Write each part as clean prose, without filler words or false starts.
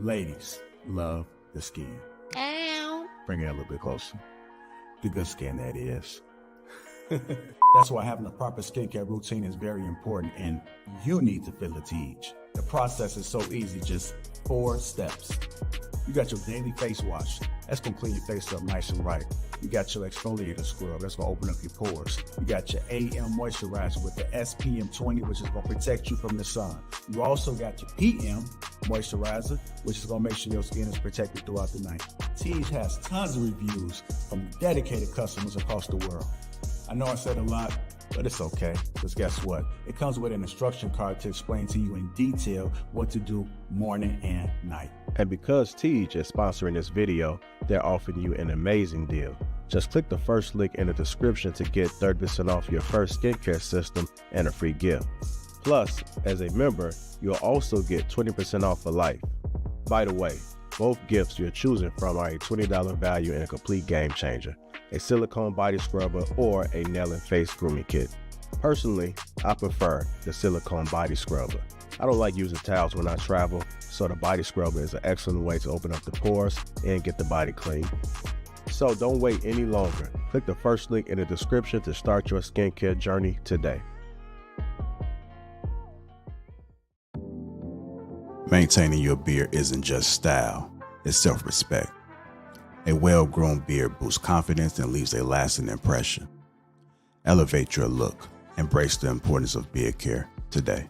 Ladies love the skin. Ow. Bring it a little bit closer. The good skin, that is. That's why having a proper skincare routine is very important, and you need to feel the Teej. The process is so easy, just 4 steps. You got your daily face wash. That's gonna clean your face up nice and right. You got your exfoliator scrub. That's gonna open up your pores. You got your AM moisturizer with the SPM 20, which is gonna protect you from the sun. You also got your PM moisturizer, which is gonna make sure your skin is protected throughout the night. Teej has tons of reviews from dedicated customers across the world. I know I said a lot, but it's okay, because guess what? It comes with an instruction card to explain to you in detail what to do morning and night. And because Teej is sponsoring this video, they're offering you an amazing deal. Just click the first link in the description to get 30% off your first skincare system and a free gift. Plus, as a member, you'll also get 20% off for life. By the way, both gifts you're choosing from are a $20 value and a complete game changer. A silicone body scrubber or a nail and face grooming kit. Personally, I prefer the silicone body scrubber. I don't like using towels when I travel, so the body scrubber is an excellent way to open up the pores and get the body clean. So don't wait any longer. Click the first link in the description to start your skincare journey today. Maintaining your beard isn't just style, it's self-respect. A well-grown beard boosts confidence and leaves a lasting impression. Elevate your look. Embrace the importance of beard care today.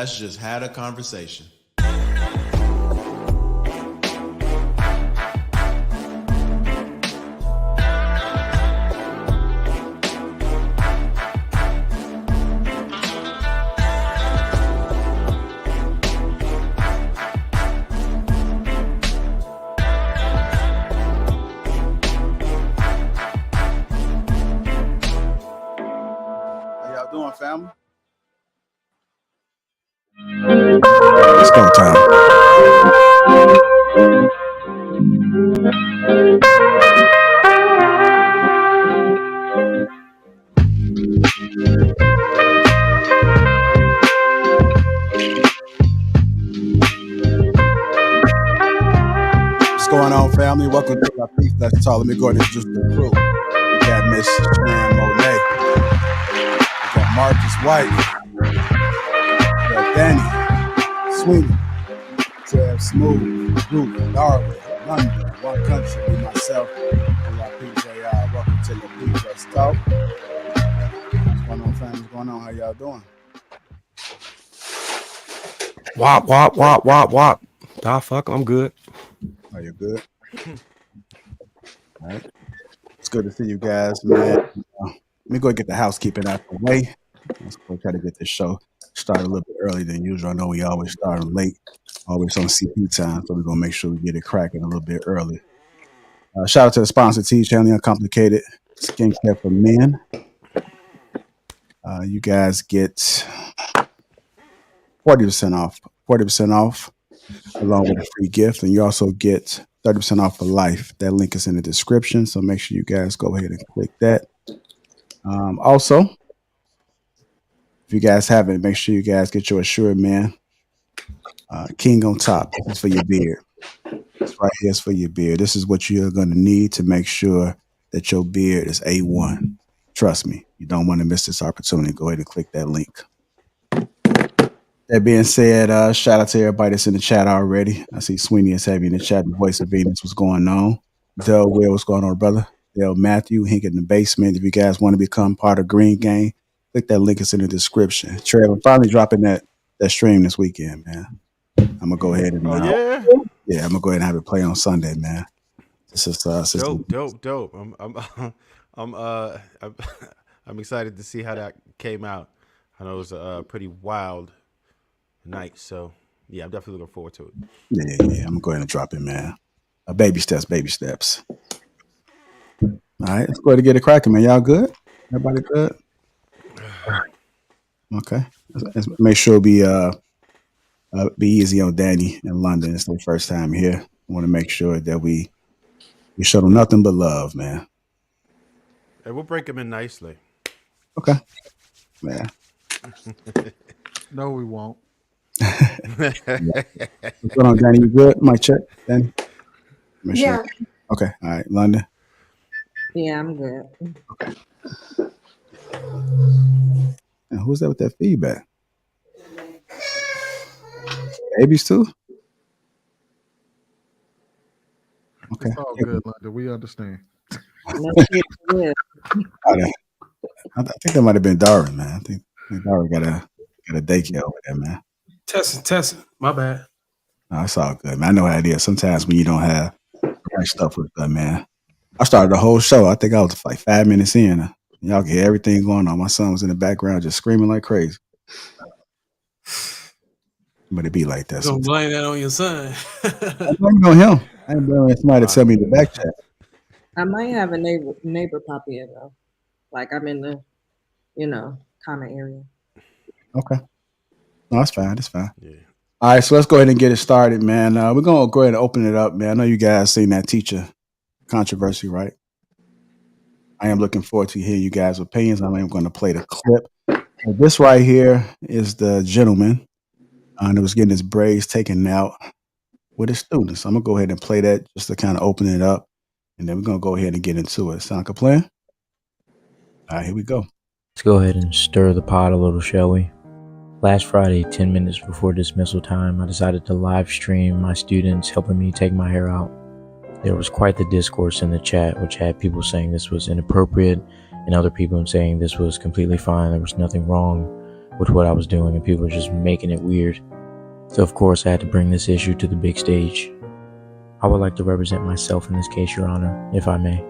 Let's just have a conversation. Doing, family? Let's go, Tom. What's going on, family? Welcome to Lapeef Let's Talk. Let me go ahead and introduce the crew. We got Miss Shaunie Monet. We got Marcus White. We got Danny, Sweeney, Trev Smooth, Group, Darwin, London, One Country, and myself, and Lapeef JR. Welcome to Lapeef Let's Talk. What's going on, family? What's going on? How y'all doing? Wop, wop, wop, wop, wop. Nah, fuck, I'm good. Are you good? All right. It's good to see you guys, man. Let me go get the housekeeping out the way. Let's go try to get this show started a little bit earlier than usual. I know we always start late, always on CP time, so we're going to make sure we get it cracking a little bit early. Shout out to the sponsor, T-Channel, Uncomplicated Skincare for Men. You guys get 40% off. 40% off along with a free gift, and you also get 30% off for life. That link is in the description, so make sure you guys go ahead and click that. Also, if you guys haven't, make sure you guys get your Assured Man King on top. This is for your beard. This right here is for your beard. This is what you're going to need to make sure that your beard is A1. Trust me, you don't want to miss this opportunity. Go ahead and click that link. That being said, shout out to everybody that's in the chat already. I see Sweeney is heavy in the chat. The Voice of Venus, what's going on? Del Will, what's going on, brother? Del Matthew, Hink in the basement. If you guys want to become part of Green Gang, click that link. It's in the description. Trey, I'm finally dropping that stream this weekend, man. I'm gonna go ahead and I'm gonna go ahead and have it play on Sunday, man. This is Dope. I'm excited to see how that came out. I know it was a pretty wild night, so yeah, I'm definitely looking forward to it. Yeah. I'm gonna go ahead and drop it, man. Baby steps. All right, let's go ahead and get it cracking, man. Y'all good? Everybody good? Okay. Let's make sure we be easy on Danny in London. It's their first time here. I want to make sure that we show them nothing but love, man. Hey, we'll break him in nicely. Okay. Man. No, we won't. What's going on, Danny? You good? Mic check, Danny? Yeah. Okay. All right. London? Yeah, I'm good. Okay. And who's that with that feedback? Babies too? Okay. It's all good, London. We understand. Good. I think that might have been Darwin, man. I think Darwin got a daycare over there, man. Testing. My bad. No, it's all good, man. I know how it is. Sometimes when you don't have the right stuff with that, man. I started the whole show. I think I was like 5 minutes in. Y'all can hear everything going on. My son was in the background just screaming like crazy. But it be like that. Don't blame that on your son. I blame it on him. I ain't blaming somebody to tell me in the back chat. I might have a neighbor pop in though. Like I'm in the, common area. Okay. No, that's fine. That's fine. Yeah. All right, so let's go ahead and get it started, man. We're going to go ahead and open it up, man. I know you guys seen that teacher controversy, right? I am looking forward to hearing you guys' opinions. I am going to play the clip. This right here is the gentleman that was getting his braids taken out with his students. I'm going to go ahead and play that just to kind of open it up, and then we're going to go ahead and get into it. Sound like a plan? All right, here we go. Let's go ahead and stir the pot a little, shall we? Last Friday, 10 minutes before dismissal time, I decided to live stream my students helping me take my hair out. There was quite the discourse in the chat, which had people saying this was inappropriate and other people saying this was completely fine, there was nothing wrong. with what I was doing, and people were just making it weird. So of course I had to bring this issue to the big stage. I would like to represent myself in this case, Your Honor, if I may.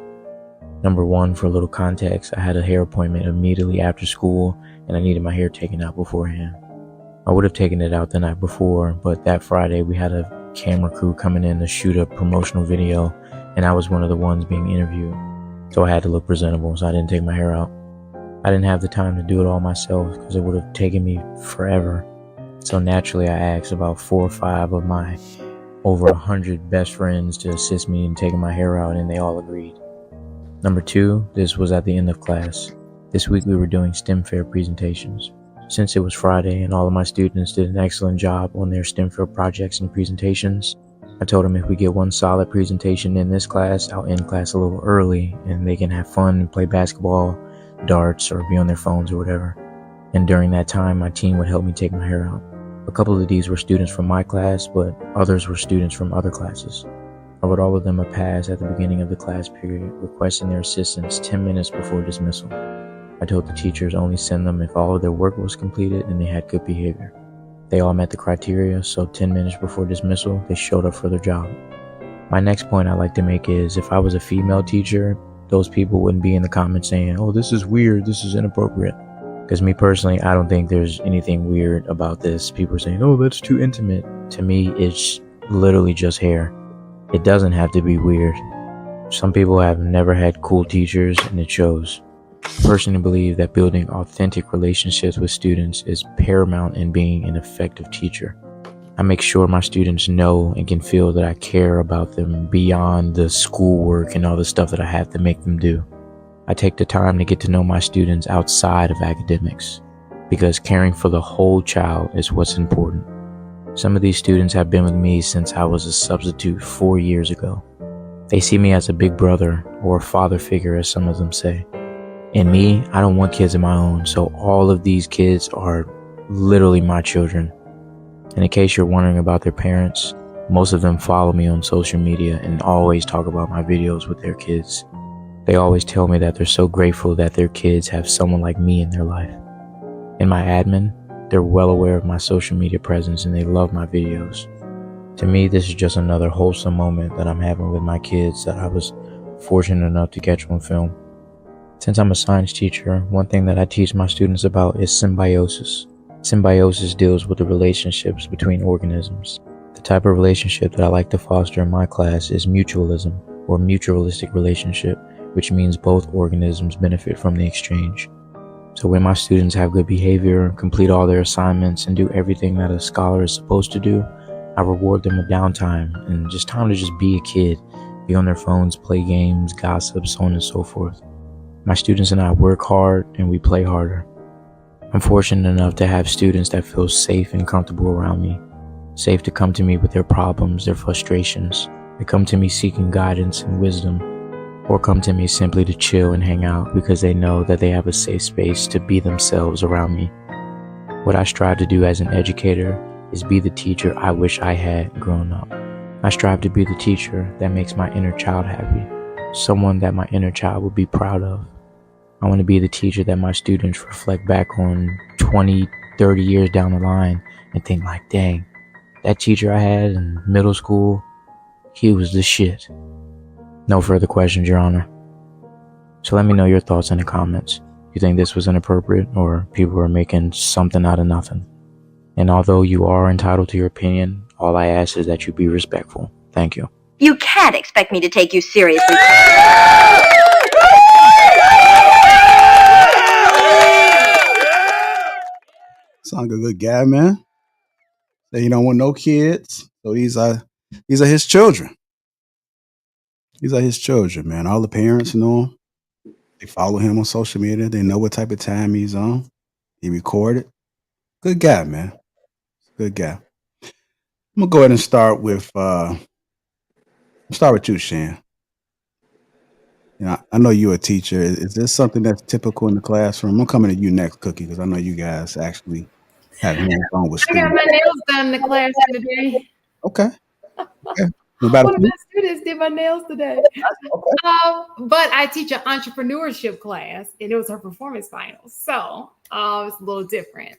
Number one, for a little context, I had a hair appointment immediately after school, and I needed my hair taken out beforehand. I would have taken it out the night before, but that Friday we had a camera crew coming in to shoot a promotional video, and I was one of the ones being interviewed. So I had to look presentable, so I didn't take my hair out. I didn't have the time to do it all myself because it would have taken me forever. So naturally I asked about 4 or 5 of my over 100 best friends to assist me in taking my hair out, and they all agreed. Number two, this was at the end of class. This week we were doing STEM fair presentations. Since it was Friday and all of my students did an excellent job on their STEM fair projects and presentations, I told them if we get one solid presentation in this class, I'll end class a little early and they can have fun and play basketball, darts, or be on their phones or whatever. And during that time, my team would help me take my hair out. A couple of these were students from my class, but others were students from other classes. I wrote all of them a pass at the beginning of the class period, requesting their assistance 10 minutes before dismissal. I told the teachers only send them if all of their work was completed and they had good behavior. They all met the criteria, so 10 minutes before dismissal, they showed up for their job. My next point I'd like to make is if I was a female teacher, those people wouldn't be in the comments saying, oh, this is weird, this is inappropriate. Because me personally, I don't think there's anything weird about this. People are saying, oh, that's too intimate. To me, it's literally just hair. It doesn't have to be weird. Some people have never had cool teachers, and it shows. I personally believe that building authentic relationships with students is paramount in being an effective teacher. I make sure my students know and can feel that I care about them beyond the schoolwork and all the stuff that I have to make them do. I take the time to get to know my students outside of academics, because caring for the whole child is what's important. Some of these students have been with me since I was a substitute 4 years ago. They see me as a big brother or a father figure, as some of them say. And me, I don't want kids of my own, so all of these kids are literally my children. And in case you're wondering about their parents, most of them follow me on social media and always talk about my videos with their kids. They always tell me that they're so grateful that their kids have someone like me in their life. In my admin, they're well aware of my social media presence and they love my videos. To me, this is just another wholesome moment that I'm having with my kids that I was fortunate enough to catch on film. Since I'm a science teacher, one thing that I teach my students about is symbiosis. Symbiosis deals with the relationships between organisms. The type of relationship that I like to foster in my class is mutualism, or mutualistic relationship, which means both organisms benefit from the exchange. So when my students have good behavior, complete all their assignments, and do everything that a scholar is supposed to do, I reward them with downtime and just time to just be a kid, be on their phones, play games, gossip, so on and so forth. My students and I work hard and we play harder. I'm fortunate enough to have students that feel safe and comfortable around me, safe to come to me with their problems, their frustrations. They come to me seeking guidance and wisdom, or come to me simply to chill and hang out because they know that they have a safe space to be themselves around me. What I strive to do as an educator is be the teacher I wish I had grown up. I strive to be the teacher that makes my inner child happy, someone that my inner child would be proud of. I want to be the teacher that my students reflect back on 20, 30 years down the line and think like, dang, that teacher I had in middle school, he was the shit. No further questions, Your Honor. So let me know your thoughts in the comments. You think this was inappropriate or people are making something out of nothing? And although you are entitled to your opinion, all I ask is that you be respectful. Thank you. You can't expect me to take you seriously. Sound like a good guy, man. Say he don't want no kids. So these are his children. These are his children, man. All the parents know him. They follow him on social media. They know what type of time he's on. He recorded. Good guy, man. Good guy. I'm gonna go ahead and start with you, Shan. You know, I know you're a teacher. Is this something that's typical in the classroom? I'm coming to you next, Cookie, because I know you guys actually have hands-on with I got students. my nails done in the classroom today. Okay. One of my students did my nails today. But I teach an entrepreneurship class, and it was her performance finals. So It's a little different.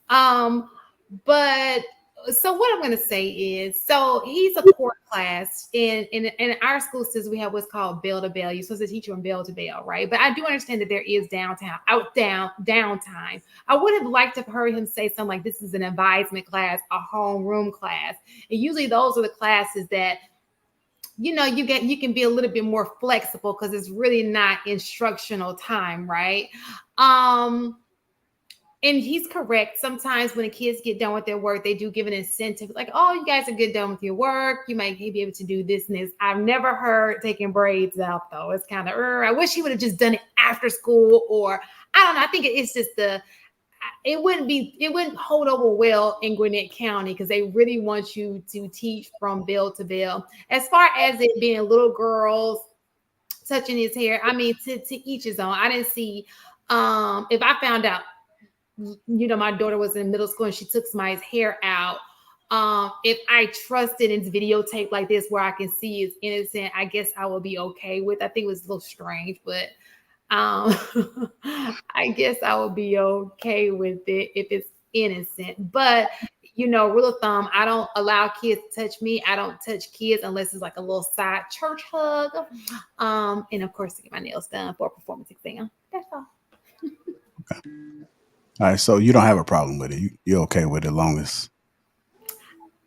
But so what I'm going to say is, so he's a core class in our school system. We have what's called bell to bell. You're supposed to teach from bell to bell, right? But I do understand that there is downtime. I would have liked to have heard him say something like, this is an advisement class, a homeroom class. And usually those are the classes that, you know, you can be a little bit more flexible because it's really not instructional time, right? And he's correct. Sometimes when the kids get done with their work, they do give an incentive, like, oh, you guys are good done with your work. You might be able to do this and this. I've never heard taking braids out, though. It's kind of, I wish he would have just done it after school, or I don't know. I think it's just it wouldn't hold over well in Gwinnett County because they really want you to teach from bell to bell. As far as it being little girls touching his hair, I mean, to each his own. I didn't see, if I found out, you know, my daughter was in middle school and she took somebody's hair out. If I trusted in videotape like this where I can see it's innocent, I guess I would be okay with. I think it was a little strange, but I guess I would be okay with it if it's innocent. But you know, rule of thumb, I don't allow kids to touch me. I don't touch kids unless it's like a little side church hug. And of course, to get my nails done for a performance exam. That's all. Okay. All right, so you don't have a problem with it. You're okay with it, as long as.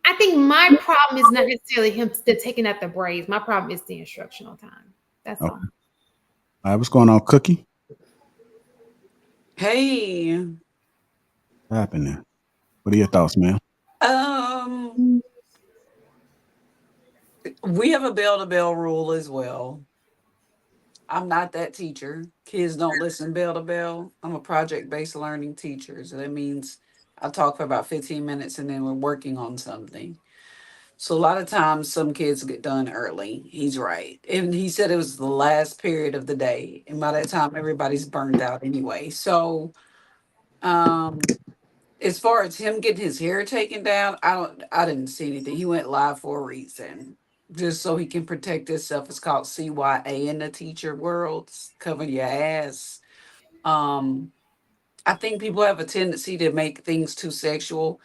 I think my problem is not necessarily him taking out the braids. My problem is the instructional time. That's all. All right, what's going on, Cookie? Hey. What happened there? What are your thoughts, man? We have a bell-to-bell rule as well. I'm not that teacher. Kids don't listen bell to bell. I'm a project-based learning teacher. So that means I talk for about 15 minutes and then we're working on something. So a lot of times some kids get done early. He's right. And he said it was the last period of the day. And by that time, everybody's burned out anyway. So as far as him getting his hair taken down, I didn't see anything. He went live for a reason. Just so he can protect himself. It's called CYA in the teacher world. Cover your ass. I think people have a tendency to make things too sexual.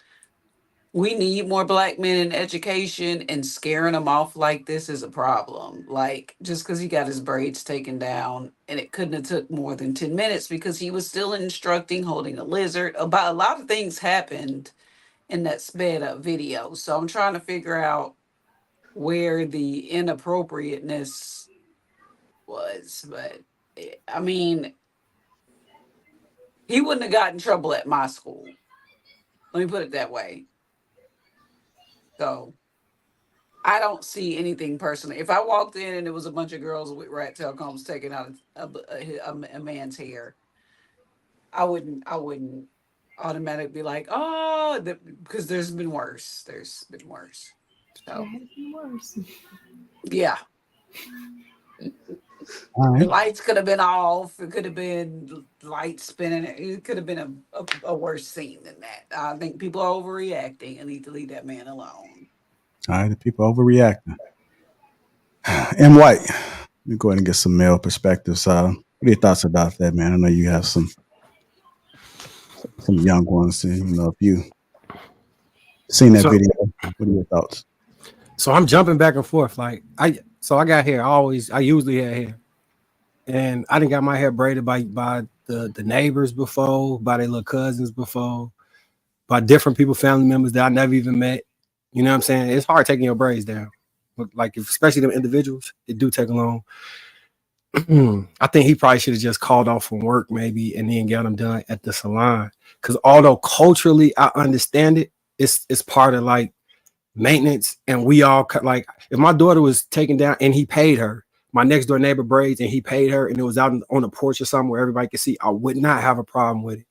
We need more black men in education, and scaring them off like this is a problem. Like, just because he got his braids taken down, and it couldn't have took more than 10 minutes because he was still instructing, holding a lizard. About a lot of things happened in that sped up video. So I'm trying to figure out where the inappropriateness was. But I mean, he wouldn't have gotten in trouble at my school. Let me put it that way. So I don't see anything personally. If I walked in and there was a bunch of girls with rat tail combs taking out a man's hair, I wouldn't automatically be like, oh, because there's been worse. There's been worse. So yeah. The lights could have been off. It could have been lights spinning. It could have been a worse scene than that. I think people are overreacting and need to leave that man alone. All right, the people overreacting. And White, let me go ahead and get some male perspectives. What are your thoughts about that, man? I know you have some young ones, and you know, if you seen that video, what are your thoughts? So I'm jumping back and forth. Like I got hair. I usually had hair, and I didn't got my hair braided by the neighbors before, by their little cousins before, by different people, family members that I never even met. You know what I'm saying? It's hard taking your braids down. Like, especially them individuals, it do take a long. I think he probably should have just called off from work maybe and then got them done at the salon. Because although culturally I understand it, it's part of like maintenance, and we all like, if my daughter was taken down and he paid her, my next door neighbor braids and he paid her, and it was out on the porch or something where everybody could see, I would not have a problem with it.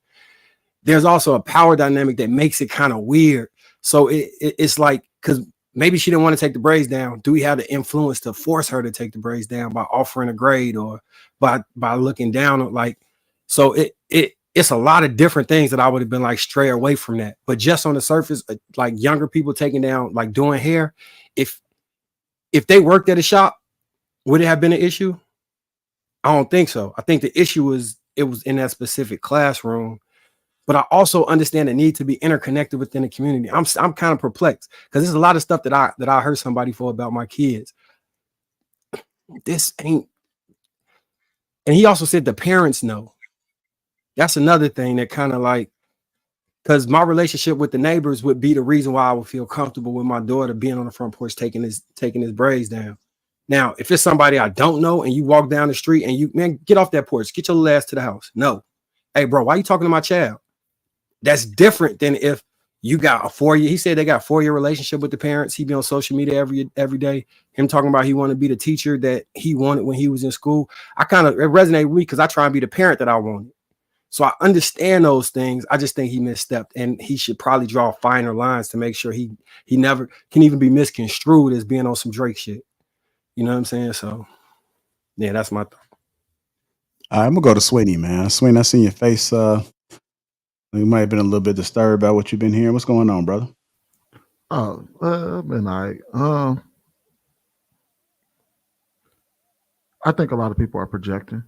There's also a power dynamic that makes it kind of weird. So it's like, because maybe she didn't want to take the braids down. Do we have the influence to force her to take the braids down by offering a grade or by looking down? Like, so it's a lot of different things that I would have been like, stray away from that. But just on the surface, like younger people taking down, like doing hair, if they worked at a shop, would it have been an issue? I don't think so. I think the issue was it was in that specific classroom but I also understand the need to be interconnected within the community. I'm kind of perplexed because there's a lot of stuff that I heard somebody for about my kids. This ain't, and he also said the parents know. That's another thing that kind of like, because my relationship with the neighbors would be the reason why I would feel comfortable with my daughter being on the front porch taking his braids down. Now, if it's somebody I don't know and you walk down the street and you, man, get off that porch, get your little ass to the house. No. Hey, bro, why are you talking to my child? That's different than if you got a 4-year. He said they got a 4-year relationship with the parents. He be on social media every day. Him talking about he wanted to be the teacher that he wanted when he was in school. It resonated with me because I try and be the parent that I wanted. So I understand those things. I just think he misstepped, and he should probably draw finer lines to make sure he never can even be misconstrued as being on some Drake shit. You know what I'm saying? So, yeah, that's my thought. I'm gonna go to Sweeney, man. Sweeney, I seen your face. You might have been a little bit disturbed by what you've been hearing. What's going on, brother? Oh, been all right. I think a lot of people are projecting.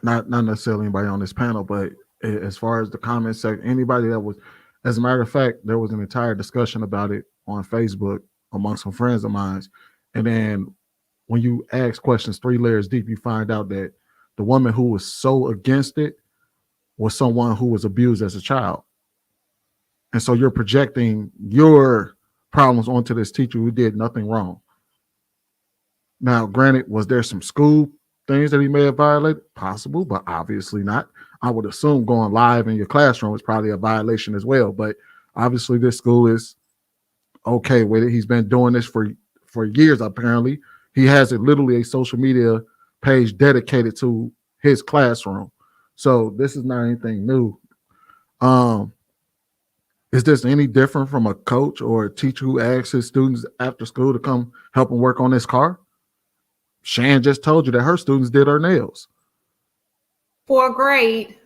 Not necessarily anybody on this panel, but as far as the comment section, anybody that was, as a matter of fact, there was an entire discussion about it on Facebook among some friends of mine. And then when you ask questions 3 layers deep, you find out that the woman who was so against it was someone who was abused as a child. And so you're projecting your problems onto this teacher who did nothing wrong. Now, granted, was there some school things that he may have violated? Possible, but obviously not. I would assume going live in your classroom is probably a violation as well. But obviously this school is okay with it. He's been doing this for years, apparently. He has literally a social media page dedicated to his classroom. So this is not anything new. Is this any different from a coach or a teacher who asks his students after school to come help him work on his car? Shan just told you that her students did her nails. For a grade.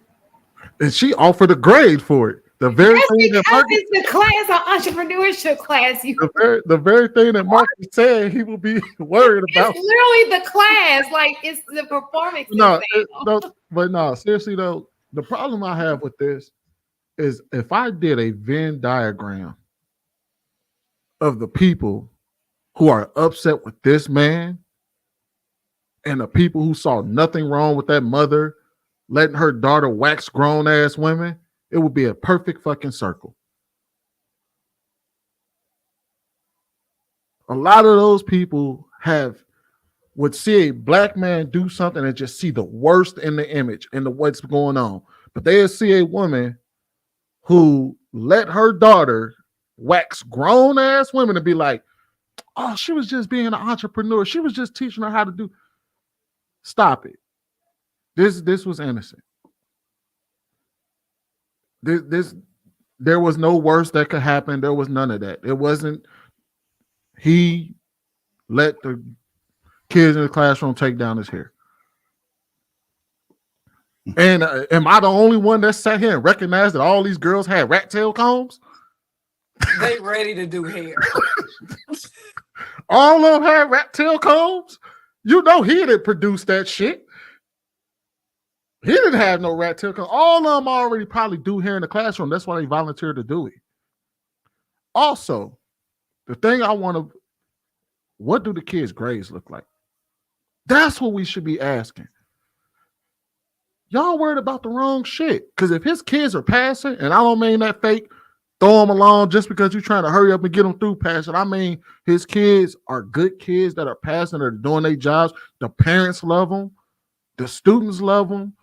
And she offered a grade for it. The very thing that Marcus, it's the class on entrepreneurship class. The very thing that Marcus said he will be worried about. It's literally the class. Like, it's the performance. No, seriously though, the problem I have with this is if I did a Venn diagram of the people who are upset with this man and the people who saw nothing wrong with that mother letting her daughter wax grown ass women, it would be a perfect fucking circle. A lot of those people would see a black man do something and just see the worst in the image and what's going on. But they'll see a woman who let her daughter wax grown ass women and be like, oh, she was just being an entrepreneur. She was just teaching her how to do. Stop it. This was innocent. There was no worse that could happen. There was none of that. It wasn't. He let the kids in the classroom take down his hair. And am I the only one that sat here and recognized that all these girls had rat tail combs? They ready to do hair. All of them had rat tail combs. You know he didn't produce that shit. He didn't have no rat tail combs. All of them already probably do hair in the classroom. That's why they volunteered to do it. Also, the thing I want to, what do the kids' grades look like? That's what we should be asking. Y'all worried about the wrong shit. Because if his kids are passing, and I don't mean that fake, throw them along just because you're trying to hurry up and get them through passing. I mean, his kids are good kids that are passing, they're doing their jobs. The parents love them. The students love them.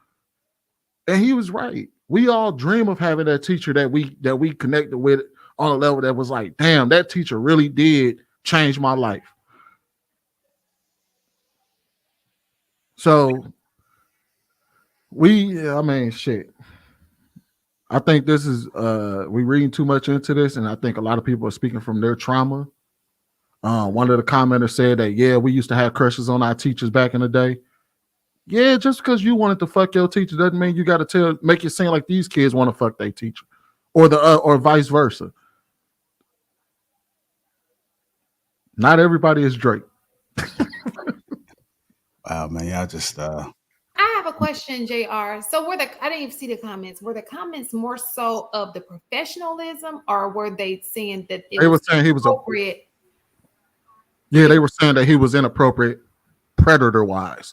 And he was right. We all dream of having that teacher that we connected with on a level that was like, damn, that teacher really did change my life. So shit. I think this is we reading too much into this, and I think a lot of people are speaking from their trauma. One of the commenters said that, yeah, we used to have crushes on our teachers back in the day. Yeah, just because you wanted to fuck your teacher doesn't mean you got to make it seem like these kids want to fuck their teacher, or vice versa. Not everybody is Drake. Wow, man, y'all just I have a question, JR. So I didn't even see the comments. Were the comments more so of the professionalism, or were they saying that they were saying he was appropriate? Yeah, they were saying that he was inappropriate predator wise.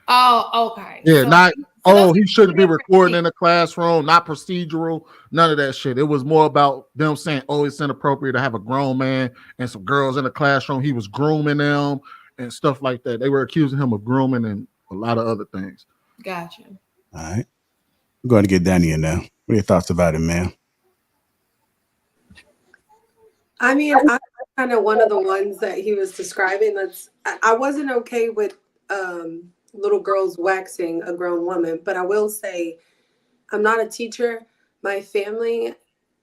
Oh, okay. Yeah, so he shouldn't be recording in the classroom, not procedural, none of that shit. It was more about them saying, oh, it's inappropriate to have a grown man and some girls in the classroom. He was grooming them and stuff like that. They were accusing him of grooming and a lot of other things. Gotcha. All right. We're going to get Danny in now. What are your thoughts about it, man? I mean, I'm kind of one of the ones that he was describing. I wasn't okay with little girls waxing a grown woman, but I will say I'm not a teacher. My family,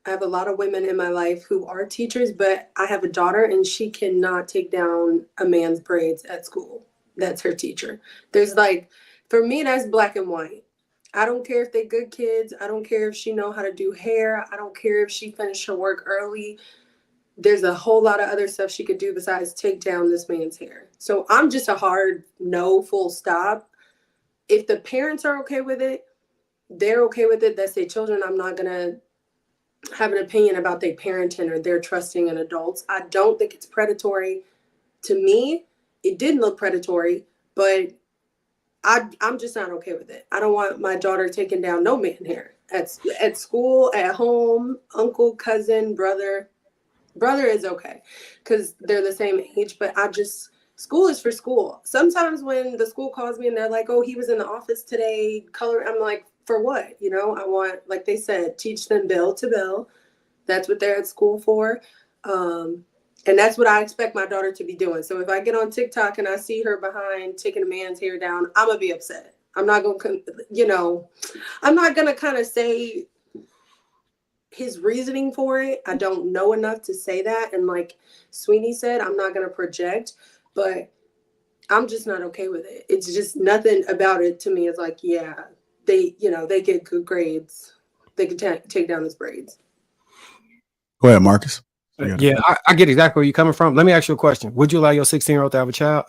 I have a lot of women in my life who are teachers, but I have a daughter and she cannot take down a man's braids at school. That's her teacher. There's for me, that's black and white. I don't care if they're good kids. I don't care if she know how to do hair. I don't care if she finished her work early. There's a whole lot of other stuff she could do besides take down this man's hair. So I'm just a hard no, full stop. If the parents are okay with it, they're okay with it. That's their children. I'm not going to have an opinion about their parenting or their trusting in adults. I don't think it's predatory. To me, it didn't look predatory, but I'm just not okay with it. I don't want my daughter taking down no man hair at school, at home, uncle, cousin, brother. Brother is okay because they're the same age, but school is for school. Sometimes when the school calls me and they're like, oh, he was in the office today, color, I'm like, for what? I want, like they said, teach them bill to bill. That's what they're at school for. And that's what I expect my daughter to be doing. So if I get on TikTok and I see her behind taking a man's hair down, I'm going to be upset. I'm not going to, I'm not going to kind of say his reasoning for it. I don't know enough to say that. And like Sweeney said, I'm not going to project, but I'm just not okay with it. It's just nothing about it to me is like, yeah, they get good grades. They can take down his braids. Go ahead, Marcus. Yeah, I get exactly where you're coming from. Let me ask you a question. Would you allow your 16-year-old to have a job?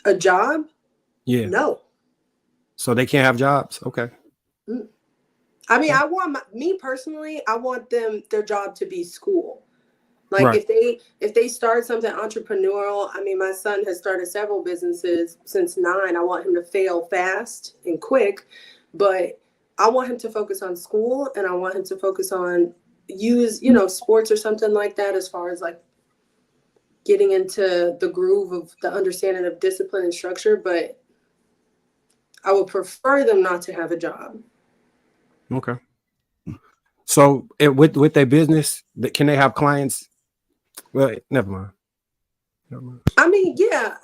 A job? Yeah. No. So they can't have jobs? Okay. I mean, me personally, I want their job to be school. Like right. if they start something entrepreneurial, I mean, my son has started several businesses since 9. I want him to fail fast and quick, but I want him to focus on school and I want him to focus on sports or something like that, as far as like getting into the groove of the understanding of discipline and structure. But I would prefer them not to have a job. Okay. So with their business, can they have clients? Well, never mind. I mean, yeah.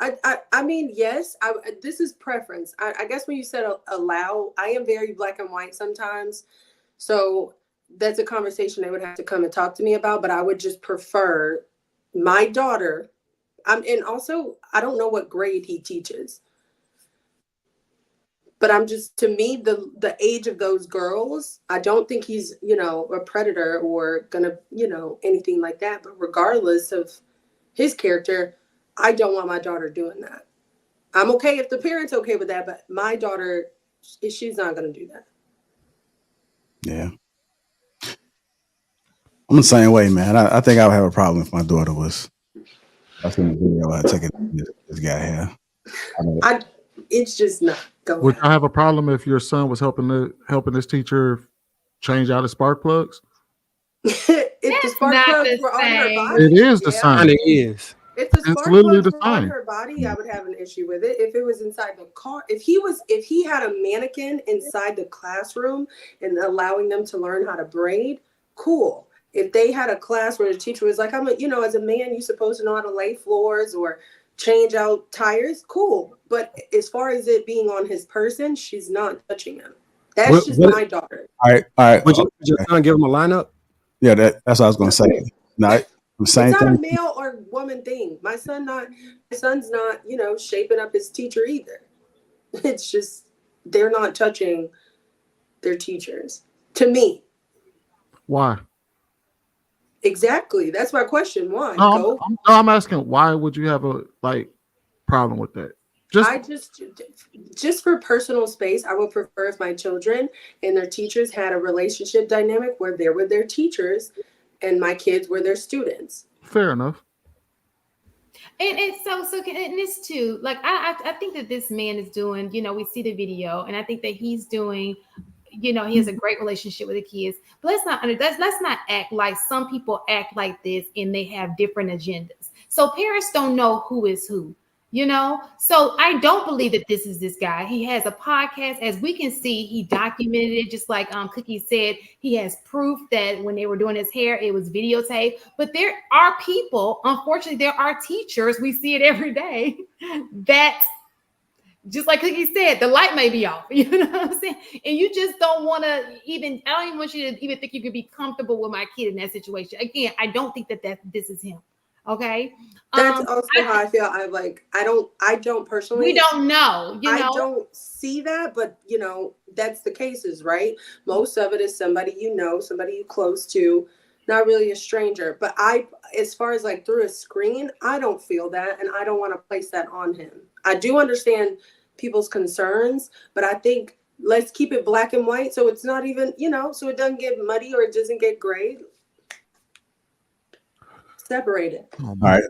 I mean, yes. This is preference. I guess when you said allow, I am very black and white sometimes. So that's a conversation they would have to come and talk to me about. But I would just prefer my daughter. And also, I don't know what grade he teaches. But to me, the age of those girls, I don't think he's, a predator or gonna, anything like that. But regardless of his character, I don't want my daughter doing that. I'm okay if the parents okay with that, but my daughter, she's not gonna do that. Yeah. I'm the same way, man. I think I would have a problem if my daughter was. I seen the video taking this guy here. It's just not going. Would I have a problem if your son was helping this teacher change out his spark plugs? If the spark plugs were on her body, it is the same. It is. If the spark plugs were on her body, I would have an issue with it. If it was inside the car, if he had a mannequin inside the classroom and allowing them to learn how to braid, cool. If they had a class where the teacher was like, as a man, you're supposed to know how to lay floors or change out tires, cool. But as far as it being on his person, she's not touching him. That's just my daughter. All right. Would your son give him a lineup? Yeah, that's what I was gonna say. No, it's not a male or woman thing. My son's not, shaping up his teacher either. It's just they're not touching their teachers. To me. Why? Exactly. That's my question. Why? No, I'm asking why would you have a problem with that? I just for personal space, I would prefer if my children and their teachers had a relationship dynamic where they're with their teachers and my kids were their students. Fair enough. And this too, like I think that this man is doing, you know, we see the video, and I think that he's doing, you know, he has a great relationship with the kids. But let's not act like some people act like this and they have different agendas. So parents don't know who is who. You know, so I don't believe that this is this guy. He has a podcast, as we can see. He documented it, just like Cookie said. He has proof that when they were doing his hair, it was videotaped. But there are people, unfortunately, there are teachers. We see it every day. That, just like Cookie said, the light may be off. You know what I'm saying? And you just don't want to even. I don't even want you to even think you could be comfortable with my kid in that situation. Again, I don't think that this is him. Okay. That's also how I feel. I don't personally. We don't know. You know? I don't see that, but you know, that's the cases, right? Most of it is somebody you know, somebody you close to, not really a stranger. But as far as like through a screen, I don't feel that, and I don't want to place that on him. I do understand people's concerns, but I think let's keep it black and white, so it's not even, you know, so it doesn't get muddy or it doesn't get gray. Separate it. All right.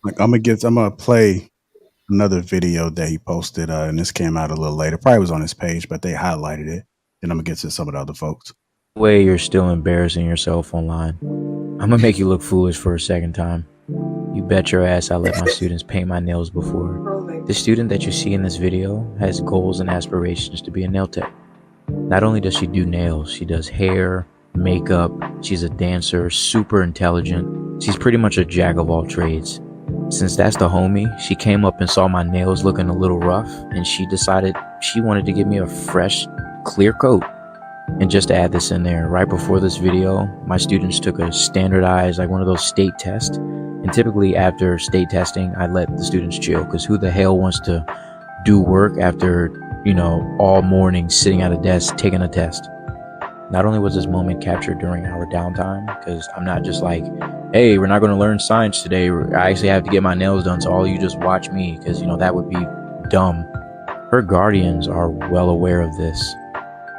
Like I'm gonna play another video that he posted, and this came out a little later. Probably was on his page, but they highlighted it. Then I'm gonna get to some of the other folks. Way you're still embarrassing yourself online. I'm gonna make you look foolish for a second time. You bet your ass I let my students paint my nails before. The student that you see in this video has goals and aspirations to be a nail tech. Not only does she do nails, she does hair, makeup, she's a dancer, super intelligent. She's pretty much a jack of all trades. Since that's the homie, she came up and saw my nails looking a little rough, and she decided she wanted to give me a fresh, clear coat. And just to add this in there, right before this video, my students took a standardized, like one of those state tests. And typically after state testing, I let the students chill, because who the hell wants to do work after, you know, all morning sitting at a desk taking a test? Not only was this moment captured during our downtime, because I'm not just like, hey, we're not going to learn science today. I actually have to get my nails done, so all you just watch me, because, you know, that would be dumb. Her guardians are well aware of this.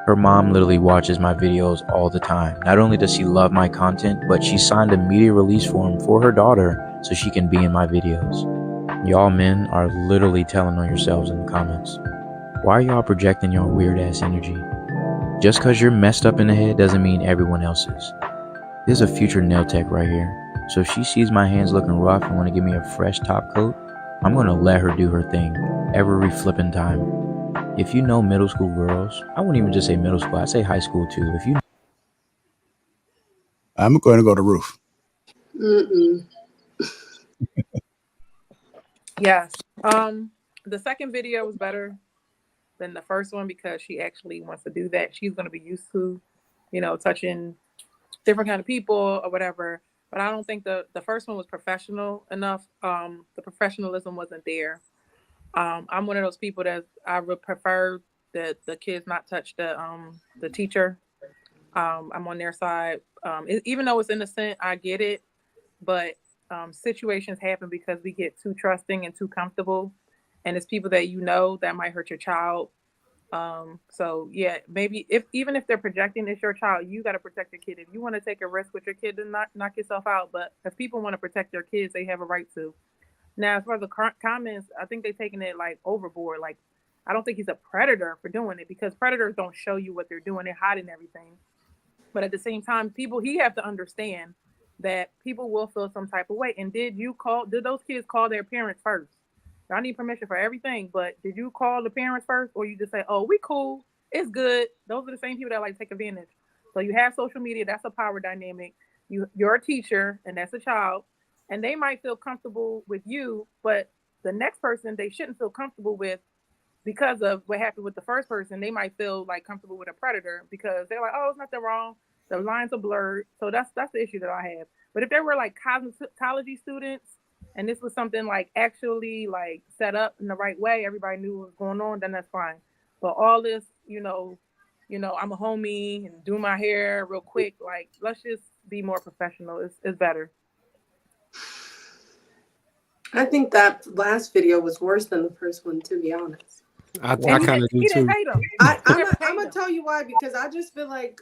Her mom literally watches my videos all the time. Not only does she love my content, but she signed a media release form for her daughter so she can be in my videos. Y'all men are literally telling on yourselves in the comments. Why are y'all projecting your weird ass energy? Just because you're messed up in the head doesn't mean everyone else is. There's a future nail tech right here. So if she sees my hands looking rough and want to give me a fresh top coat, I'm going to let her do her thing every flipping time. If you know middle school girls, I wouldn't even just say middle school, I'd say high school too. If you, I'm going to go to Roof. Yes. The second video was better than the first one because she actually wants to do that. She's going to be used to, you know, touching different kind of people or whatever. But I don't think the first one was professional enough. The professionalism wasn't there. I'm one of those people that I would prefer that the kids not touch the teacher. I'm on their side. Even though it's innocent, I get it. But situations happen because we get too trusting and too comfortable. And it's people that you know that might hurt your child. So yeah, maybe even if they're projecting it's your child, you got to protect your kid. If you want to take a risk with your kid, then knock yourself out. But if people want to protect their kids, they have a right to. Now, as far as the comments, I think they're taking it like overboard. Like, I don't think he's a predator for doing it because predators don't show you what they're doing. They're hiding everything. But at the same time, he have to understand that people will feel some type of way. And did those kids call their parents first? I need permission for everything, but did you call the parents first, or you just say, oh, we cool, it's good? Those are the same people that like take advantage. So you have social media, that's a power dynamic. You're a teacher, and that's a child, and they might feel comfortable with you, but the next person they shouldn't feel comfortable with because of what happened with the first person. They might feel like comfortable with a predator because they're like, oh, there's nothing wrong. The lines are blurred. So that's the issue that I have. But if they were like cosmetology students, and this was something like actually like set up in the right way, everybody knew what was going on, then that's fine. But all this, you know, I'm a homie and do my hair real quick. Like, let's just be more professional. It's better. I think that last video was worse than the first one, to be honest. I kind of do He too. didn't hate him. I'm gonna tell you why, because I just feel like,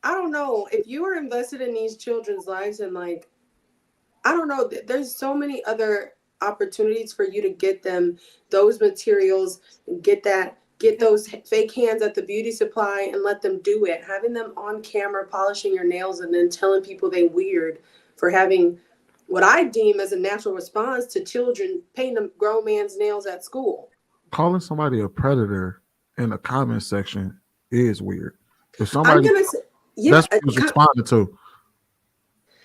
I don't know, if you are invested in these children's lives and like, I don't know, there's so many other opportunities for you to get them those materials and get those fake hands at the beauty supply and let them do it. Having them on camera polishing your nails and then telling people they weird for having what I deem as a natural response to children painting a grown man's nails at school. Calling somebody a predator in the comment section is weird. If I'm somebody, gonna say, yeah, that's what he was responding to.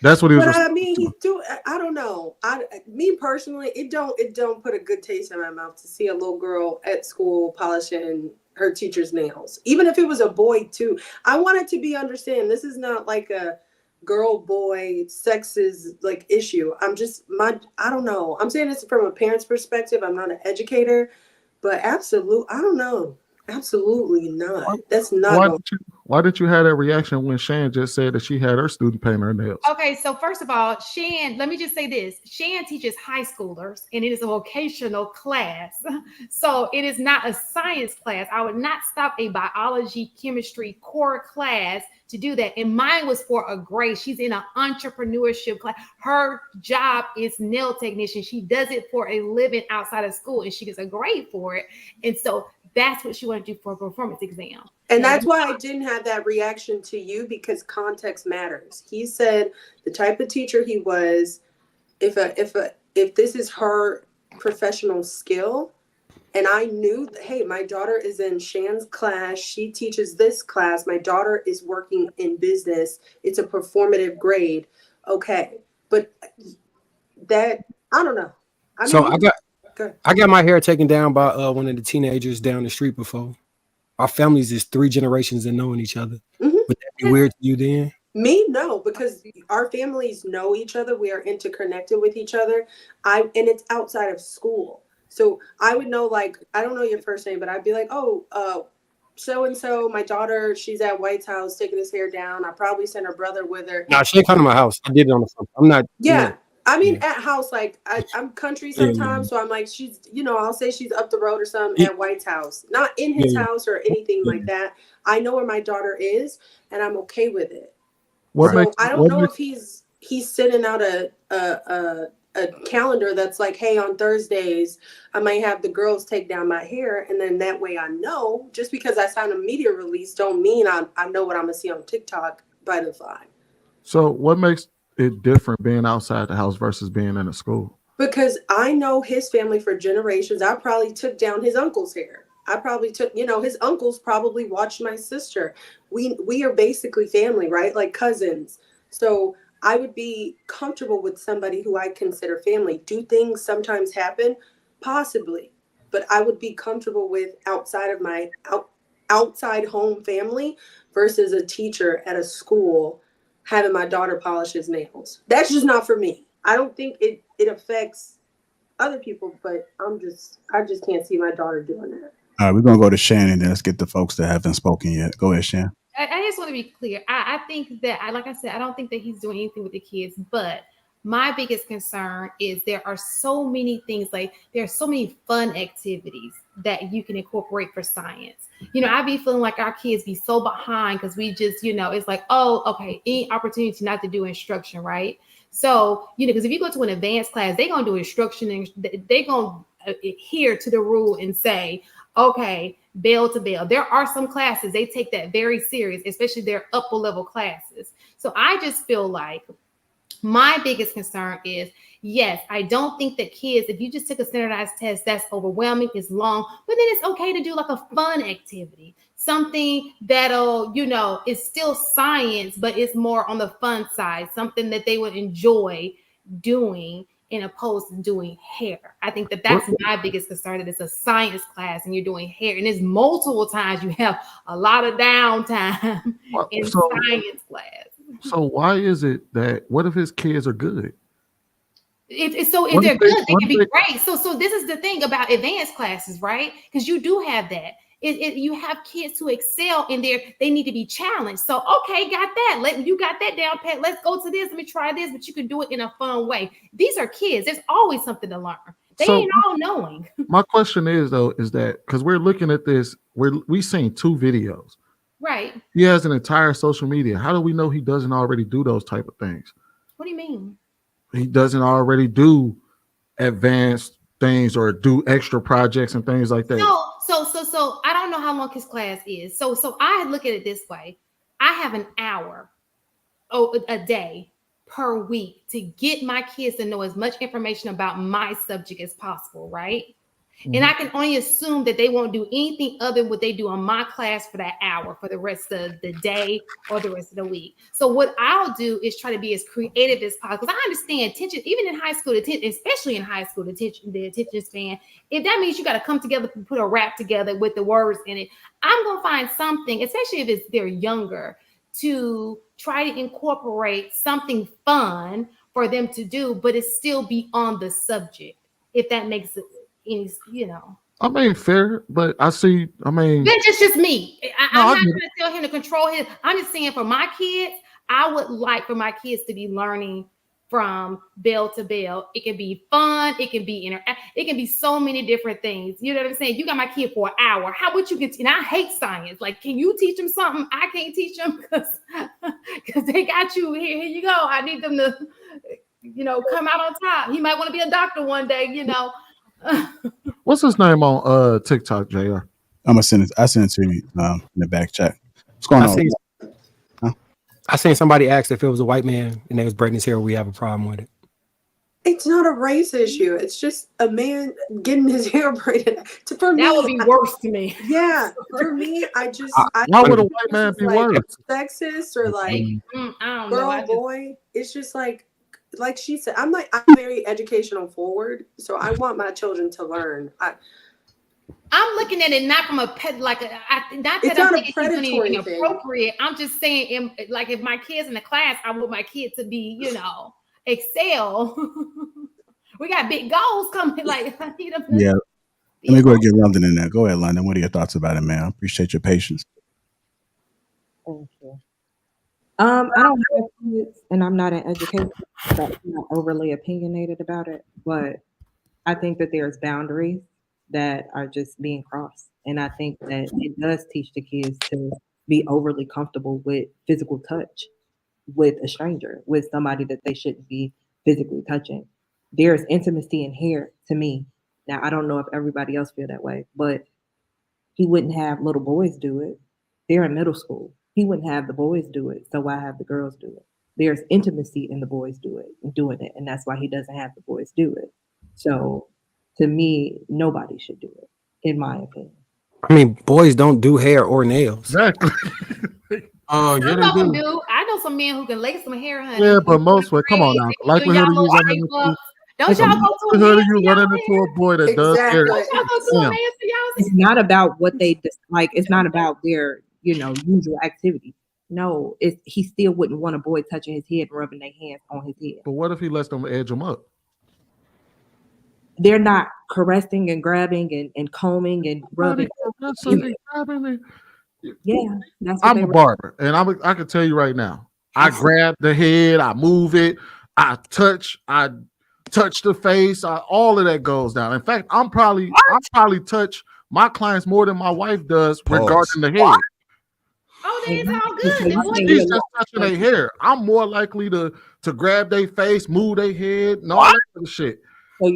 That's what he was. But I mean, he's doing. I don't know. Me personally, it don't put a good taste in my mouth to see a little girl at school polishing her teacher's nails, even if it was a boy too. I want it to be understand. This is not like a girl boy sexist like issue. I don't know. I'm saying this from a parent's perspective. I'm not an educator, but I don't know. Absolutely not. That's not. Why did you have that reaction when Shan just said that she had her student paint her nails? Okay, so first of all, Shan, let me just say this. Shan teaches high schoolers, and it is a vocational class. So it is not a science class. I would not stop a biology, chemistry core class to do that. And mine was for a grade. She's in an entrepreneurship class. Her job is nail technician. She does it for a living outside of school, and she gets a grade for it. And so that's what she wanted to do for a performance exam. And that's why I didn't have that reaction to you, because context matters. He said the type of teacher he was, if this is her professional skill, and I knew, hey, my daughter is in Shan's class, she teaches this class, my daughter is working in business, it's a performative grade. Okay. But that, I don't know. I got my hair taken down by one of the teenagers down the street before. Our families is 3 generations in knowing each other. Mm-hmm. Would that be weird to you then? Me, no, because our families know each other. We are interconnected with each other. And it's outside of school. So I would know, like, I don't know your first name, but I'd be like, oh, so-and-so, my daughter, she's at White's house taking his hair down. I probably sent her brother with her. No, she ain't come to my house. I did it on the phone. I'm not. Yeah. I mean, at house, like I'm country sometimes, so I'm like, she's, I'll say she's up the road or something at White's house, not in his house or anything like that. I know where my daughter is, and I'm okay with it. I don't know if he's sending out a calendar that's like, hey, on Thursdays, I might have the girls take down my hair, and then that way I know. Just because I signed a media release, don't mean I know what I'm gonna see on TikTok by the fly. So what makes it different being outside the house versus being in a school? Because I know his family for generations. I probably took down his uncle's hair. I probably took, his uncles probably watched my sister. We are basically family, right? Like cousins. So I would be comfortable with somebody who I consider family. Do things sometimes happen? Possibly. But I would be comfortable with outside of my outside home family versus a teacher at a school having my daughter polish his nails. That's just not for me. I don't think it affects other people, but I just can't see my daughter doing that. All right, we're going to go to Shannon, and then let's get the folks that haven't spoken yet. Go ahead, Shannon. I just want to be clear. I think that, like I said, I don't think that he's doing anything with the kids, but my biggest concern is there are so many things, like there are so many fun activities that you can incorporate for science. I be feeling like our kids be so behind because we just, it's like, oh, okay, any opportunity not to do instruction, right? So, because if you go to an advanced class, they're going to do instruction and they're going to adhere to the rule and say, okay, bell to bell. There are some classes, they take that very serious, especially their upper level classes. So I just feel like my biggest concern is, yes, I don't think that kids, if you just took a standardized test, that's overwhelming, it's long, but then it's okay to do like a fun activity, something that'll, is still science, but it's more on the fun side, something that they would enjoy doing in opposed to doing hair. I think that's my biggest concern, that it's a science class and you're doing hair. And it's multiple times you have a lot of downtime in science class. So why is it that, what if his kids are good? If they're good, they can be great. So this is the thing about advanced classes, right? Because you do have that. You have kids who excel in there. They need to be challenged. So, okay, got that. You got that down pat. Let's go to this. Let me try this, but you can do it in a fun way. These are kids. There's always something to learn. They ain't all knowing. My question is that because we're looking at this, we seen 2 videos. Right. He has an entire social media. How do we know he doesn't already do those type of things? What do you mean? He doesn't already do advanced things or do extra projects and things like that. So I don't know how long his class is. So I look at it this way. I have an hour a day per week to get my kids to know as much information about my subject as possible, right? Mm-hmm. And I can only assume that they won't do anything other than what they do on my class for that hour for the rest of the day or the rest of the week. So what I'll do is try to be as creative as possible. Because I understand attention, even in high school, especially in high school, the attention span, if that means you got to come together, put a rap together with the words in it, I'm going to find something, especially if they're younger, to try to incorporate something fun for them to do, but it still be on the subject, if that makes it any, I mean, fair, but that's just me. I'm not going to tell him to control his. I'm just saying for my kids, I would like for my kids to be learning from bell to bell. It can be fun. It can be it can be so many different things. You know what I'm saying? You got my kid for an hour. How would you get? And I hate science. Like, can you teach them something I can't teach them because they got you here? Here you go. I need them to, come out on top. He might want to be a doctor one day. What's his name on TikTok, JR? I send it to you in the back chat. What's going on? I seen somebody ask if it was a white man and they was braiding his hair. We have a problem with it. It's not a race issue. It's just a man getting his hair braided. For me, that would be worse to me. Yeah, for me, I why would a white man be worse? Sexist or like I don't girl, boy. It's just like she said. I'm very educational forward, so I want my children to learn. I'm looking at it not from a pet, not that it's I'm not thinking a predatory anything inappropriate. I'm just saying, if my kids in the class, I want my kid to be, excel. We got big goals coming. Like, I need them. Yeah. Let me go and get London in there. Go ahead, London. What are your thoughts about it, man? I appreciate your patience. Thank you. I don't have kids, and I'm not an educator, so I'm not overly opinionated about it. But I think that there's boundaries that are just being crossed. And I think that it does teach the kids to be overly comfortable with physical touch with a stranger, with somebody that they shouldn't be physically touching. There's intimacy in here to me. Now, I don't know if everybody else feel that way, but he wouldn't have little boys do it. They're in middle school. He wouldn't have the boys do it, so why have the girls do it? There's intimacy in the boys doing it, and that's why he doesn't have the boys do it. So to me, nobody should do it, in my opinion. I mean, boys don't do hair or nails. Exactly. Some of them do. I know some men who can lace some hair, honey. Yeah, but most women, come on now. Likelihood of you running into a boy that does hair. It's not about what they like. It's not about their, usual activity. No, he still wouldn't want a boy touching his head and rubbing their hands on his head. But what if he lets them edge him up? They're not caressing and grabbing and combing and rubbing. Yeah, I'm a barber, and I can tell you right now. I grab the head, I move it, I touch the face, all of that goes down. In fact, I probably touch my clients more than my wife does regarding the hair. Oh, that is all good. She's just touching their hair. I'm more likely to grab their face, move their head, and all that other shit.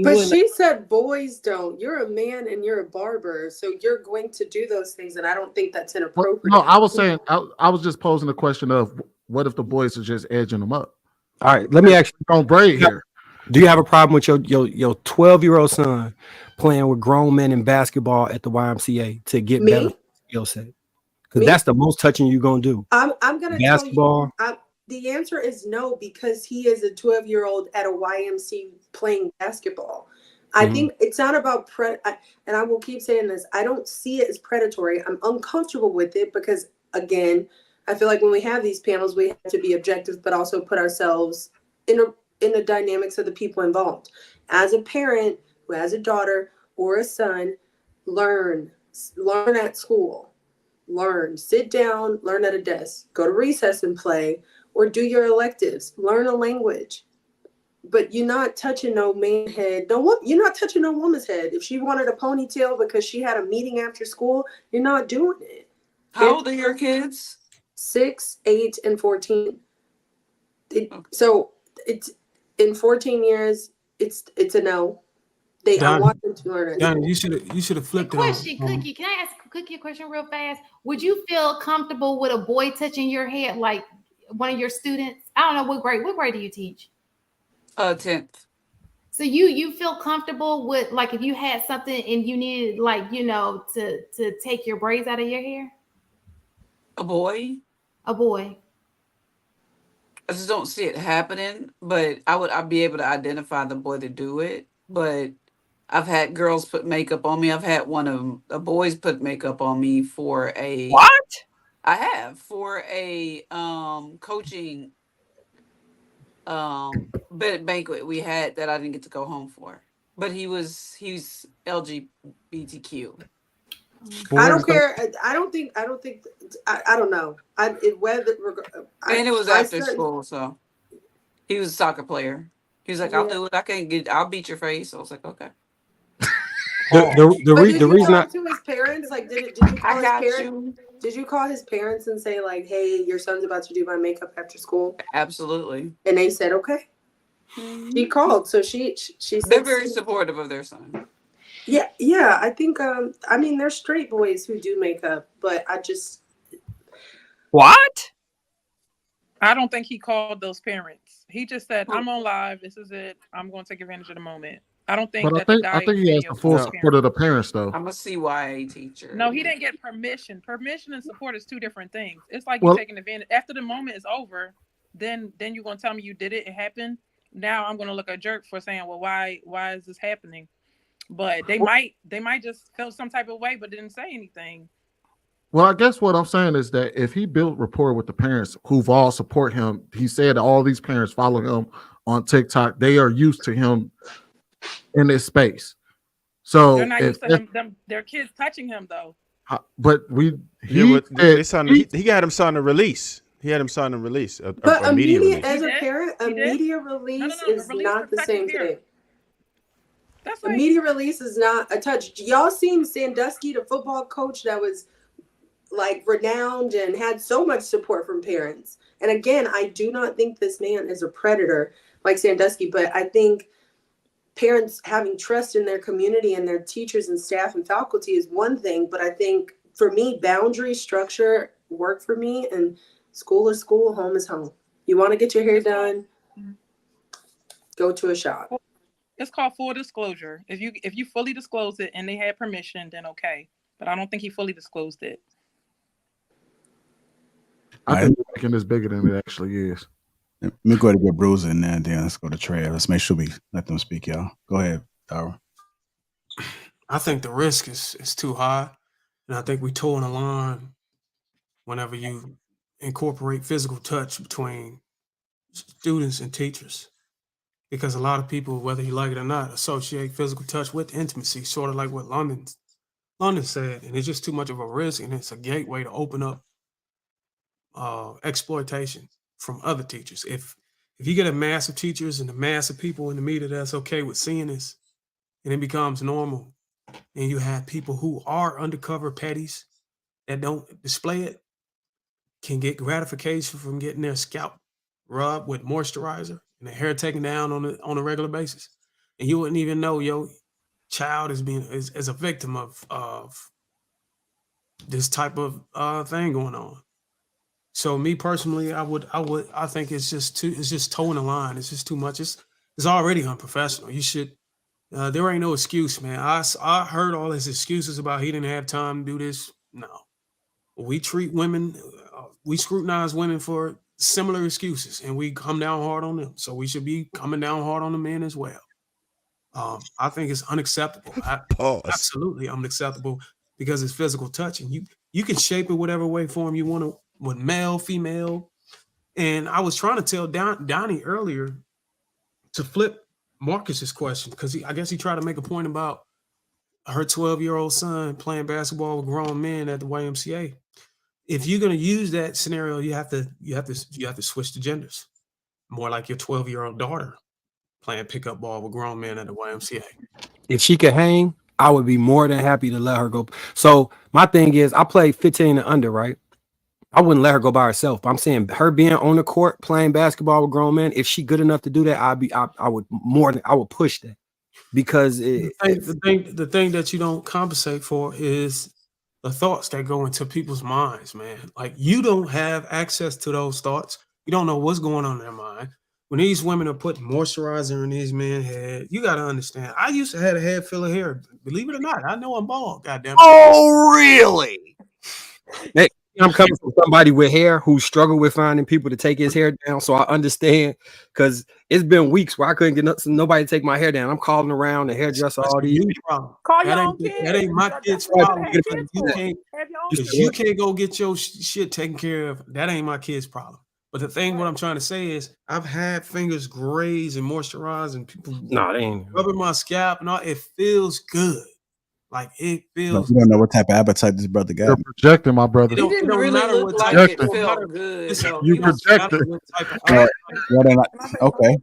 But she said boys don't. You're a man and you're a barber, so you're going to do those things, and I don't think that's inappropriate. No, I was saying, I was just posing the question of what if the boys are just edging them up? All right, let me ask you. Don't braid here. Do you have a problem with your 12-year-old son playing with grown men in basketball at the YMCA to get better skill set? Because that's the most touching you're gonna do. I'm gonna basketball. Tell you, the answer is no, because he is a 12-year-old at a YMCA playing basketball. I think it's not about and I will keep saying this. I don't see it as predatory. I'm uncomfortable with it because, again, I feel like when we have these panels, we have to be objective, but also put ourselves in the dynamics of the people involved. As a parent who has a daughter or a son, learn Learn at school. Learn. Sit down, learn at a desk. Go to recess and play, or do your electives. Learn a language. But you're not touching no man's head. You're not touching no woman's head. If she wanted a ponytail because she had a meeting after school, you're not doing it. How old are your kids? 6, 8, and 14. So it's in 14 years, it's a no. I want them to learn it. Donnie, you should have flipped it on. Question, Cookie. Can I ask Cookie a question real fast? Would you feel comfortable with a boy touching your head like one of your students? I don't know what grade. What grade do you teach? 10th. So you feel comfortable with, like, if you had something and you needed, like, to take your braids out of your hair? A boy? A boy. I just don't see it happening, but I'd be able to identify the boy to do it. But I've had girls put makeup on me. I've had one of the boys put makeup on me for a what? I have for a coaching banquet we had that I didn't get to go home for. But he's LGBTQ. I don't care. I don't know. And it was after school, so he was a soccer player. He was like, "I'll do it. I'll beat your face." I was like, "Okay." The reason talk to his parents, like, did you call his parents? Did you call his parents and say, like, "Hey, your son's about to do my makeup after school"? Absolutely. And they said, "Okay." She called, so she said they're very supportive of their son. Yeah. I think there's straight boys who do makeup, but I just what? I don't think he called those parents. He just said, "I'm on live. This is it. I'm going to take advantage of the moment." I don't think. But I think he has the full support of the parents, though. I'm a CYA teacher. No, he didn't get permission. Permission and support is two different things. It's like you taking advantage. After the moment is over, then you're gonna tell me you did it. It happened. Now I'm gonna look a jerk for saying, "Well, why is this happening?" But they might just felt some type of way, but didn't say anything. Well, I guess what I'm saying is that if he built rapport with the parents who've all support him, he said all these parents follow him on TikTok. They are used to him in this space. So they're not used to their kids touching him, though. But he got him sign a release. He had him sign a release. But a media release. As a parent, a media release is not the same thing. A media release is not a touch. Y'all seen Sandusky, the football coach that was like renowned and had so much support from parents. And again, I do not think this man is a predator like Sandusky, but I think parents having trust in their community and their teachers and staff and faculty is one thing. But I think for me, boundary structure work for me, and school is school, home is home. You want to get your hair done, go to a shop. It's called full disclosure. If you fully disclose it and they had permission, then okay. But I don't think he fully disclosed it. I think we're making this bigger than it actually is. Let me go to get Bruiser in there, and then let's go to Trey. Let's make sure we let them speak, y'all. Go ahead, Dara. I think the risk is too high, and I think we toe in a line whenever you incorporate physical touch between students and teachers, because a lot of people, whether you like it or not, associate physical touch with intimacy, sort of like what London said, and it's just too much of a risk, and it's a gateway to open up exploitation from other teachers. If you get a mass of teachers and a mass of people in the media that's okay with seeing this, and it becomes normal, and you have people who are undercover petties that don't display it, can get gratification from getting their scalp rubbed with moisturizer and their hair taken down on a regular basis, and you wouldn't even know your child is a victim of this type of thing going on. So me personally, I think it's just towing the line. It's just too much. It's already unprofessional. You should. There ain't no excuse, man. I heard all his excuses about he didn't have time to do this. No, we treat women, we scrutinize women for similar excuses, and we come down hard on them. So we should be coming down hard on the men as well. I think it's unacceptable. Absolutely unacceptable, because it's physical touch, and you can shape it whatever way form you want to, with male, female. And I was trying to tell Donnie earlier to flip Marcus's question, because I guess he tried to make a point about her 12-year-old son playing basketball with grown men at the YMCA. If you're gonna use that scenario, you have to switch the genders. More like your 12-year-old daughter playing pickup ball with grown men at the YMCA. If she could hang, I would be more than happy to let her go. So my thing is, I play 15 and under, right? I wouldn't let her go by herself. But I'm saying her being on the court playing basketball with grown men, if she good enough to do that, I would push that, because the thing that you don't compensate for is the thoughts that go into people's minds, man. Like, you don't have access to those thoughts. You don't know what's going on in their mind. When these women are putting moisturizer in these men's head, you got to understand. I used to have a head full of hair. Believe it or not, I know I'm bald. Goddamn. Oh, really? I'm coming from somebody with hair who struggled with finding people to take his hair down, so I understand, because it's been weeks where I couldn't get nobody to take my hair down. I'm calling around the hairdresser all these. That ain't my kid's problem. You can't go get your shit taken care of. That ain't my kid's problem. But the thing, what I'm trying to say is, I've had fingers graze and moisturize, and people they ain't rubbing my scalp and all. It feels good. Like, it feels. You don't know what type of appetite this brother got. You're projecting, my brother. It didn't really look like it felt good. You projected. Okay.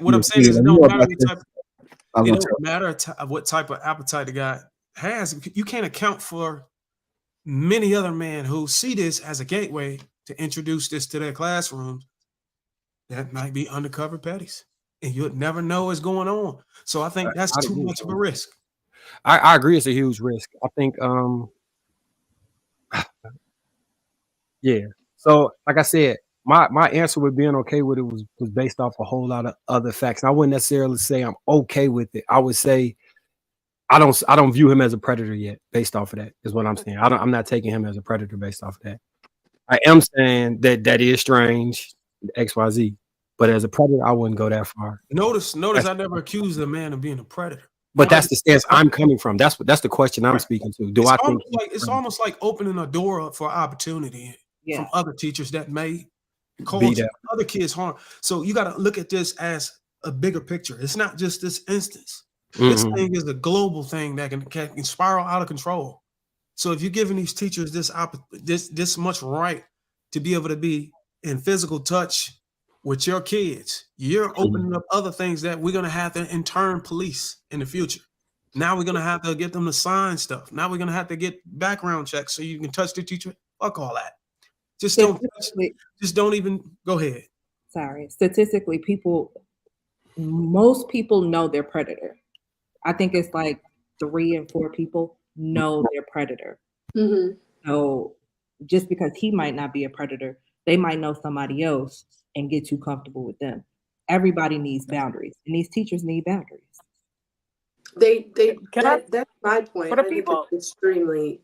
What I'm saying is, it don't matter what type of appetite the guy has. You can't account for many other men who see this as a gateway to introduce this to their classrooms that might be undercover petties, and you'll never know what's going on. So I think that's too much of a risk. I agree, it's a huge risk. I think yeah. So like I said, my answer with being okay with it was based off a whole lot of other facts. And I wouldn't necessarily say I'm okay with it. I would say I don't view him as a predator yet, based off of that, is what I'm saying. I'm not taking him as a predator based off of that. I am saying that is strange, XYZ, but as a predator, I wouldn't go that far. Notice I never accused a man of being a predator. But that's the stance I'm coming from. That's the question I'm speaking to. It's almost like opening a door up for opportunity from other teachers that may cause other kids harm. So you got to look at this as a bigger picture. It's not just this instance. This thing is a global thing that can spiral out of control. So if you're giving these teachers this much right to be able to be in physical touch with your kids, you're opening up other things that we're going to have to in turn police in the future. Now we're going to have to get them to sign stuff. Now we're going to have to get background checks so you can touch the teacher. Fuck all that. Just don't even go ahead. Sorry. Statistically, most people know they're predator. I think it's like 3 and 4 people know they're predator. Mm-hmm. So just because he might not be a predator, they might know somebody else and get too comfortable with them. Everybody needs boundaries, and these teachers need boundaries. That's my point. I think it's extremely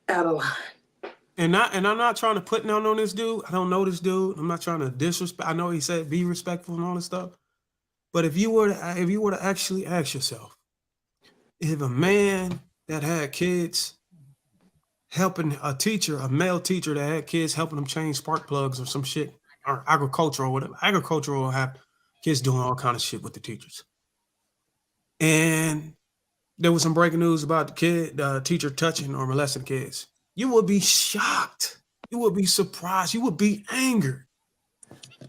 out of line. And I'm not trying to put down on this dude. I don't know this dude. I'm not trying to disrespect. I know he said be respectful and all this stuff. But if you were to actually ask yourself, if a man that had kids helping a male teacher that had kids helping them change spark plugs or some shit, or agricultural or whatever, agricultural will have kids doing all kind of shit with the teachers. And there was some breaking news about the teacher touching or molesting kids. You would be shocked. You would be surprised. You would be angered.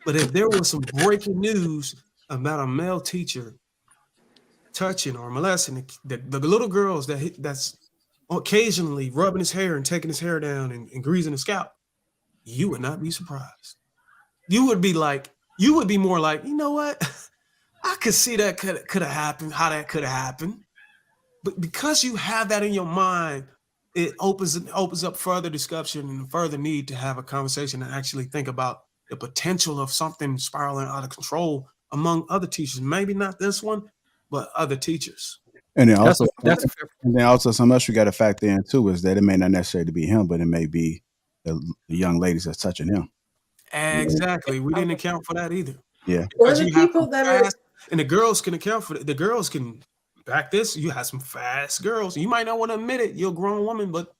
But if there was some breaking news about a male teacher touching or molesting the little girls that's occasionally rubbing his hair and taking his hair down and greasing his scalp, you would not be surprised. You would be more like, you know what? I could see that could have happened, how that could have happened. But because you have that in your mind, it opens up further discussion and further need to have a conversation and actually think about the potential of something spiraling out of control among other teachers. Maybe not this one, but other teachers. And then also something else you got to factor in too is that it may not necessarily be him, but it may be the young ladies that's touching him. Exactly. We didn't account for that either. Yeah. Or the people that are, and the girls can account for it. The girls can back this. You have some fast girls. You might not want to admit it. You're a grown woman, but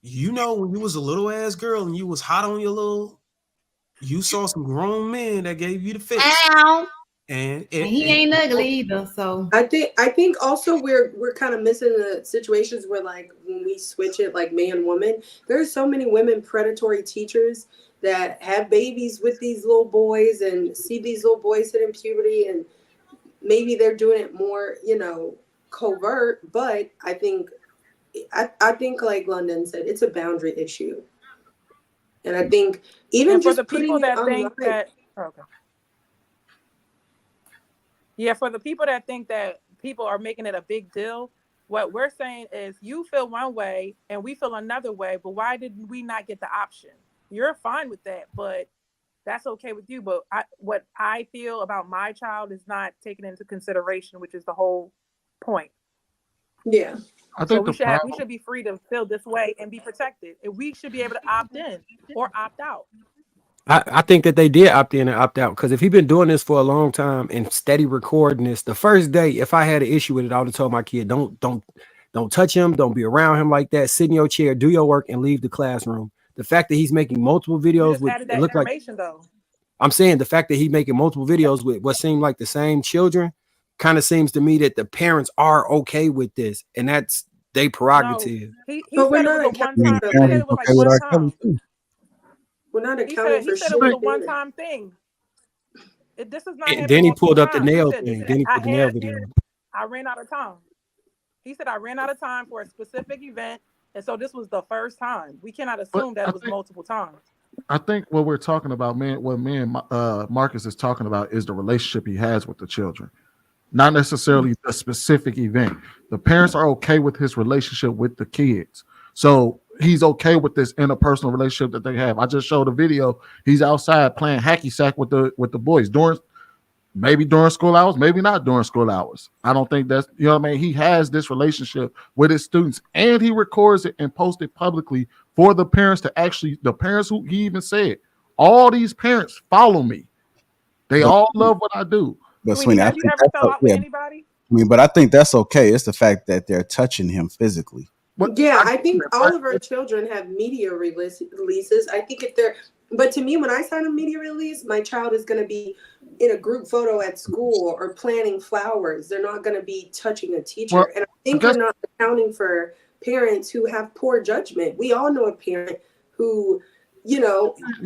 you know when you was a little ass girl and you was hot on you saw some grown men that gave you the fix. Ow. And he ain't ugly either. So I think also we're kind of missing the situations where, like, when we switch it like man woman, there's so many women predatory teachers that have babies with these little boys and see these little boys hitting puberty, and maybe they're doing it more, covert. But I think like London said, it's a boundary issue, and I think even And for just the putting people it that online. think that, okay. Yeah, for the people that think that people are making it a big deal, what we're saying is you feel one way and we feel another way, but why did we not get the option? You're fine with that, but that's okay with you. But what I feel about my child is not taken into consideration, which is the whole point. Yeah. I So think we should be free to feel this way and be protected. And we should be able to opt in or opt out. I think that they did opt in and opt out, because if he's been doing this for a long time and steady recording this, the first day, if I had an issue with it, I would have told my kid, don't touch him, don't be around him like that. Sit in your chair, do your work, and leave the classroom. The fact that he's making multiple You videos just with added it that look like, information though. I'm saying the fact that he's making multiple videos with what seemed like the same children kind of seems to me that the parents are okay with this, and that's their prerogative. No, he But we're said it not was a one accounting time. for He said it was like one time. We're not He accounting said for it was a shit. one time thing. This is not And happening then he multiple pulled up the times. He nail said, thing. Then he put the nail video. I ran out of time. He said I ran out of time for a specific event, and so this was the first time. We cannot assume that it was multiple times. I think what we're talking about, what me and Marcus is talking about, is the relationship he has with the children, not necessarily the specific event. The parents are okay with his relationship with the kids, so he's okay with this interpersonal relationship that they have. I just showed a video. He's outside playing hacky sack with the boys maybe during school hours, maybe not during school hours. I don't think that's, what I mean. He has this relationship with his students, and he records it and posts it publicly for the parents to actually, the parents who he even said, all these parents follow me. They all love what I do. But Sweeney, have you ever fell out with anybody? But I think that's okay. It's the fact that they're touching him physically. Yeah, I think all of our children have media releases. I think but to me, when I sign a media release, my child is going to be in a group photo at school or planting flowers. They're not going to be touching a teacher. And I think we're not accounting for parents who have poor judgment. We all know a parent who, you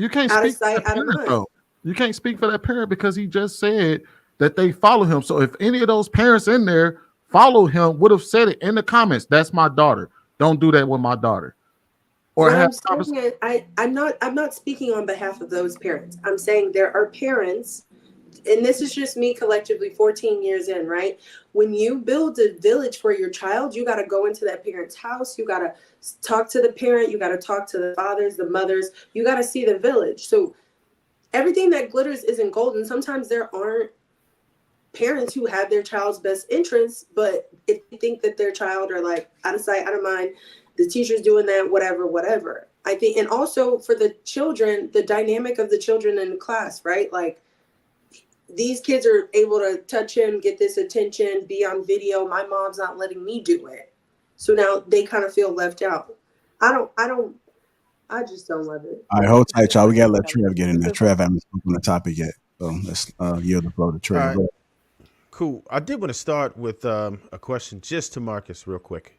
can't out of speak sight, for that out of parent, mind. though. You can't speak for that parent because he just said that they follow him. So if any of those parents in there follow him, would have said it in the comments, that's my daughter. Don't do that with my daughter. Or what I'm saying is, I'm not speaking on behalf of those parents. I'm saying there are parents, and this is just me collectively 14 years in, right? When you build a village for your child, you got to go into that parent's house. You got to talk to the parent. You got to talk to the fathers, the mothers. You got to see the village. So everything that glitters isn't gold. And sometimes there aren't parents who have their child's best interests, but if they think that their child are like out of sight, out of mind, the teacher's doing that, whatever. I think, and also for the children, the dynamic of the children in the class, right? Like, these kids are able to touch him, get this attention, be on video. My mom's not letting me do it. So now they kind of feel left out. I just don't love it. All right, hold tight, y'all. We got to let Trev get in there. Trev hasn't spoken on the topic yet. So let's yield the floor to Trev. All right. Cool. I did want to start with a question just to Marcus real quick.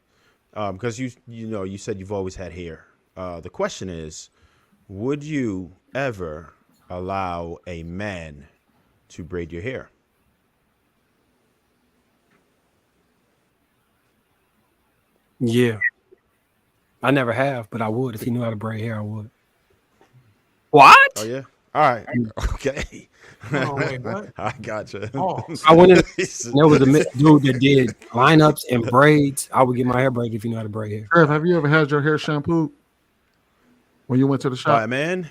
Because you said you've always had hair. The question is, would you ever allow a man to braid your hair? Yeah. I never have, but I would. If he knew how to braid hair, I would. What? Oh, yeah? All right. Okay. Oh, wait, what? I gotcha. Oh. I went in, there was a dude that did lineups and braids. I would get my hair braided if you know how to braid hair. Trev, have you ever had your hair shampooed when you went to the shop? All right, man.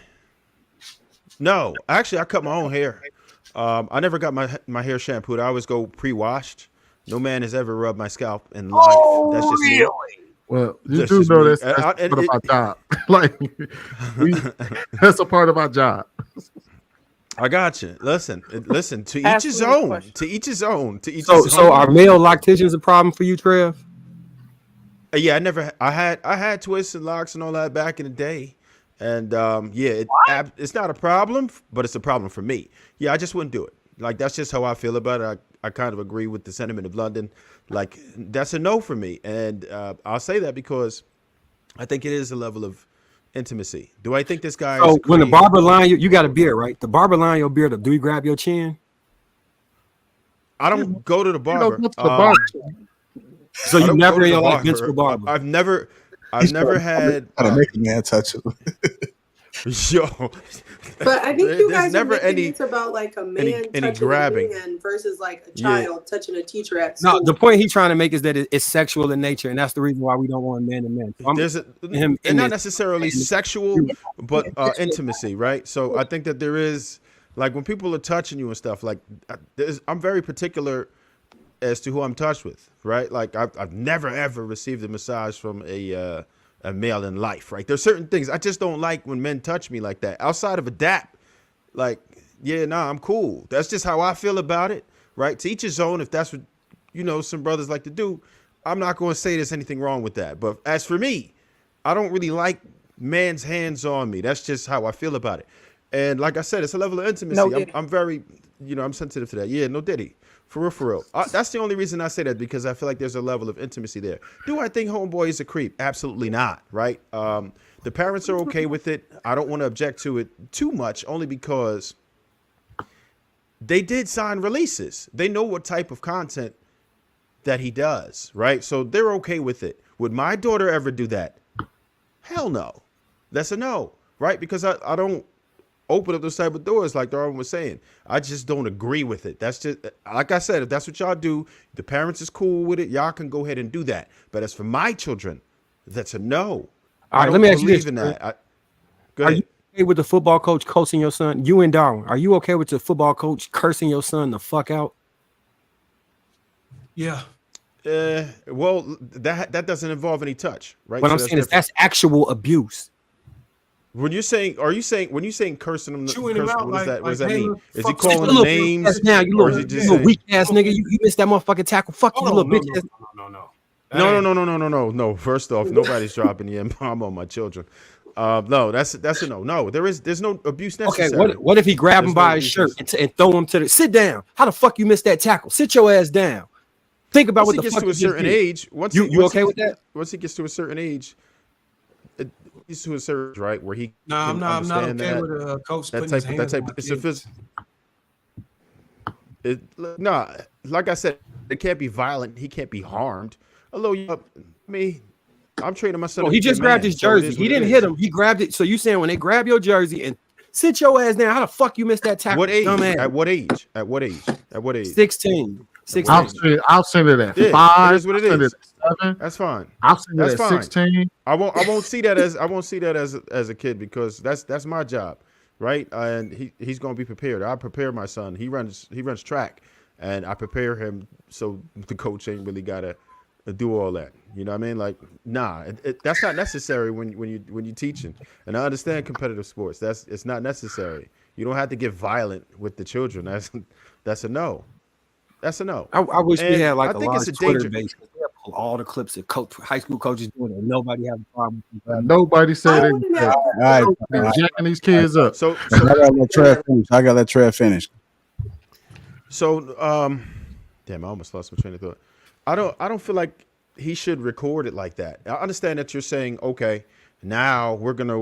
No, actually, I cut my own hair. I never got my hair shampooed. I always go pre-washed. No man has ever rubbed my scalp in life. That's just me. Well, you do know that's part of our job. Like, that's a part of our job. I got you. Listen. To each his own. To each his own. To each his own. So are male locticians a problem for you, Trev? Yeah, I had twists and locks and all that back in the day, and it's not a problem, but it's a problem for me. Yeah, I just wouldn't do it. Like, that's just how I feel about it. I kind of agree with the sentiment of London. Like, that's a no for me. And I'll say that because I think it is a level of intimacy. Do I think this guy is So when the creative? barber line you got a beard, right? The barber line your beard up. Do he grab your chin? I don't go to the barber. So I you don't never go to in the your life been to a barber. barber? I've never had. Gotta make a man touch it. Yo, But I think you there's guys are never making any it about like a man any touching grabbing. a man versus like a Yeah. child touching a teacher at school. No, the point he's trying to make is that it's sexual in nature, and that's the reason why we don't want man to man. So There's and not necessarily sexual, but intimacy, right? So I think that there is, like, when people are touching you and stuff, like, I'm very particular as to who I'm touched with, right? Like, I've never ever received a massage from a male in life, right? There's certain things I just don't like when men touch me like that. Outside of a dap, like, yeah, nah, I'm cool. That's just how I feel about it, right? To each his own. If that's what, some brothers like to do, I'm not going to say there's anything wrong with that. But as for me, I don't really like man's hands on me. That's just how I feel about it. And like I said, it's a level of intimacy. No I'm very, I'm sensitive to that. Yeah, no diddy. For real. That's the only reason I say that, because I feel like there's a level of intimacy there. Do I think homeboy is a creep? Absolutely not, right? The parents are okay with it. I don't want to object to it too much, only because they did sign releases. They know what type of content that he does, right? So they're okay with it. Would my daughter ever do that? Hell no. That's a no, right? Because I don't open up those type of doors like Darwin was saying. I just don't agree with it. That's just, like I said, if that's what y'all do, the parents is cool with it, y'all can go ahead and do that. But as for my children, that's a no. All right, let me ask you this. In that. Go Are ahead. you okay with the football coach cursing your son? You and Darwin, are you okay with the football coach cursing your son the fuck out? Yeah. Well, that doesn't involve any touch, right? What So I'm that's saying is different. that's actual abuse. When you're saying, when you're saying cursing him, Chewing him out what does that hey, mean? look, Is he fuck calling you. them names? Now you Or is he just saying, weak ass nigga. You missed that motherfucking tackle. Fuck you, little bitch. No. First off, nobody's dropping the M-bomb on my children. No, that's a no. No, there's no abuse necessary. Okay, what if he grabbed him by his shirt and throw him to the sit down? How the fuck you missed that tackle? Sit your ass down. Think about Once what he the gets fuck to a certain age, you okay with that? Once he gets to a certain age, he's to a certain right where he. No, I'm not okay that, with a coach that putting type, his hands that type. on my It's a kids. Nah, like I said, it can't be violent. He can't be harmed. Although I'm training my son. Oh, he just grabbed his jersey. He didn't hit him. He grabbed it. So you saying when they grab your jersey and sit your ass down, how the fuck you missed that tackle? What age? Dumbass? At what age? At what age? At what age? 16. I'll send it at 5. It is what it I'll send is. it at 7. That's fine. I'll send it That's at fine. 16. I won't see that as a kid, because that's my job, right? And he's gonna be prepared. I prepare my son. He runs track, and I prepare him so the coach ain't really gotta do all that. You know what I mean? Like, nah, that's not necessary when you teaching. And I understand competitive sports. It's not necessary. You don't have to get violent with the children. That's a no. That's a no. I wish we had like I a think large it's a Twitter danger. base. Pull all the clips of high school coaches doing it. And nobody have a problem. Nobody said I wouldn't have- All right. they're jacking these kids up. So I gotta let Trev finish. Damn, I almost lost my train of thought. I don't feel like he should record it like that. I understand that you're saying, okay, now we're gonna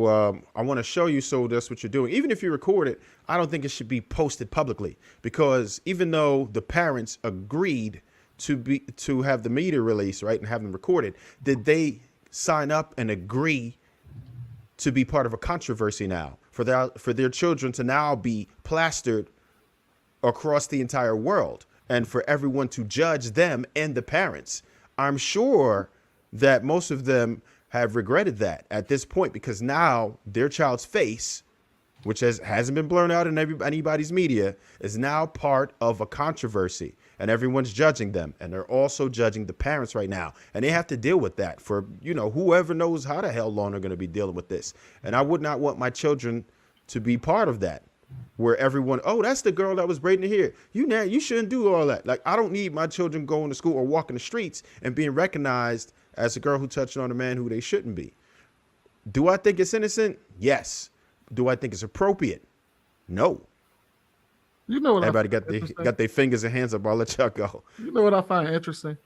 I want to show you, so that's what you're doing. Even if you record it, I don't think it should be posted publicly, because even though the parents agreed to have the media release, right, and have them recorded, did they sign up and agree to be part of a controversy now for their children to now be plastered across the entire world, and for everyone to judge them and the parents? I'm sure that most of them have regretted that at this point, because now their child's face, which hasn't been blown out in anybody's media, is now part of a controversy, and everyone's judging them, and they're also judging the parents right now, and they have to deal with that for whoever knows how the hell long they're going to be dealing with this. And I would not want my children to be part of that, where everyone, oh, that's the girl that was braiding the hair. You shouldn't do all that. Like, I don't need my children going to school or walking the streets and being recognized as a girl who touched on a man who they shouldn't be. Do I think it's innocent? Yes. Do I think it's appropriate? No. You know what? Everybody I find got their fingers and hands up. I'll let y'all go. You know what I find interesting?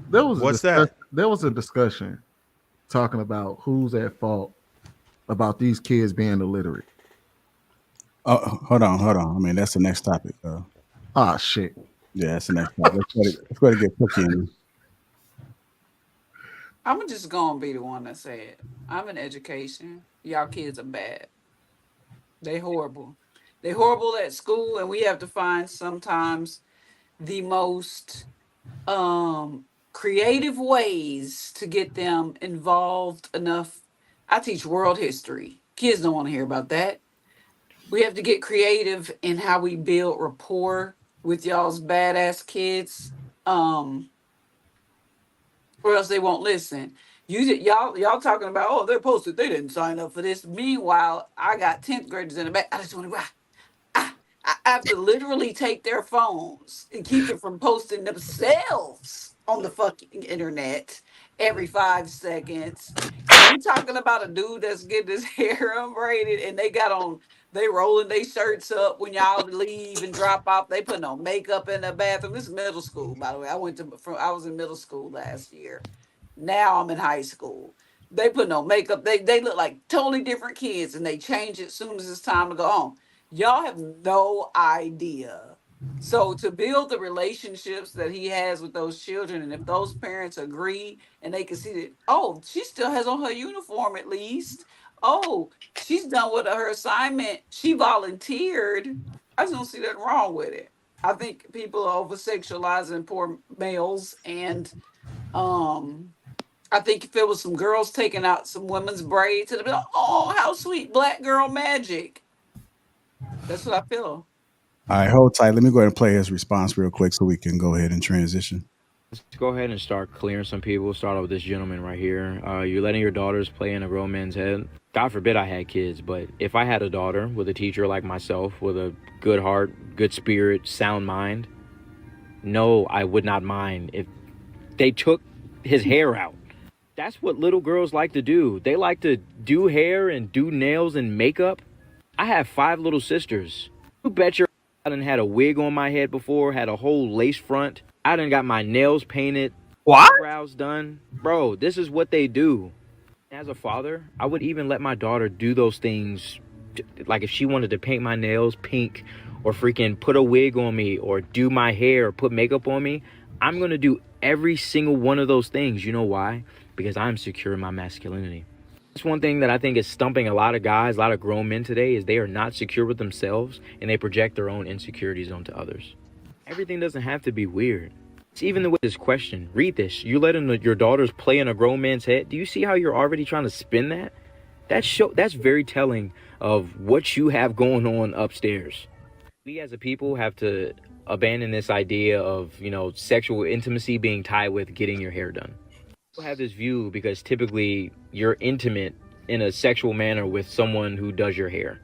There was a discussion talking about who's at fault about these kids being illiterate. Oh, hold on. I mean, that's the next topic. Ah, shit. Yeah, that's the next topic. Let's go to get Cookie in. I'm just gonna be the one that say it. I'm in education. Y'all kids are bad. They horrible. They horrible at school, and we have to find sometimes the most creative ways to get them involved enough. I teach world history. Kids don't want to hear about that. We have to get creative in how we build rapport with y'all's badass kids. Or else they won't listen. Y'all talking about, oh, they're posted, they didn't sign up for this. Meanwhile, I got 10th graders in the back. I just want to I have to literally take their phones and keep it from posting themselves on the fucking internet every 5 seconds. And we talking about a dude that's getting his hair unbraided and they rolling their shirts up when y'all leave and drop off. They putting on makeup in the bathroom. This is middle school, by the way. I was in middle school last year. Now I'm in high school. They putting on makeup. They look like totally different kids, and they change it as soon as it's time to go home. Y'all have no idea. So to build the relationships that he has with those children, and if those parents agree and they can see that, oh, she still has on her uniform at least. Oh, she's done with her assignment. She volunteered. I just don't see nothing wrong with it. I think people are over sexualizing poor males, and I think if it was some girls taking out some women's braids, it'd be like, oh, how sweet, black girl magic. That's what I feel. All right, hold tight. Let me go ahead and play his response real quick so we can go ahead and transition. Let's go ahead and start clearing some people. Start off with this gentleman right here. You're letting your daughters play in a grown man's head. God forbid I had kids, but if I had a daughter with a teacher like myself, with a good heart, good spirit, sound mind, no, I would not mind if they took his hair out. That's what little girls like to do. They like to do hair and do nails and makeup. I have 5 little sisters. You bet your I done had a wig on my head before, had a whole lace front. I done got my nails painted, eyebrows done. Bro, this is what they do. As a father, I would even let my daughter do those things. Like if she wanted to paint my nails pink or freaking put a wig on me or do my hair or put makeup on me, I'm going to do every single one of those things. You know why? Because I'm secure in my masculinity. That's one thing that I think is stumping a lot of guys, a lot of grown men today, is they are not secure with themselves and they project their own insecurities onto others. Everything doesn't have to be weird. It's even with this question. Read this. You letting your daughters play in a grown man's head. Do you see how you're already trying to spin that? That's very telling of what you have going on upstairs. We as a people have to abandon this idea of, sexual intimacy being tied with getting your hair done. People have this view because typically you're intimate in a sexual manner with someone who does your hair.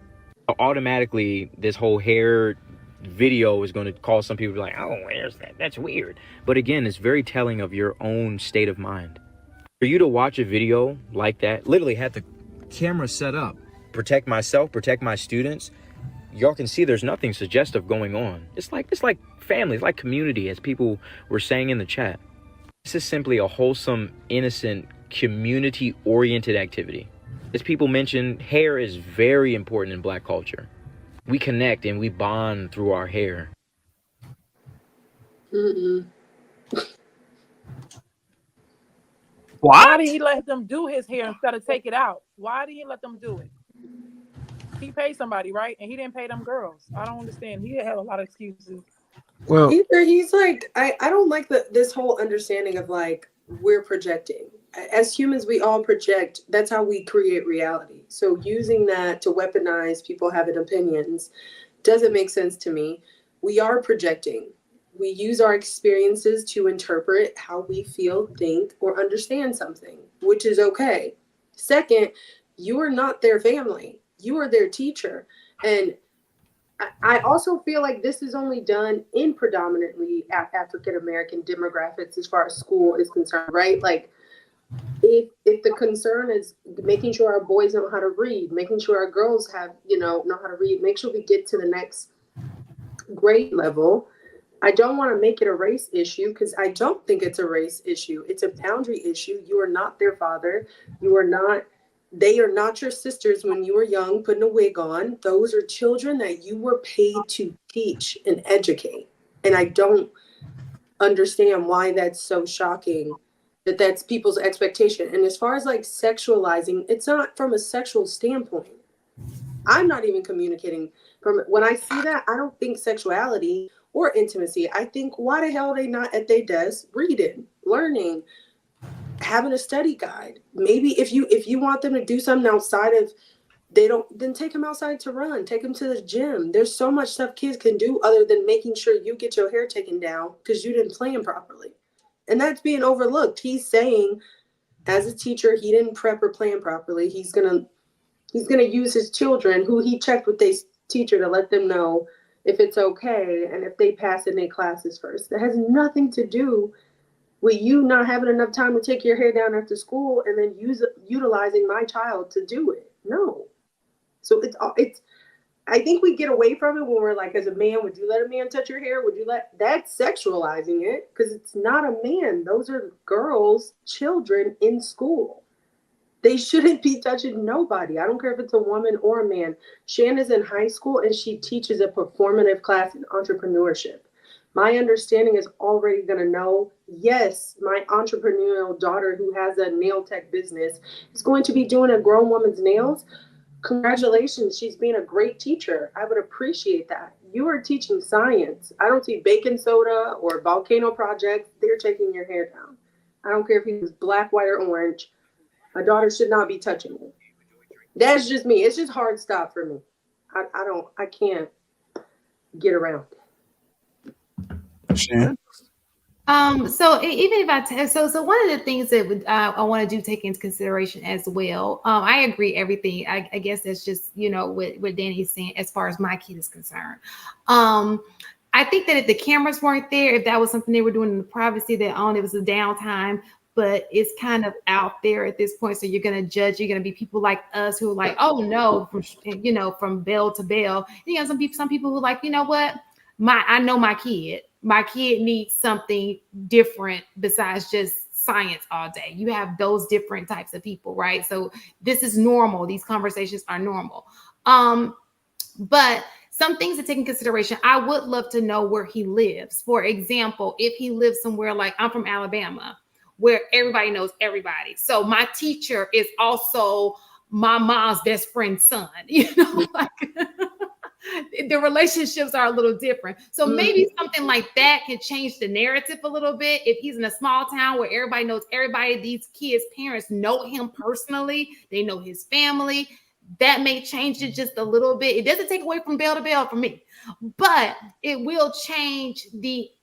Automatically, this whole hair video is going to cause some people to be like, oh, where's that? That's weird. But again, it's very telling of your own state of mind. For you to watch a video like that, literally had the camera set up, protect myself, protect my students. Y'all can see there's nothing suggestive going on. It's like family, it's like community, as people were saying in the chat. This is simply a wholesome, innocent, community-oriented activity. As people mentioned, hair is very important in Black culture. We connect and we bond through our hair. Why did he let them do his hair instead of take it out? Why did he let them do it? He paid somebody, right? And he didn't pay them girls. I don't understand. He had a lot of excuses. Well, he's like, I don't like this whole understanding of like we're projecting. As humans, we all project. That's how we create reality. So using that to weaponize people having opinions doesn't make sense to me. We are projecting. We use our experiences to interpret how we feel, think, or understand something, which is okay. Second, you are not their family. You are their teacher. And I also feel like this is only done in predominantly African-American demographics as far as school is concerned, right? Like If the concern is making sure our boys know how to read, making sure our girls have, know how to read, make sure we get to the next grade level. I don't want to make it a race issue, because I don't think it's a race issue. It's a boundary issue. You are not their father. They are not your sisters when you were young, putting a wig on. Those are children that you were paid to teach and educate. And I don't understand why that's so shocking that that's people's expectation. And as far as like sexualizing, it's not from a sexual standpoint. I'm not even communicating from when I see that. I don't think sexuality or intimacy. I think, why the hell are they not at their desk reading, learning, having a study guide? Maybe if you want them to do something outside of, then take them outside to run, take them to the gym. There's so much stuff kids can do other than making sure you get your hair taken down because you didn't plan properly. And that's being overlooked. He's saying, as a teacher, he didn't prep or plan properly. He's gonna use his children, who he checked with their teacher, to let them know if it's okay and if they pass in their classes first. That has nothing to do with you not having enough time to take your hair down after school and then utilizing my child to do it. No. So it's I think we get away from it when we're like, as a man, would you let a man touch your hair? That's sexualizing it, because it's not a man. Those are girls, children in school. They shouldn't be touching nobody. I don't care if it's a woman or a man. Shanna's in high school and she teaches a performative class in entrepreneurship. My understanding is already going to know, yes, my entrepreneurial daughter who has a nail tech business is going to be doing a grown woman's nails. Congratulations, she's being a great teacher. I would appreciate that. You are teaching science. I don't see baking soda or volcano projects. They're taking your hair down. I don't care if he was black, white, or orange. My daughter should not be touching me. That's just me. It's just hard stop for me. I can't get around Shan? So even if so one of the things that I want to do take into consideration as well. I agree everything. I guess that's just, what Danny's saying as far as my kid is concerned. I think that if the cameras weren't there, if that was something they were doing in the privacy, it was a downtime, but it's kind of out there at this point. So you're going to judge, you're going to be people like us who are like, oh no, from bell to bell. Some people who are like, you know what? I know my kid needs something different besides just science all day. You have those different types of people, right? So this is normal. These conversations are normal. But some things to take in consideration. I would love to know where he lives. For example, if he lives somewhere like, I'm from Alabama, where everybody knows everybody. So my teacher is also my mom's best friend's son, the relationships are a little different. So maybe something like that can change the narrative a little bit. If he's in a small town where everybody knows everybody, these kids' parents know him personally, they know his family, that may change it just a little bit. It doesn't take away from bell to bell for me, but it will change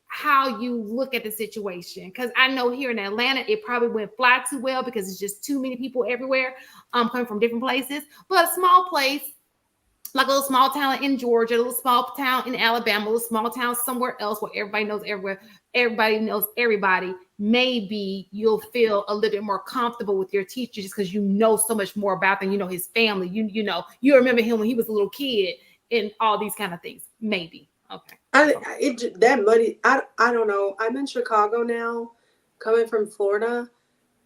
how you look at the situation. Because I know here in Atlanta, it probably went fly too well because it's just too many people everywhere coming from different places. But a small place, like a little small town in Georgia, a little small town in Alabama, a little small town somewhere else where everybody knows everywhere, everybody knows everybody, maybe you'll feel a little bit more comfortable with your teacher just because you know so much more about them. You know his family. You remember him when he was a little kid and all these kind of things. Maybe. Okay. That money, I don't know. I'm in Chicago now, coming from Florida,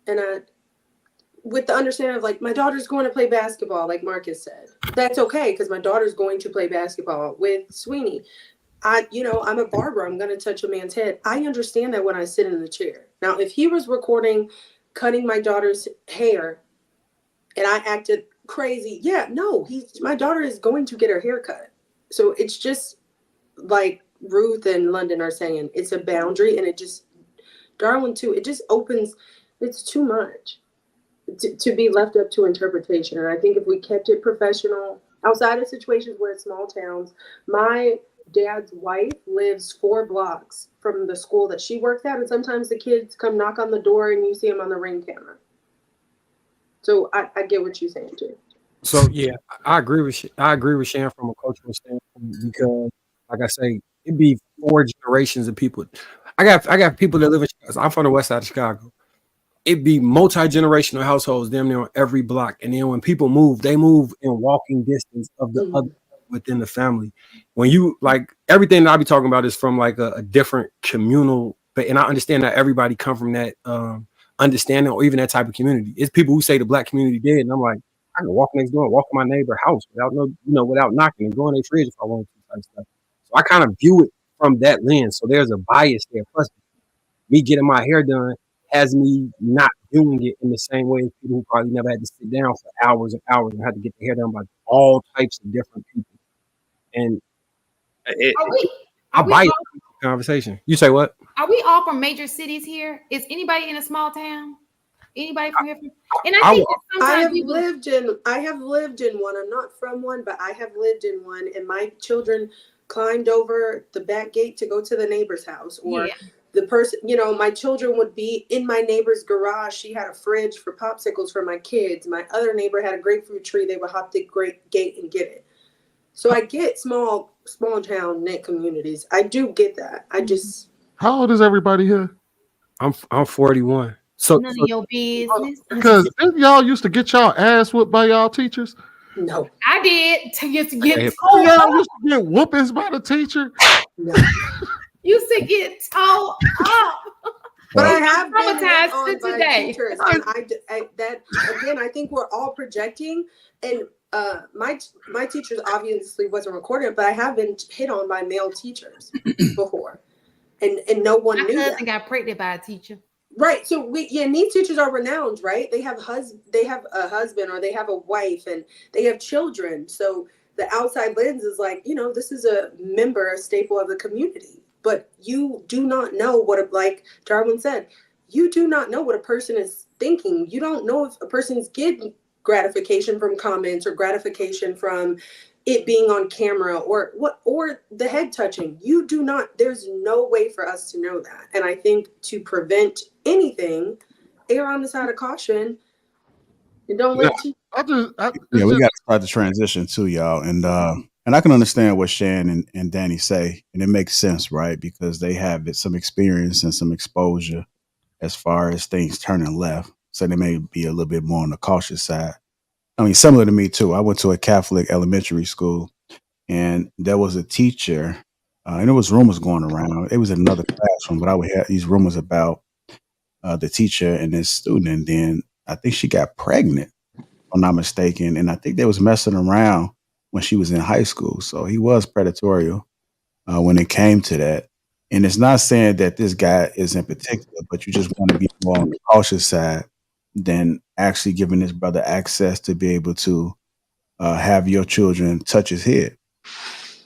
and with the understanding of like, my daughter's going to play basketball, like Marcus said. That's okay, because my daughter's going to play basketball with Sweeney. I'm a barber. I'm going to touch a man's head. I understand that when I sit in the chair. Now, if he was recording, cutting my daughter's hair, and I acted crazy, my daughter is going to get her hair cut. So it's just like Ruth and London are saying, it's a boundary, and Darwin too, it just opens, it's too much to be left up to interpretation. And I think if we kept it professional, outside of situations where it's small towns, my dad's wife lives 4 blocks from the school that she works at, and sometimes the kids come knock on the door and you see them on the Ring camera. So I get what you're saying too. So yeah, I agree with Shan from a cultural standpoint, because like I say, it'd be 4 generations of people. I got people that live in Chicago. I'm from the west side of Chicago. it'd be multi-generational households damn near on every block. And then when people move, they move in walking distance of the other within the family. When you like everything that I be talking about is from like a different communal, and I understand that everybody come from that understanding or even that type of community. It's people who say the black community dead, and I'm like, I can walk next door and walk in my neighbor's house without knocking and go in their fridge if I want to type stuff. So I kind of view it from that lens. So there's a bias there. Plus, me getting my hair done has me not doing it in the same way as people who probably never had to sit down for hours and hours and had to get their hair done by all types of different people. And I bias the conversation. You say what? Are we all from major cities here? Is anybody in a small town? Anybody from here? And I think I have lived in one. I'm not from one, but I have lived in one, and my children climbed over the back gate to go to the neighbor's house, or the person, my children would be in my neighbor's garage. She had a fridge for popsicles for my kids. My other neighbor had a grapefruit tree. They would hop the gate and get it. So I get small town knit communities. I do get that. I just. How old is everybody here? I'm 41. So none of your business. Because y'all used to get y'all ass whooped by y'all teachers. No, I did to get told. Y'all used to get whoopings by the teacher. No. Used to get told up. But I have been traumatized on to by today. teachers, and I think we're all projecting. And my teachers obviously wasn't recorded, but I have been hit on by male teachers before, and no one knew that. My cousin got pregnant by a teacher. Right. So these teachers are renowned, right? They have a husband or they have a wife and they have children. So the outside lens is like, this is a staple of the community. But you do not know like Darwin said, you do not know what a person is thinking. You don't know if a person is getting gratification from comments or gratification from it being on camera or the head touching. You do not, there's no way for us to know that. And I think to prevent anything, err on the side of caution and don't let you. We got to start the transition too, y'all. And I can understand what Shan and Danny say, and it makes sense, right? Because they have some experience and some exposure as far as things turning left. So they may be a little bit more on the cautious side. I mean, similar to me too. I went to a Catholic elementary school, and there was a teacher, and there was rumors going around. It was in another classroom, but I would hear these rumors about the teacher and this student. And then I think she got pregnant, if I'm not mistaken. And I think they was messing around when she was in high school. So he was predatory when it came to that. And it's not saying that this guy is in particular, but you just want to be more on the cautious side than actually giving this brother access to be able to have your children touch his head.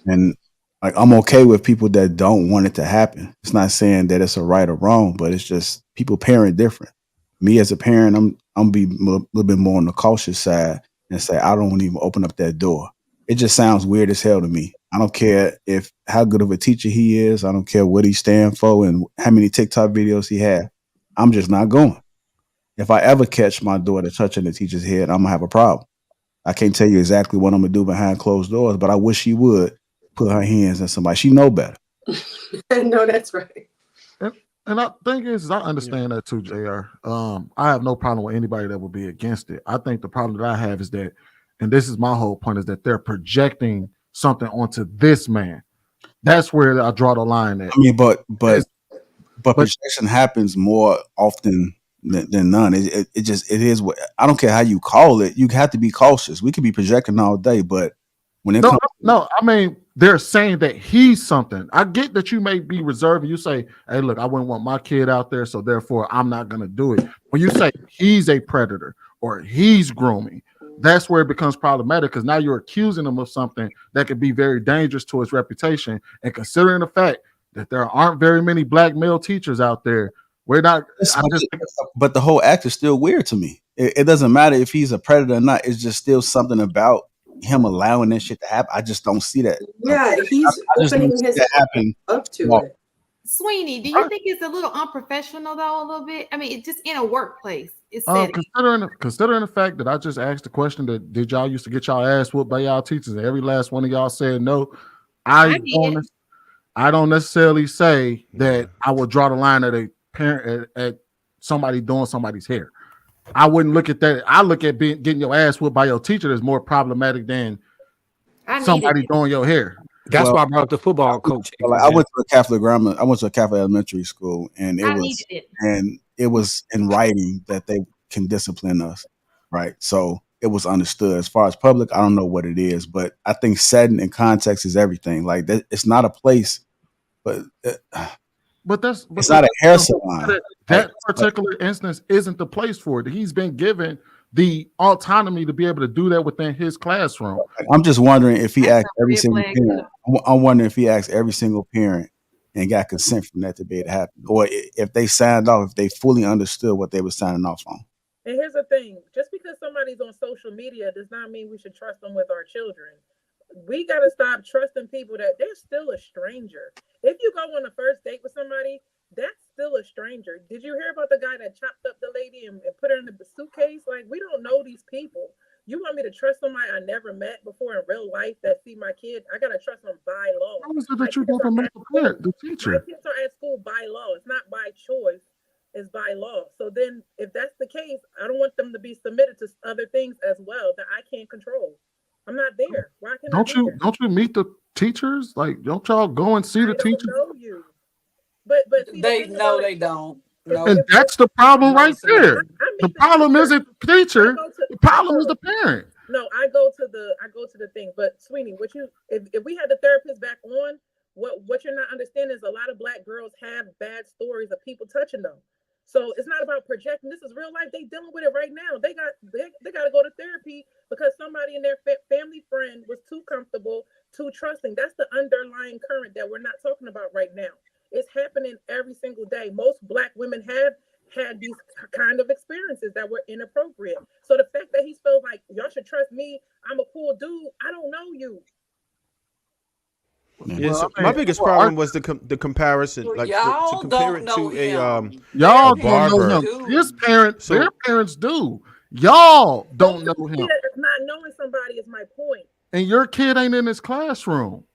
And like, I'm okay with people that don't want it to happen. It's not saying that it's a right or wrong, but it's just people parent different. Me as a parent, I'm be a little bit more on the cautious side and say, I don't even open up that door. It just sounds weird as hell to me. I don't care how good of a teacher he is. I don't care what he stands for and how many TikTok videos he had. I'm just not going. If I ever catch my daughter touching the teacher's head, I'm gonna have a problem. I can't tell you exactly what I'm gonna do behind closed doors, but I wish she would put her hands in somebody. She know better. No, that's right. And the thing is, I understand that too, JR. I have no problem with anybody that would be against it. I think the problem that I have is that, and this is my whole point, is that they're projecting something onto this man. That's where I draw the line at. I mean, but projection happens more often than none. It is what, I don't care how you call it. You have to be cautious. We could be projecting all day, but when it comes, I mean, they're saying that he's something. I get that you may be reserved and you say, hey, look, I wouldn't want my kid out there, so therefore I'm not going to do it. When you say he's a predator or he's grooming, that's where it becomes problematic, because now you're accusing him of something that could be very dangerous to his reputation. And considering the fact that there aren't very many black male teachers out there, but the whole act is still weird to me. It doesn't matter if he's a predator or not. It's just still something about him allowing that shit to happen. I just don't see that. Yeah, he's opening his up to it. Sweeney, do you think it's a little unprofessional though? A little bit. I mean, it's just in a workplace. It's considering the fact that I just asked the question that did y'all used to get y'all ass whooped by y'all teachers, and every last one of y'all said no. I don't necessarily say that I would draw the line at a parent at somebody doing somebody's hair. I wouldn't look at that. I look at getting your ass whipped by your teacher as more problematic than somebody doing your hair. That's why I brought up the football coach. Like, I went to a Catholic elementary school, and it was in writing that they can discipline us, right? So it was understood. As far as public, I don't know what it is, but I think setting and context is everything. Like that, it's not a place, but it's not a hair salon. That particular instance isn't the place for it. He's been given the autonomy to be able to do that within his classroom. I'm just wondering if he asked every single parent. I'm wondering if he asked every single parent and got consent from that to be able to happen, or if they signed off, if they fully understood what they were signing off on. And here's the thing: just because somebody's on social media does not mean we should trust them with our children. We got to stop trusting people that they're still a stranger. If you go on a first date with somebody, that's still a stranger. Did you hear about the guy that chopped up the lady and put her in the suitcase? Like, we don't know these people. You want me to trust somebody I never met before in real life that see my kid? I got to trust them by law. How is it that you never met the teacher? My kids are at school by law. It's not by choice. It's by law. So then if that's the case, I don't want them to be submitted to other things as well that I can't control. I'm not there. Why can't don't you meet the teachers? Like, don't y'all go and see the teachers? Know you. But see, they don't. No. And that's the problem right there. The problem isn't the teacher. The problem is the parent. No, I go to the thing. But Sweeney, if we had the therapist back on, what you're not understanding is a lot of Black girls have bad stories of people touching them. So it's not about projecting. This is real life. They dealing with it right now. They got to go to therapy because somebody in their family friend was too comfortable, too trusting. That's the underlying current that we're not talking about right now. It's happening every single day. Most Black women have had these kind of experiences that were inappropriate. So the fact that he feels like y'all should trust me, I'm a cool dude. I don't know you. Yeah, so my biggest problem was the comparison, like to compare it to y'all a barber. don't know him. His parents, their parents do. Y'all don't know him. Not knowing somebody is my point. And your kid ain't in his classroom.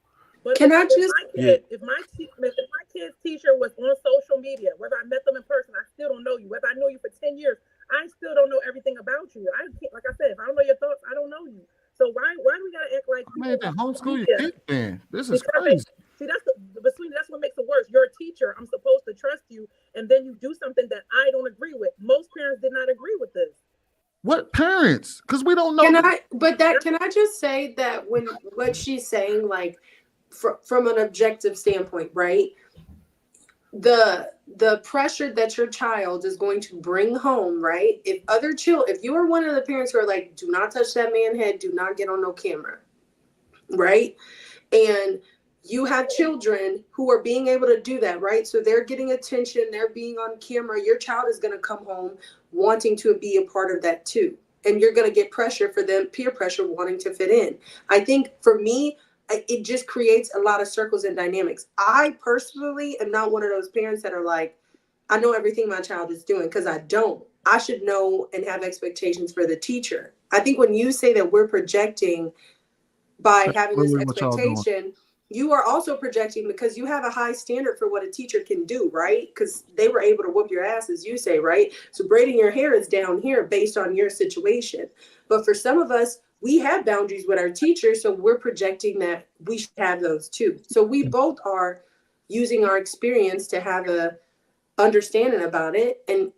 But if my kid's teacher was on social media, whether I met them in person, I still don't know you. Whether I know you for 10 years, I still don't know everything about you. Like I said, if I don't know your thoughts, I don't know you. So why do we gotta act like homeschool your kid then? This is crazy. See, that's what makes it worse. You're a teacher. I'm supposed to trust you, and then you do something that I don't agree with. Most parents did not agree with this. What parents? Because we don't know. Can I just say that when what she's saying, like from an objective standpoint, right? The pressure that your child is going to bring home, right? If you are one of the parents who are like, do not touch that man's head, do not get on no camera, right? And you have children who are being able to do that, right? So they're getting attention, they're being on camera. Your child is going to come home wanting to be a part of that too. And you're going to get pressure for them, peer pressure, wanting to fit in. I think for me, it just creates a lot of circles and dynamics. I personally am not one of those parents that are like, I know everything my child is doing, because I don't. I should know and have expectations for the teacher. I think when you say that we're projecting by having this expectation, you are also projecting because you have a high standard for what a teacher can do, right? Because they were able to whoop your ass, as you say, right? So braiding your hair is down here based on your situation. But for some of us, we have boundaries with our teachers, so we're projecting that we should have those too. So we both are using our experience to have a understanding about it. And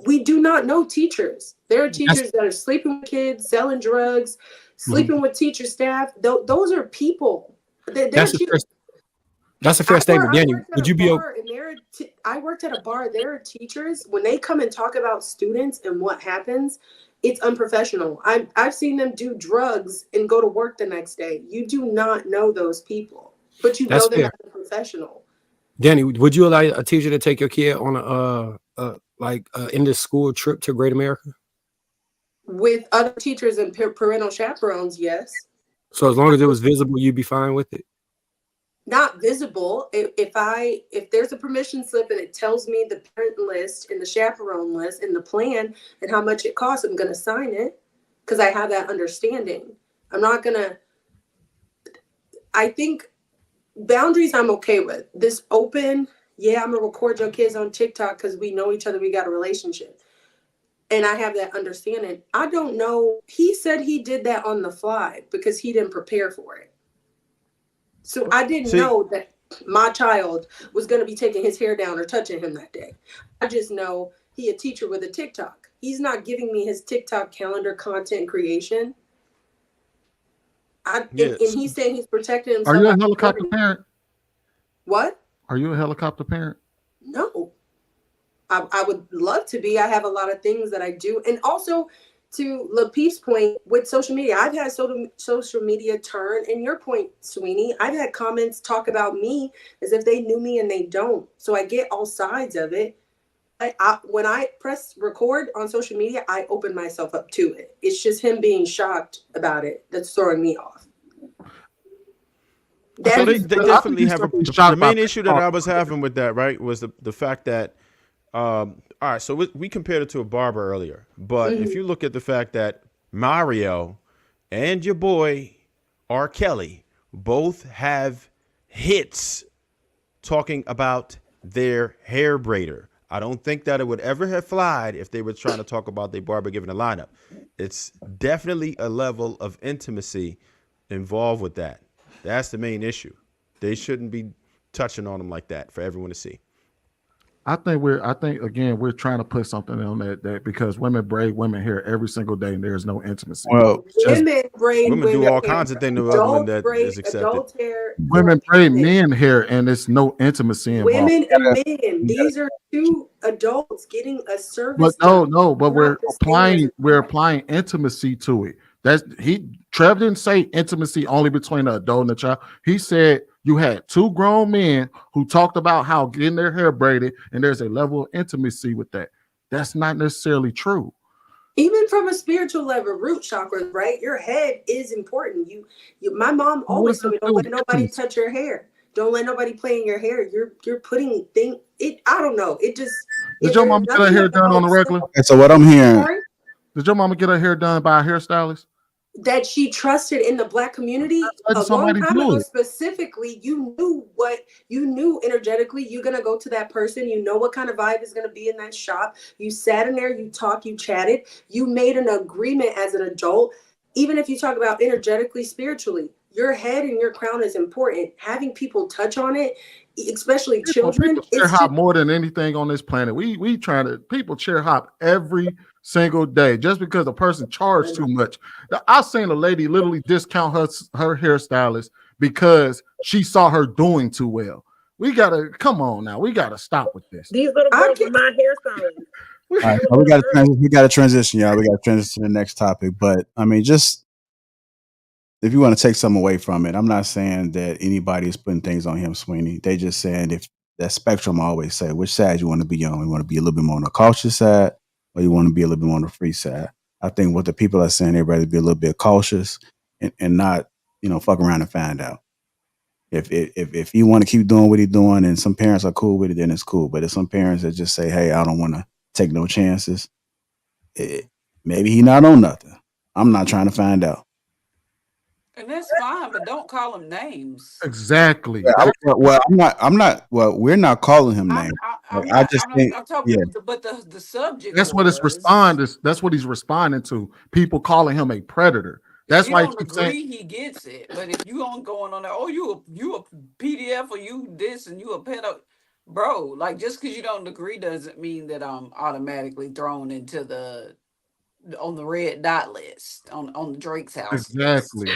we do not know teachers. There are teachers that are sleeping with kids, selling drugs, sleeping with teacher staff. Those are people. That's a fair statement, Daniel. Would you be I worked at a bar. There are teachers, when they come and talk about students and what happens, it's unprofessional. I've seen them do drugs and go to work the next day. You do not know those people, but you know them as a professional. Danny, would you allow a teacher to take your kid on a in this school trip to Great America? With other teachers and parental chaperones, yes. So as long as it was visible, you'd be fine with it? Not visible. If there's a permission slip and it tells me the parent list and the chaperone list and the plan and how much it costs, I'm going to sign it because I have that understanding. I think boundaries I'm okay with. This open, yeah, I'm gonna record your kids on TikTok because we know each other, we got a relationship. And I have that understanding. I don't know. He said he did that on the fly because he didn't prepare for it. So I didn't know that my child was going to be taking his hair down or touching him that day. I just know he a teacher with a TikTok. He's not giving me his TikTok calendar content creation. And he's saying he's protecting himself. Are you a helicopter parent? What? Are you a helicopter parent? No. I would love to be. I have a lot of things that I do. And also, to Lapeef's point with social media, I've had social media turn. And your point, Sweeney, I've had comments talk about me as if they knew me and they don't. So I get all sides of it. When I press record on social media, I open myself up to it. It's just him being shocked about it that's throwing me off. So they definitely have the main issue that I was having with that, right, was the fact that all right, so we compared it to a barber earlier, but if you look at the fact that Mario and your boy R. Kelly both have hits talking about their hair braider, I don't think that it would ever have flied if they were trying to talk about their barber giving a lineup. It's definitely a level of intimacy involved with that. That's the main issue. They shouldn't be touching on them like that for everyone to see. I think again we're trying to put something on that because women braid women hair every single day and there's no intimacy. Well, women do all kinds of things that is accepted. Women braid men hair and there's no intimacy involved. Women and men, these are two adults getting a service. But but we're applying intimacy to it. Trev didn't say intimacy only between the adult and the child. He said you had two grown men who talked about how getting their hair braided, and there's a level of intimacy with that. That's not necessarily true. Even from a spiritual level, root chakras, right? Your head is important. My mom always told me, don't let nobody touch your hair. Don't let nobody play in your hair. You're putting things. I don't know. It just. Did your mama get her hair done on the regular? Okay, so what I'm hearing. Did your mama get her hair done by a hairstylist? That she trusted in the Black community a long time ago. Specifically, you knew energetically. You're gonna go to that person. You know what kind of vibe is gonna be in that shop. You sat in there. You talked. You chatted. You made an agreement as an adult. Even if you talk about energetically, spiritually, your head and your crown is important. Having people touch on it, especially children, people chair hop more than anything on this planet. People chair hop every single day just because a person charged too much. I've seen a lady literally discount her hairstylist because she saw her doing too well. We gotta stop with this. These little girls are my hairstylists. All right, so we gotta transition, y'all. We gotta transition to the next topic. But I mean, just if you want to take something away from it, I'm not saying that anybody is putting things on him, Sweeney. They just saying if that spectrum, I always say, which side you want to be on. You want to be a little bit more on the cautious side, or you want to be a little bit more on the free side. I think what the people are saying, they'd rather be a little bit cautious and not, fuck around and find out. If you want to keep doing what he's doing and some parents are cool with it, then it's cool. But if some parents that just say, hey, I don't want to take no chances, maybe he not on nothing. I'm not trying to find out. And that's fine, but don't call him names. Exactly. We're not calling him names. I'm talking, but the subject. That's what That's what he's responding to. People calling him a predator. That's why he agree he gets it. But if you on going on there, oh, you a PDF or you this and you a pedo, bro. Like just because you don't agree doesn't mean that I'm automatically thrown into on the red dot list on the Drake's house. Exactly.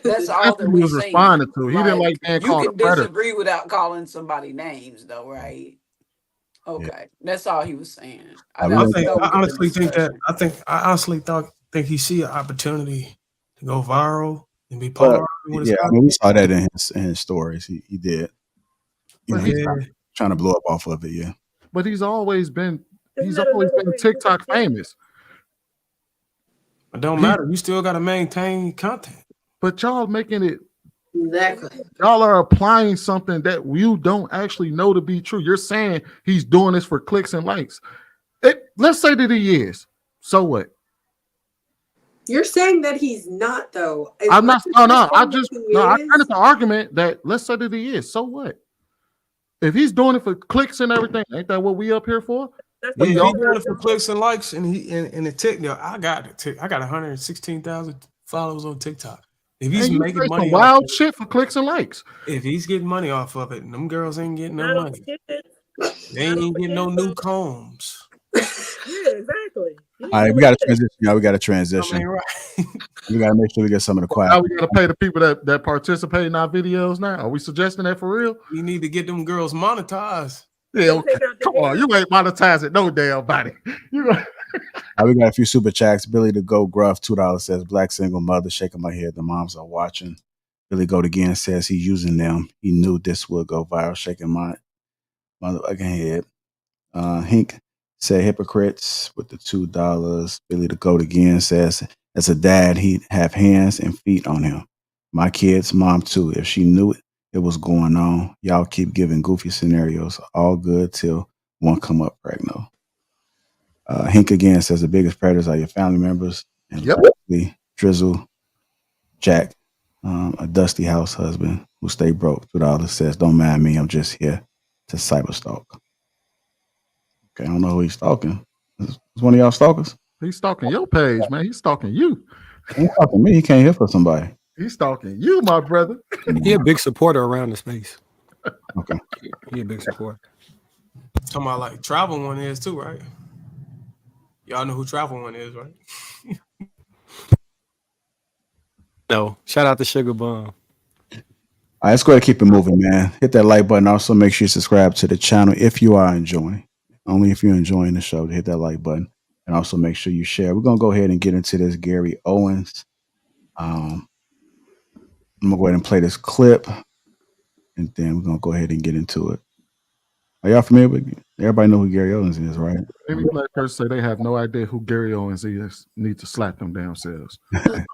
That's all that he was responding to. He didn't like being called a predator. You can disagree without calling somebody names, though, right? Okay, that's all he was saying. I honestly think he see an opportunity to go viral and be popular. We saw that in his stories. He did. He's trying to blow up off of it. Yeah, but he's always been TikTok famous. It don't matter. You still got to maintain content. But y'all making it. Exactly. Y'all are applying something that you don't actually know to be true. You're saying he's doing this for clicks and likes. Let's say that he is. So what? You're saying that he's not, though. I'm not. No. I turned it to argument that let's say that he is. So what? If he's doing it for clicks and everything, ain't that what we up here for? If he's doing it for clicks and likes, and the TikTok, I got 116,000 followers on TikTok. If he's And you making say money some off wild of it, shit for clicks and likes. if he's getting money off of it, and them girls ain't getting no money, they ain't getting no new combs. Yeah, exactly. All right, we got to transition. Yeah, we got to transition. I mean, right. We got to make sure we get some of the quiet. Now we got to pay the people that participate in our videos. Now, are we suggesting that for real? You need to get them girls monetized. Yeah, okay. Come on, you ain't monetizing no damn body. You know. We got a few super chats. Billy the Go Gruff, $2 says, Black single mother, shaking my head. The moms are watching. Billy Goat again says he's using them. He knew this would go viral, shaking my motherfucking head. Hink said hypocrites with the $2. Billy the Goat again says, as a dad, he'd have hands and feet on him. My kid's mom too. If she knew it was going on, y'all keep giving goofy scenarios. All good till one come up pregnant. Hink again says the biggest predators are your family members. And lastly, Drizzle Jack, a dusty house husband who stay broke. $2 says, don't mind me, I'm just here to cyber stalk. Okay, I don't know who he's stalking. Is one of y'all stalkers? He's stalking your page, man. He's stalking you. He's stalking me. He can't hear for somebody. He's stalking you, my brother. He a big supporter around the space. Okay. He a big supporter. Talking about like Travel One is too, right? Y'all know who Travel One is, right? No. Shout out to Sugar Bomb. All right, let's go ahead and keep it moving, man. Hit that like button. Also, make sure you subscribe to the channel if you are enjoying. Only if you're enjoying the show, hit that like button. And also make sure you share. We're going to go ahead and get into this Gary Owens. I'm going to go ahead and play this clip. And then we're going to go ahead and get into it. Are y'all familiar with everybody know who Gary Owens is, right? Any black person say they have no idea who Gary Owens is, need to slap them damn selves. I'm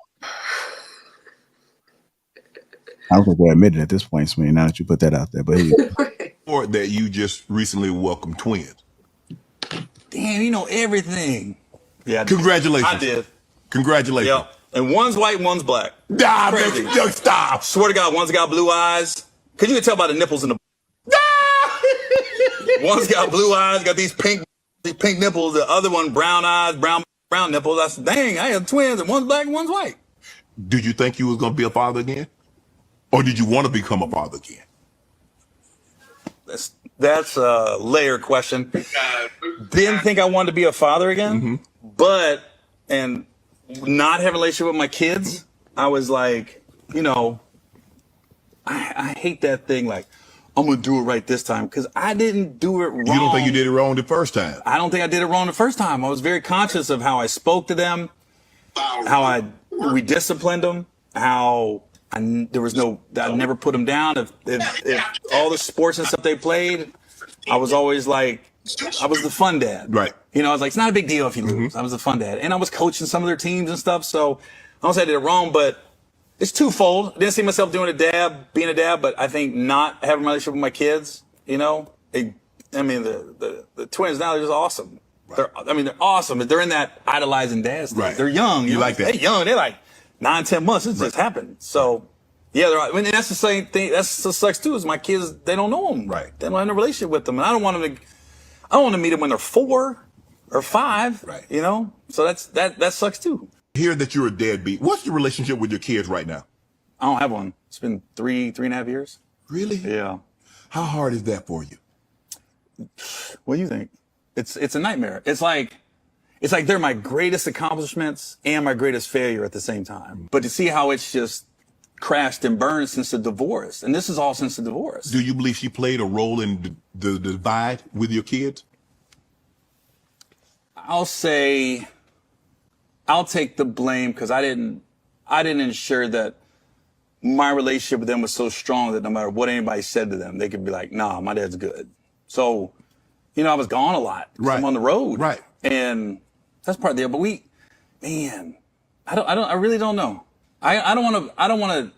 going to admit it at this point, Sweeney, now that you put that out there. But or that you just recently welcomed twins. Damn, you know everything. Yeah. Congratulations. I did. Congratulations. Yep. And one's white, one's black. Nah, man, yo, stop. Swear to God, one's got blue eyes. Cause you can tell by the nipples in the. One's got blue eyes, got these pink nipples. The other one, brown eyes, brown nipples. I said, dang, I have twins, and one's black and one's white. Did you think you was gonna be a father again, or did you want to become a father again? That's a layered question. Didn't think I wanted to be a father again, but and not have a relationship with my kids. I was like, you know, I hate that thing. Like, I'm gonna do it right this time because I didn't do it wrong. You don't think you did it wrong the first time? I don't think I did it wrong the first time. I was very conscious of how I spoke to them, how we disciplined them, how I never put them down. If all the sports and stuff they played, I was always like, I was the fun dad. Right. You know, I was like, it's not a big deal if you lose. I was the fun dad. And I was coaching some of their teams and stuff. So I don't say I did it wrong, but it's twofold. I didn't see myself being a dad, but I think not having a relationship with my kids, you know, the twins now, they're just awesome. Right. They're awesome. They're in that idolizing dad stage. Right. They're young. You like that? They're young. They're like 9-10 months. It just happened. So yeah, and that's the same thing. That's what sucks too, is my kids, they don't know them. Right. They don't have a relationship with them. And I don't want to meet them when they're 4 or 5. Right. You know? So that sucks too. Hear that you're a deadbeat. What's your relationship with your kids right now? I don't have one. It's been 3.5 years. Really? Yeah. How hard is that for you? What do you think? It's a nightmare. It's like they're my greatest accomplishments and my greatest failure at the same time. But to see how it's just crashed and burned since the divorce, and this is all since the divorce. Do you believe she played a role in the divide with your kids? I'll say I'll take the blame because I didn't ensure that my relationship with them was so strong that no matter what anybody said to them, they could be like, nah, my dad's good. So, you know, I was gone a lot. Right. I'm on the road. Right. And that's part of the deal. But I really don't know. I don't want to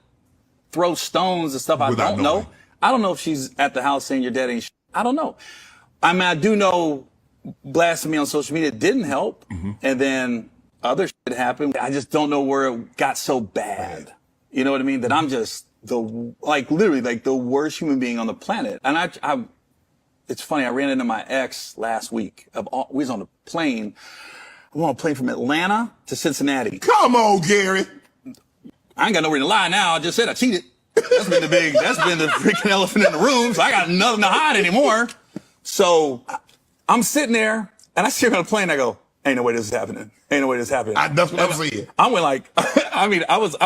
throw stones and stuff I don't know. I don't know if she's at the house saying your dad ain't I don't know. I mean, I do know blasting me on social media didn't help. And then other shit happened. I just don't know where it got so bad. Right. You know what I mean? That I'm just literally the worst human being on the planet. And it's funny. I ran into my ex last week. We was on a plane. We on a plane from Atlanta to Cincinnati. Come on, Gary. I ain't got no reason to lie now. I just said I cheated. That's been the freaking elephant in the room. So I got nothing to hide anymore. So I'm sitting there and I see her on the plane. I go, ain't no way this is happening. Ain't no way this is happening. That's what I'm saying. I went like, I mean, I was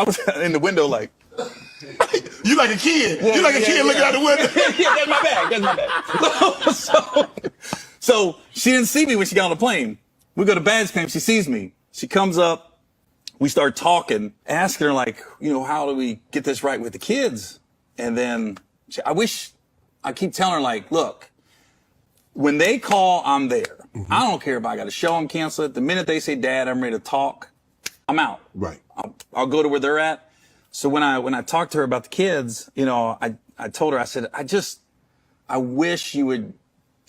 in the window like. You like a kid. You like a kid looking out the window. Yeah, that's my bag. That's my bag. So she didn't see me when she got on the plane. We go to baggage claim. She sees me. She comes up. We start talking, asking her like, how do we get this right with the kids? And then I keep telling her like, look, when they call, I'm there. Mm-hmm. I don't care if I got to show them, cancel it. The minute they say, Dad, I'm ready to talk, I'm out. Right. I'll go to where they're at. So when I talked to her about the kids, I told her, I said, I wish you would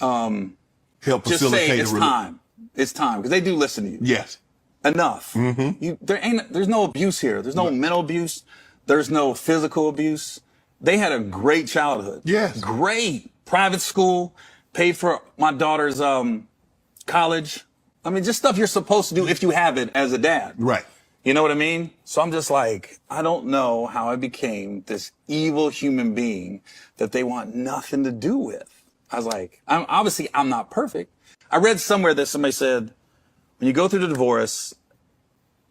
help just facilitate say it's time. It's time, because they do listen to you. Yes. Enough. Mm-hmm. There's no abuse here. There's no mental abuse. There's no physical abuse. They had a great childhood. Yes. Great. Private school, paid for my daughter's college. I mean, just stuff you're supposed to do if you have it as a dad. Right. You know what I mean? So I'm just like, I don't know how I became this evil human being that they want nothing to do with. I was like, I'm not perfect. I read somewhere that somebody said, when you go through the divorce,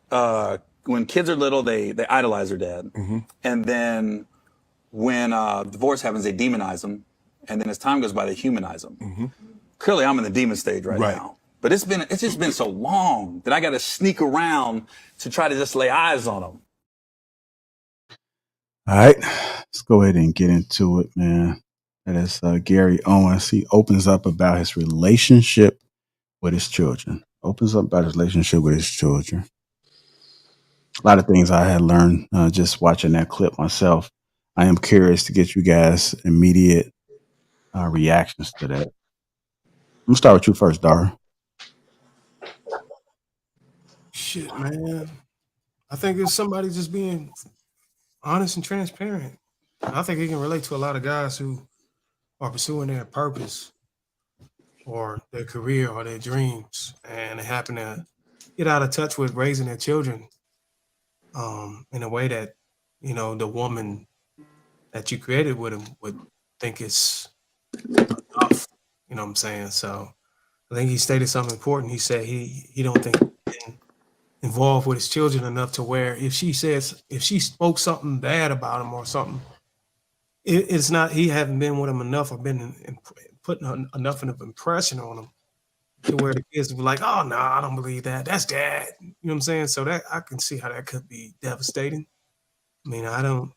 when kids are little, they idolize their dad. Mm-hmm. And then when divorce happens, they demonize them. And then as time goes by, they humanize them. Mm-hmm. Clearly, I'm in the demon stage right now. But it's just been so long that I got to sneak around to try to just lay eyes on them. All right, let's go ahead and get into it, man. That is Gary Owens. He opens up about his relationship with his children. A lot of things I had learned just watching that clip myself. I am curious to get you guys immediate reactions to that. I'm gonna start with you first, Dara. Shit, man. I think it's somebody just being honest and transparent. I think he can relate to a lot of guys who are pursuing their purpose or their career or their dreams, and they happen to get out of touch with raising their children in a way that, the woman that you created with him would think it's enough. You know what I'm saying? So I think he stated something important. He said he don't think he's involved with his children enough to where if she spoke something bad about him or something, it's not, he haven't been with him enough or been putting enough of an impression on him to where the kids will be like, oh no, I don't believe that. That's dad. You know what I'm saying? So that I can see how that could be devastating. I mean, I don't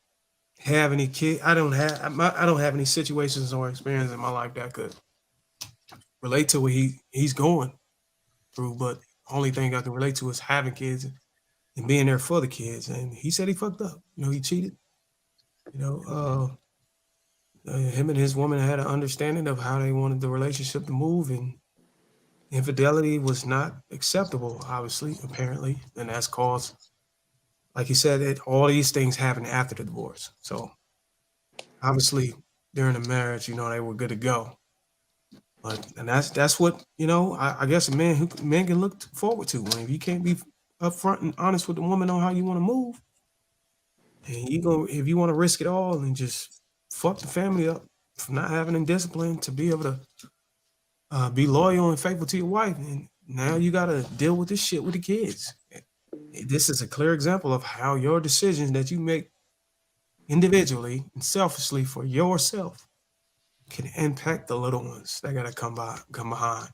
have any kids. I don't have any situations or experience in my life that could relate to what he's going through. But the only thing I can relate to is having kids and being there for the kids. And he said he fucked up. He cheated. Him and his woman had an understanding of how they wanted the relationship to move, and infidelity was not acceptable, obviously, apparently. And that's caused, like he said, all these things happened after the divorce. So obviously during the marriage, they were good to go. And that's what, I guess men can look forward to. When you can't be upfront and honest with the woman on how you want to move, and if you want to risk it all and just fuck the family up for not having any discipline to be able to be loyal and faithful to your wife, and now you got to deal with this shit with the kids. This is a clear example of how your decisions that you make individually and selfishly for yourself can impact the little ones that got to come behind.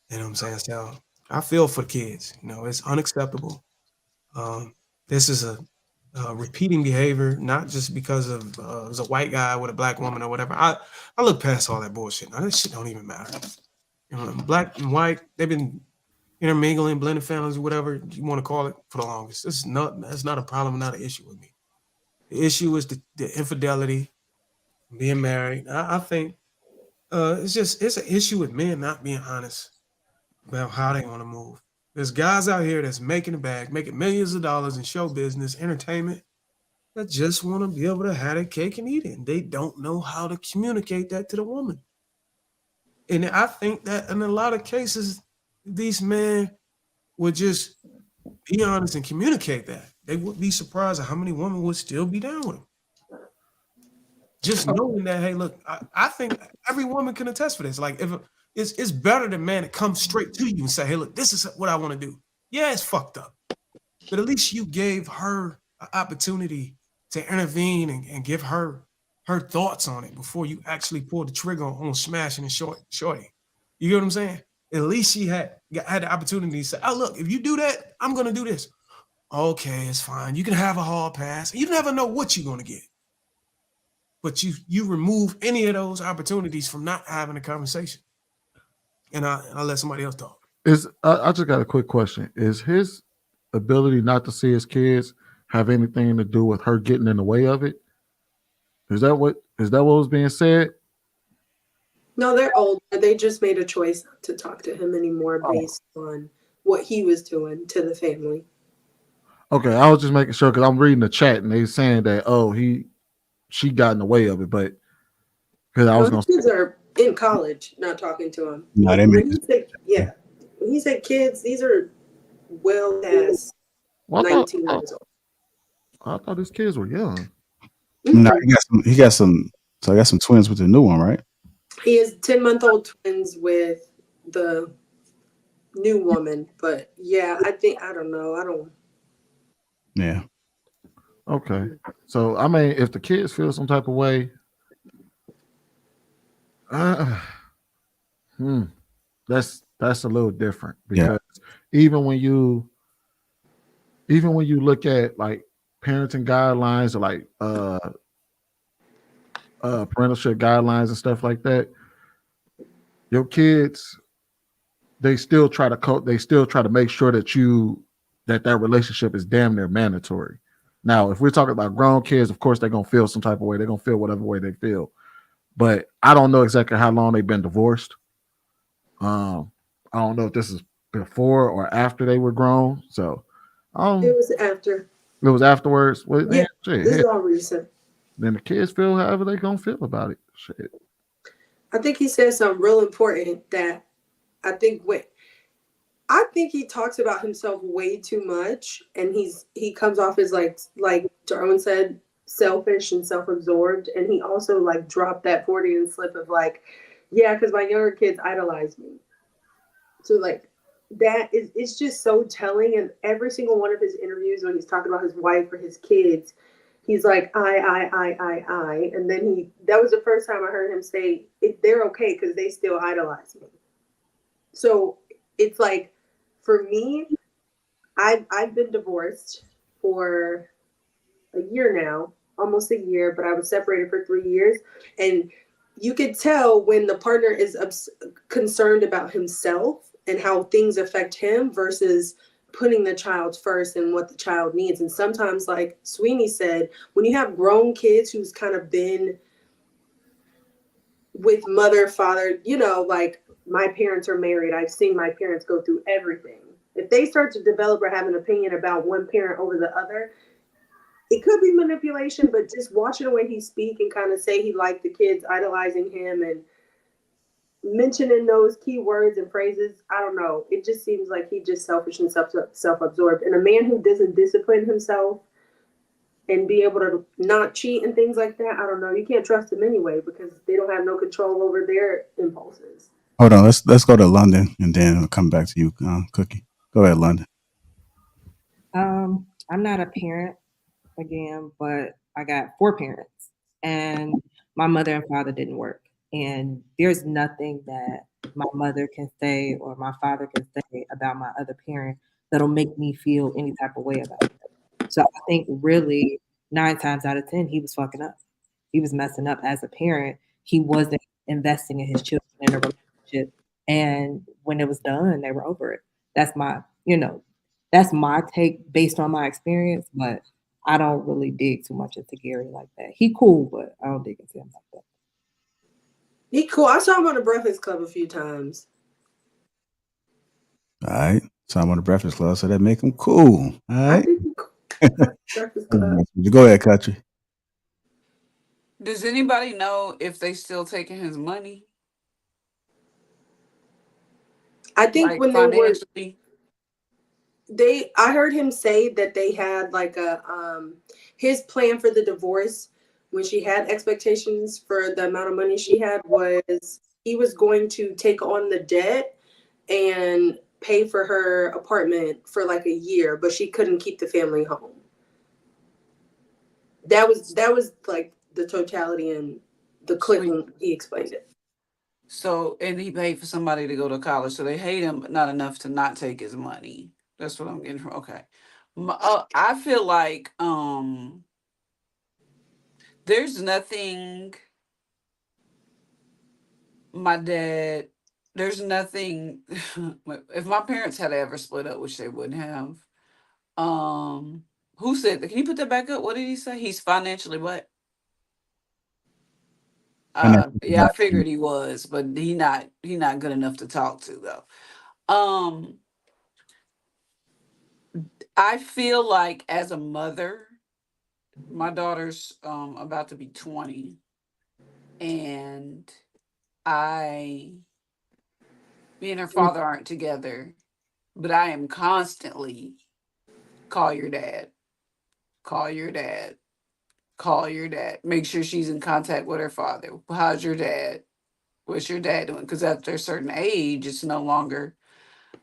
You know what I'm saying? So I feel for the kids. It's unacceptable. This is a repeating behavior, not just because of it was a white guy with a black woman or whatever. I look past all that bullshit. Now, that shit don't even matter. Black and white, they've been intermingling, blended families, whatever you want to call it, for the longest. That's not a problem, not an issue with me. The issue is the infidelity, being married. I think it's an issue with men not being honest about how they want to move. There's guys out here that's making a bag, making millions of dollars in show business, entertainment, that just want to be able to have their cake and eat it. And they don't know how to communicate that to the woman. And I think that in a lot of cases, these men would just be honest and communicate that. They would be surprised at how many women would still be down with them. Just knowing that, hey, look, I think every woman can attest for this. Like, if it's better than man to come straight to you and say, hey, look, this is what I want to do. Yeah, it's fucked up. But at least you gave her an opportunity to intervene and give her thoughts on it before you actually pulled the trigger on smashing and shorty. You get what I'm saying? At least she had the opportunity to say, oh, look, if you do that, I'm going to do this. Okay, it's fine. You can have a hall pass. You never know what you're going to get. But you remove any of those opportunities from not having a conversation. And I'll let somebody else talk. I just got a quick question. Is his ability not to see his kids have anything to do with her getting in the way of it? Is that what was being said? No, they're old. They just made a choice not to talk to him anymore based on what he was doing to the family. Okay, I was just making sure because I'm reading the chat and they saying that she got in the way of it, but because I was going kids are in college, not talking to him. No, they when he said kids, these are well past 19 years old. I thought his kids were young. No, he got some. So I got some twins with the new one, right? He has 10-month-old twins with the new woman, but yeah, I don't know. Yeah. Okay. So I mean, if the kids feel some type of way, that's a little different because even when you look at like parenting guidelines or like parentalship guidelines and stuff like that, your kids they still try to make sure that relationship is damn near mandatory. Now, if we're talking about grown kids, of course they're gonna feel some type of way. They're gonna feel whatever way they feel. But I don't know exactly how long they've been divorced. I don't know if this is before or after they were grown. So It was after. It was afterwards. Well, yeah, this is all recent. Then the kids feel however they gonna feel about it. Shit. I think he said something real important that I think he talks about himself way too much, and he comes off as like Darwin said, selfish and self-absorbed, and he also like dropped that Freudian slip of like, yeah, because my younger kids idolize me. So like it's just so telling. And every single one of his interviews when he's talking about his wife or his kids, he's like, I. And then that was the first time I heard him say they're okay because they still idolize me. So it's like, for me, I've been divorced for a year now, almost a year, but I was separated for 3 years. And you could tell when the partner is concerned about himself and how things affect him versus putting the child first and what the child needs. And sometimes, like Sweeney said, when you have grown kids who's kind of been with mother, father, like my parents are married. I've seen my parents go through everything. If they start to develop or have an opinion about one parent over the other, it could be manipulation, but just watching the way he speak and kind of say he liked the kids idolizing him and mentioning those key words and phrases, I don't know. It just seems like he's just selfish and self-absorbed. And a man who doesn't discipline himself and be able to not cheat and things like that, I don't know. You can't trust them anyway because they don't have no control over their impulses. Hold on, let's go to London and then I'll come back to you, Cookie. Go ahead, London. I'm not a parent again, but I got 4 parents, and my mother and father didn't work. And there's nothing that my mother can say or my father can say about my other parent that'll make me feel any type of way about it. So I think really 9 times out of 10, he was fucking up. He was messing up as a parent. He wasn't investing in his children in a relationship. And when it was done, they were over it. That's my take based on my experience, but I don't really dig too much into Gary like that. He cool, but I don't dig into him like that. He cool. I saw him on the Breakfast Club a few times. All right. So I'm on the Breakfast Club, so that make him cool. All right. Breakfast Club. Go ahead, Country. Does anybody know if they still taking his money? I think Like when they were, financially. I heard him say that they had like his plan for the divorce when she had expectations for the amount of money she had was he was going to take on the debt and pay for her apartment for like a year, but she couldn't keep the family home. That was like the totality and the clip when he explained it. So, and he paid for somebody to go to college. So they hate him, but not enough to not take his money. That's what I'm getting from. Okay. I feel like there's nothing my dad there's nothing if my parents had ever split up, which they wouldn't have. Who said that? Can you put that back up? What did he say? He's financially what? Yeah, I figured he was, but he not good enough to talk to though. Um, I feel like as a mother, my daughter's about to be 20, and me and her father aren't together, but I am constantly call your dad, call your dad, call your dad. Make sure she's in contact with her father. How's your dad? What's your dad doing? Because after a certain age, it's no longer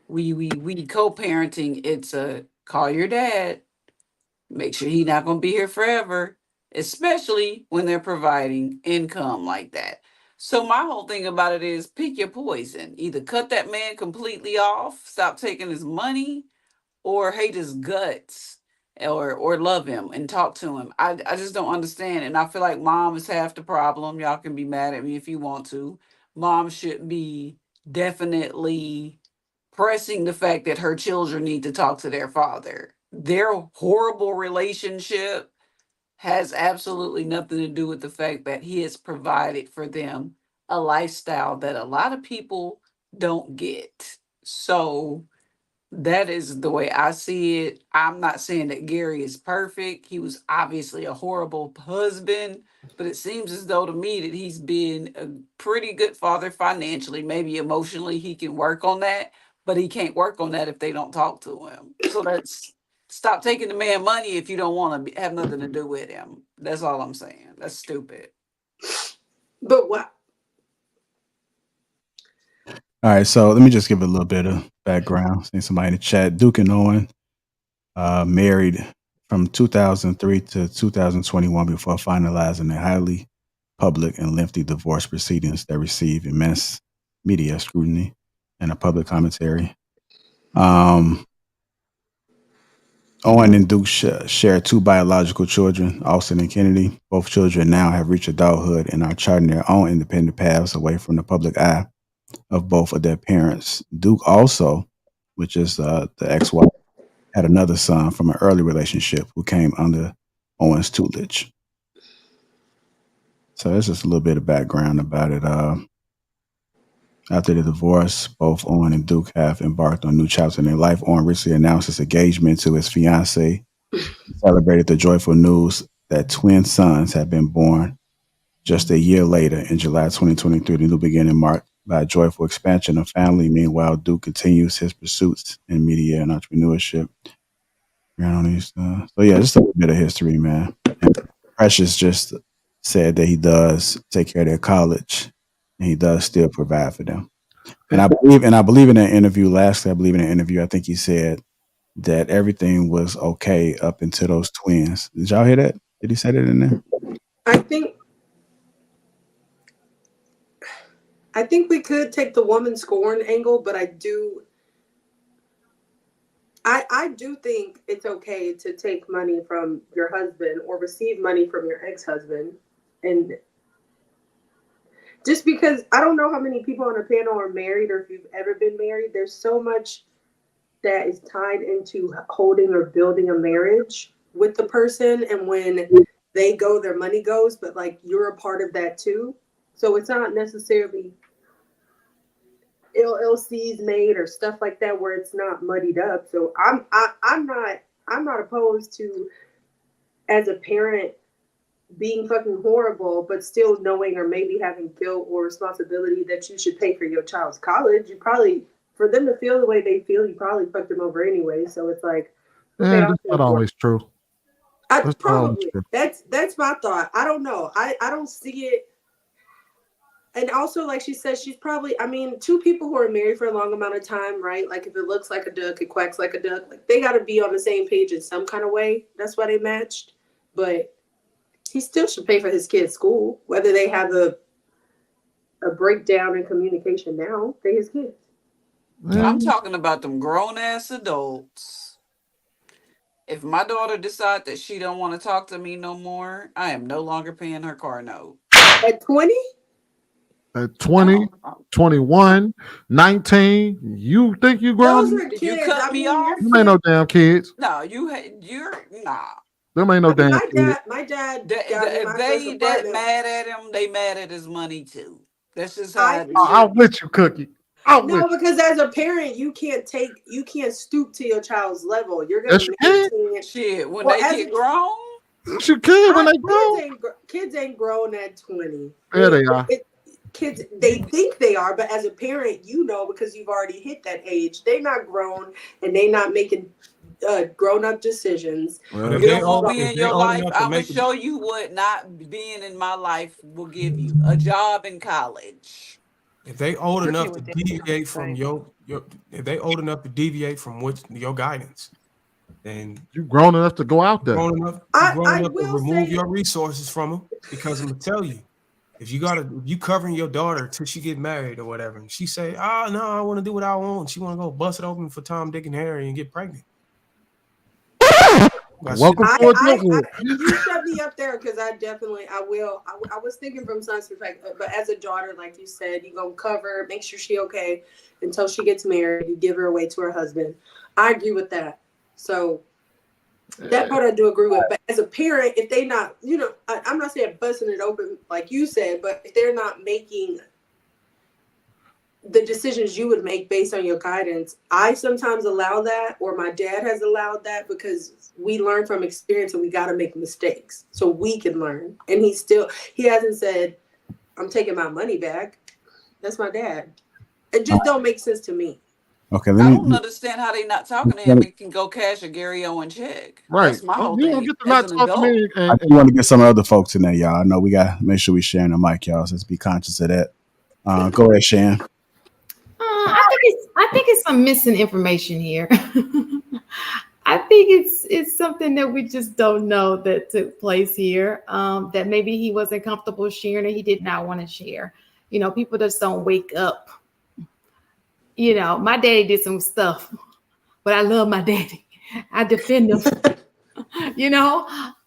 we co-parenting. It's a call your dad. Make sure he's not gonna be here forever, especially when they're providing income like that. So my whole thing about it is pick your poison. Either cut that man completely off, stop taking his money, or hate his guts, or love him and talk to him. I just don't understand. And I feel like mom is half the problem. Y'all can be mad at me if you want to. Mom should be definitely pressing the fact that her children need to talk to their father. Their horrible relationship has absolutely nothing to do with the fact that he has provided for them a lifestyle that a lot of people don't get. So that is the way I see it. I'm not saying that Gary is perfect. He was obviously a horrible husband, but it seems as though to me that he's been a pretty good father financially. Maybe emotionally he can work on that, but he can't work on that if they don't talk to him. So that's stop taking the man money if you don't want to have nothing to do with him. That's all I'm saying. That's stupid. But what? All right, so let me just give a little bit of background. See somebody in the chat. Duke and Owen married from 2003 to 2021 before finalizing the highly public and lengthy divorce proceedings that received immense media scrutiny and a public commentary. Owen and Duke share two biological children, Austin and Kennedy. Both children now have reached adulthood and are charting their own independent paths away from the public eye of both of their parents. Duke also, which is the ex-wife, had another son from an early relationship who came under Owen's tutelage. So that's just a little bit of background about it. After the divorce, both Owen and Duke have embarked on new chapters in their life. Owen recently announced his engagement to his fiancee, celebrated the joyful news that twin sons have been born. Just a year later, in July 2023, the new beginning marked by a joyful expansion of family. Meanwhile, Duke continues his pursuits in media and entrepreneurship. So yeah, just a little bit of history, man. And Precious just said that he does take care of their college, and he does still provide for them. And I believe in that interview. Lastly, I believe in an interview. I think he said that everything was okay up until those twins. Did y'all hear that? Did he say that in there? I think we could take the woman scorn angle, but I do think it's okay to take money from your husband or receive money from your ex-husband. And just because I don't know how many people on the panel are married or if you've ever been married, there's so much that is tied into holding or building a marriage with the person. And when they go, their money goes, but like you're a part of that too. So it's not necessarily LLCs made or stuff like that where it's not muddied up. So I'm not opposed to, as a parent, being fucking horrible, but still knowing or maybe having guilt or responsibility that you should pay for your child's college. You probably for them to feel the way they feel, he probably fucked them over anyway. So it's like, Man, that's not always true. That's not always probably true. that's my thought. I don't know. I don't see it. And also, like she said, she's probably, I mean, two people who are married for a long amount of time, right? Like if it looks like a duck, it quacks like a duck. Like they got to be on the same page in some kind of way. That's why they matched. But he still should pay for his kids' school, whether they have a breakdown in communication now. They his kids. I'm talking about them grown ass adults. If my daughter decides that she don't want to talk to me no more, I am no longer paying her car note. At 20? At 20, 21, 19, you think you grown? Those are kids. You cut me off. You ain't no damn kids. No, you're nah. Them ain't no damn kids. My dad. If they that mad at him, they mad at his money too. That's just how it is. I'm with you, Cookie. No, because as a parent, you can't stoop to your child's level. You're gonna maintain shit when they get grown. You can when they grow. Kids ain't grown at 20. There they are. Kids, they think they are, but as a parent, you know, because you've already hit that age, they're not grown and they're not making grown-up decisions. Well, you don't want to be in your life. I'm gonna show you what not being in my life will give you: a job in college. If they old enough to deviate from your if they old enough to deviate from your guidance, then you grown enough to go out there. Grown enough to remove your resources from them. Because I'm gonna tell you, if you covering your daughter till she get married or whatever, and she say, "Oh no, I want to do what I want," she want to go bust it open for Tom, Dick, and Harry and get pregnant. Welcome to adulthood. You shut me up there because I will. I was thinking from son's perspective, but as a daughter, like you said, you gonna cover, make sure she okay until she gets married. You give her away to her husband. I agree with that. So that part I do agree with. But as a parent, if they not, I'm not saying busting it open like you said, but if they're not making the decisions you would make based on your guidance, I sometimes allow that, or my dad has allowed that, because we learn from experience and we got to make mistakes so we can learn. And he hasn't said, I'm taking my money back. That's my dad. It just don't make sense to me. Okay, I don't understand how they not talking to him. We can go cash a Gary Owens check. Right. That's my whole You thing. don't get to not talk to me. I do want to get some other folks in there, y'all. I know we got to make sure we sharing the mic, y'all. So let's be conscious of that. Go ahead, Shan. I think it's some missing information here. I think it's something that we just don't know that took place here. That maybe he wasn't comfortable sharing, or he did not want to share. People just don't wake up. My daddy did some stuff, but I love my daddy. I defend him.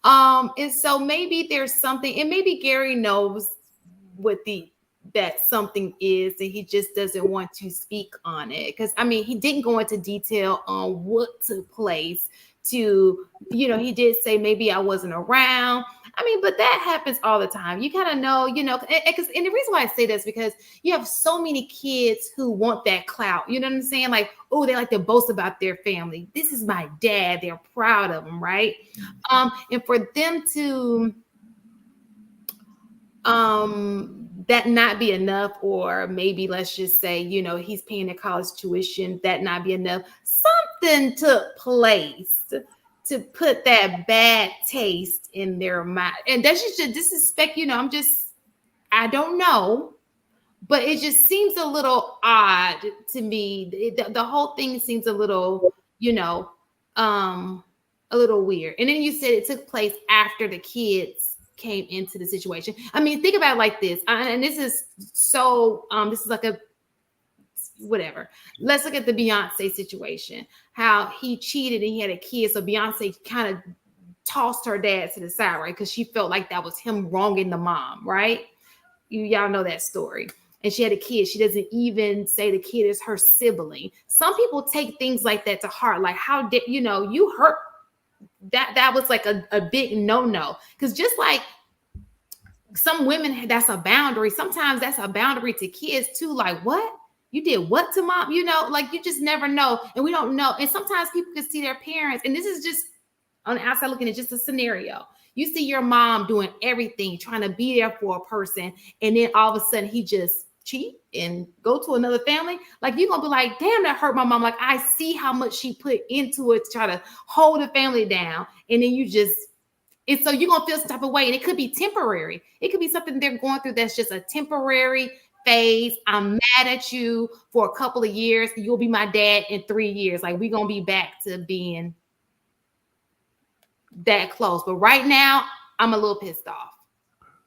And so maybe there's something, and maybe Gary knows what that something is, and he just doesn't want to speak on it. Because he didn't go into detail on what took place. He did say maybe I wasn't around. But that happens all the time. You kind of know, and the reason why I say this, because you have so many kids who want that clout. You know what I'm saying? Like, oh, they like to boast about their family. This is my dad. They're proud of him, right? And for them to that not be enough, or maybe let's just say, he's paying their college tuition, that not be enough. Something took place to put that bad taste in their mind. And that's just to disrespect, I don't know, but it just seems a little odd to me. The whole thing seems a little, a little weird. And then you said it took place after the kids came into the situation. Think about it like this. And this is so, this is like a, whatever. Let's look at the Beyonce situation, how he cheated and he had a kid. So Beyonce kind of tossed her dad to the side, right? Because she felt like that was him wronging the mom, right? Y'all know that story. And she had a kid. She doesn't even say the kid is her sibling. Some people take things like that to heart. Like, how did, you hurt. That was like a big no-no. Because just like some women, that's a boundary. Sometimes that's a boundary to kids too. Like, what? You did what to mom? Like, you just never know. And we don't know. And sometimes people can see their parents. And this is just on the outside looking at just a scenario. You see your mom doing everything, trying to be there for a person. And then all of a sudden he just cheat and go to another family, like you're gonna be like, damn, that hurt my mom. Like I see how much she put into it to try to hold the family down, and then it's so you're gonna feel some type of way, and it could be temporary. It could be something they're going through that's just a temporary phase. I'm mad at you for a couple of years. You'll be my dad in 3 years. Like we're gonna be back to being that close. But right now, I'm a little pissed off.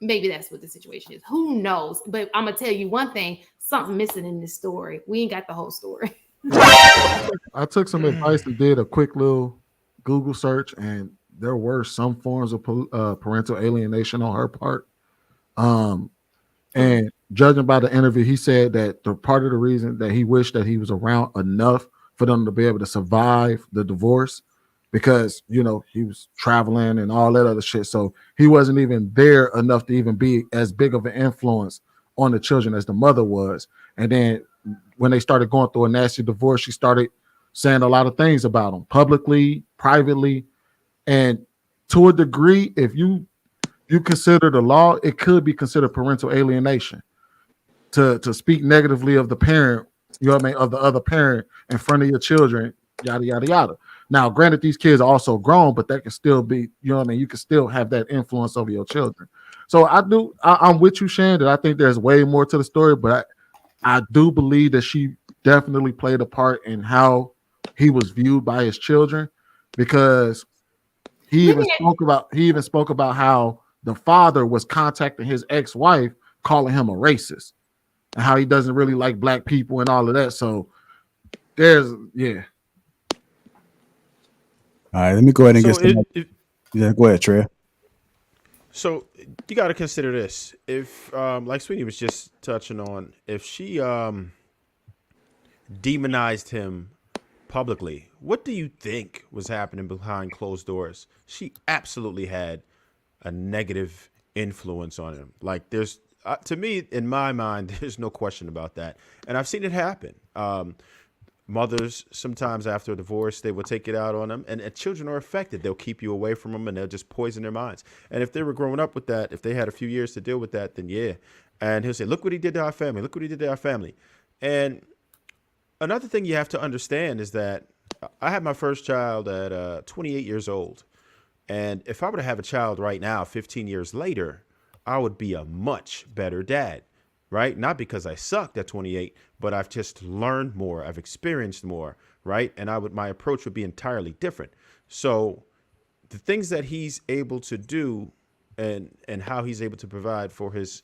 Maybe that's what the situation is. Who knows? But I'm gonna tell you one thing: something missing in this story. We ain't got the whole story. I took some advice and did a quick little Google search, and there were some forms of parental alienation on her part. And judging by the interview, he said that the part of the reason that he wished that he was around enough for them to be able to survive the divorce, because he was traveling and all that other shit, so he wasn't even there enough to even be as big of an influence on the children as the mother was. And then when they started going through a nasty divorce, she started saying a lot of things about him publicly, privately, and to a degree, if you consider the law, it could be considered parental alienation to speak negatively of the parent, of the other parent in front of your children, yada yada yada. Now, granted, these kids are also grown, but that can still be, you can still have that influence over your children. So I'm with you, Shan, that I think there's way more to the story, but I do believe that she definitely played a part in how he was viewed by his children, because he even spoke about how the father was contacting his ex-wife, calling him a racist, and how he doesn't really like black people and all of that. So All right, let me go ahead and get go ahead, Trey. So you got to consider this. If, like Sweeney was just touching on, if she demonized him publicly, what do you think was happening behind closed doors? She absolutely had a negative influence on him. Like there's, to me, in my mind, there's no question about that. And I've seen it happen. Mothers, sometimes after a divorce, they will take it out on them, and children are affected. They'll keep you away from them, and they'll just poison their minds. And if they were growing up with that, if they had a few years to deal with that, then yeah. And he'll say, look what he did to our family. Look what he did to our family. And another thing you have to understand is that I had my first child at 28 years old. And if I were to have a child right now, 15 years later, I would be a much better dad. Right? Not because I sucked at 28, but I've just learned more. I've experienced more, right? And my approach would be entirely different. So the things that he's able to do and how he's able to provide for his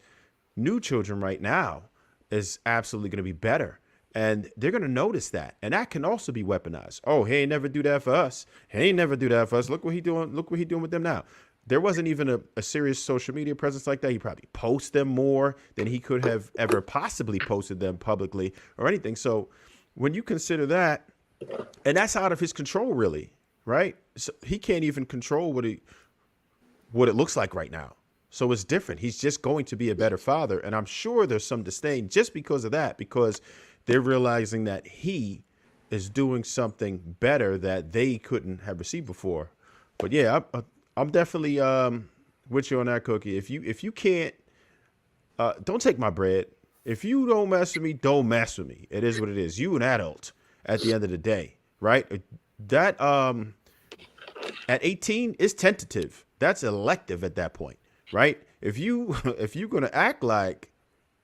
new children right now is absolutely going to be better. And they're going to notice that. And that can also be weaponized. Oh, he ain't never do that for us. He ain't never do that for us. Look what he doing. Look what he doing with them now. There wasn't even a serious social media presence like that. He probably posts them more than he could have ever possibly posted them publicly or anything. So when you consider that, and that's out of his control, really, right? So he can't even control what it looks like right now. So it's different. He's just going to be a better father. And I'm sure there's some disdain just because of that, because they're realizing that he is doing something better that they couldn't have received before. But yeah, I'm definitely with you on that, Cookie. If you can't, don't take my bread. If you don't mess with me, don't mess with me. It is what it is. You an adult at the end of the day, right? That at 18 is tentative. That's elective at that point, right? If you're gonna act like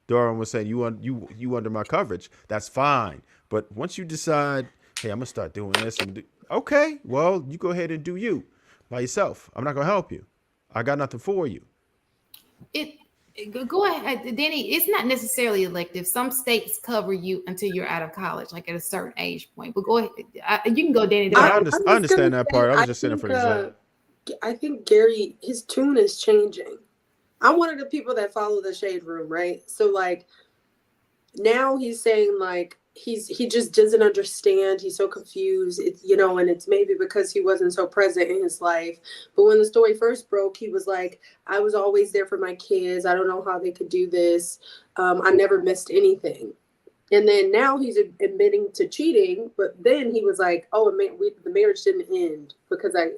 Doran was saying, you under my coverage, that's fine. But once you decide, hey, I'm gonna start doing this, okay, well, you go ahead and do you by yourself. I'm not gonna help you. I got nothing for you. Go ahead, Danny. It's not necessarily elective. Some states cover you until you're out of college, like at a certain age point. But go ahead. You can go, Danny. I understand that part. I was just saying it for example. I think Gary, his tune is changing. I'm one of the people that follow the Shade Room, right? So like now he's saying like he just doesn't understand. He's so confused. It's and it's maybe because he wasn't so present in his life. But when the story first broke, he was like, I was always there for my kids. I don't know how they could do this. I never missed anything. And then now he's admitting to cheating, but then he was like, oh, the marriage didn't end because I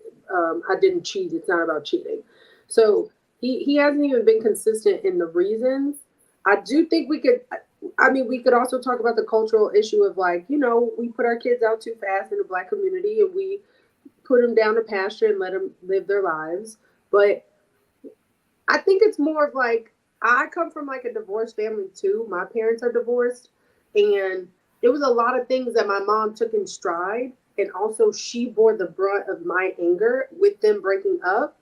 didn't cheat. It's not about cheating. So he hasn't even been consistent in the reasons. I do think we could, I mean, we could also talk about the cultural issue of like, you know, we put our kids out too fast in the Black community and we put them down to pasture and let them live their lives. But I think it's more of like, I come from like a divorced family too. My parents are divorced, and it was a lot of things that my mom took in stride, and also she bore the brunt of my anger with them breaking up.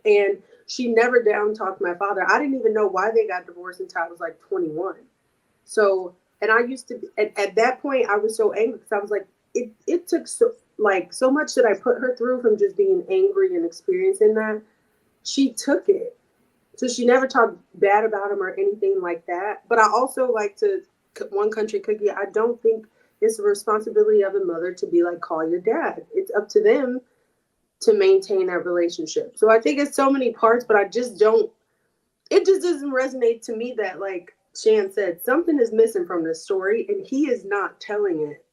And she never down talked my father. I didn't even know why they got divorced until I was like 21. So, and I used to be, at that point, I was so angry because I was like, it took so much that I put her through from just being angry and experiencing that. She took it. So she never talked bad about him or anything like that. But I also like to, one country cookie, I don't think it's the responsibility of a mother to be like, call your dad. It's up to them to maintain that relationship. So I think it's so many parts, but I just don't, it just doesn't resonate to me that, like Shan said, something is missing from this story and he is not telling it.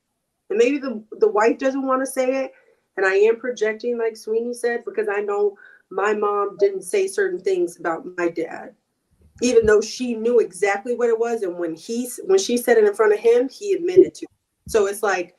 And maybe the wife doesn't want to say it. And I am projecting, like Sweeney said, because I know my mom didn't say certain things about my dad, even though she knew exactly what it was. And when she said it in front of him, he admitted to it. So it's like,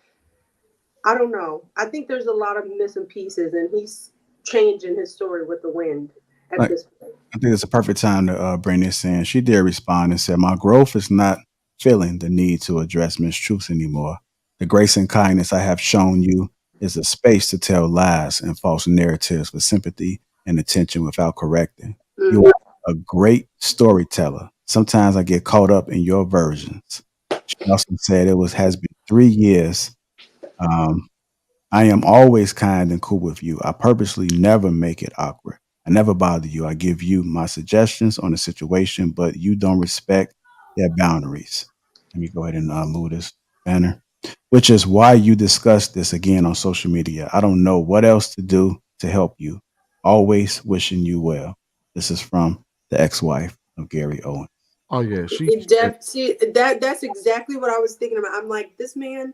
I don't know. I think there's a lot of missing pieces, and he's changing his story with the wind at Like, this point. I think it's a perfect time to bring this in. She did respond and said, "My growth is not feeling the need to address mistruths anymore. The grace and kindness I have shown you is a space to tell lies and false narratives with sympathy and attention without correcting. You are a great storyteller. Sometimes I get caught up in your versions." She also said has been 3 years. Um, I am always kind and cool with you. I purposely never make it awkward. I never bother you. I give you my suggestions on the situation, but you don't respect their boundaries. Let me go ahead and move this banner, which is why you discuss this again on social media. I don't know what else to do to help you. Always wishing you well. This is from the ex-wife of Gary Owens. Oh yeah, See, that's exactly what I was thinking about. I'm like, this man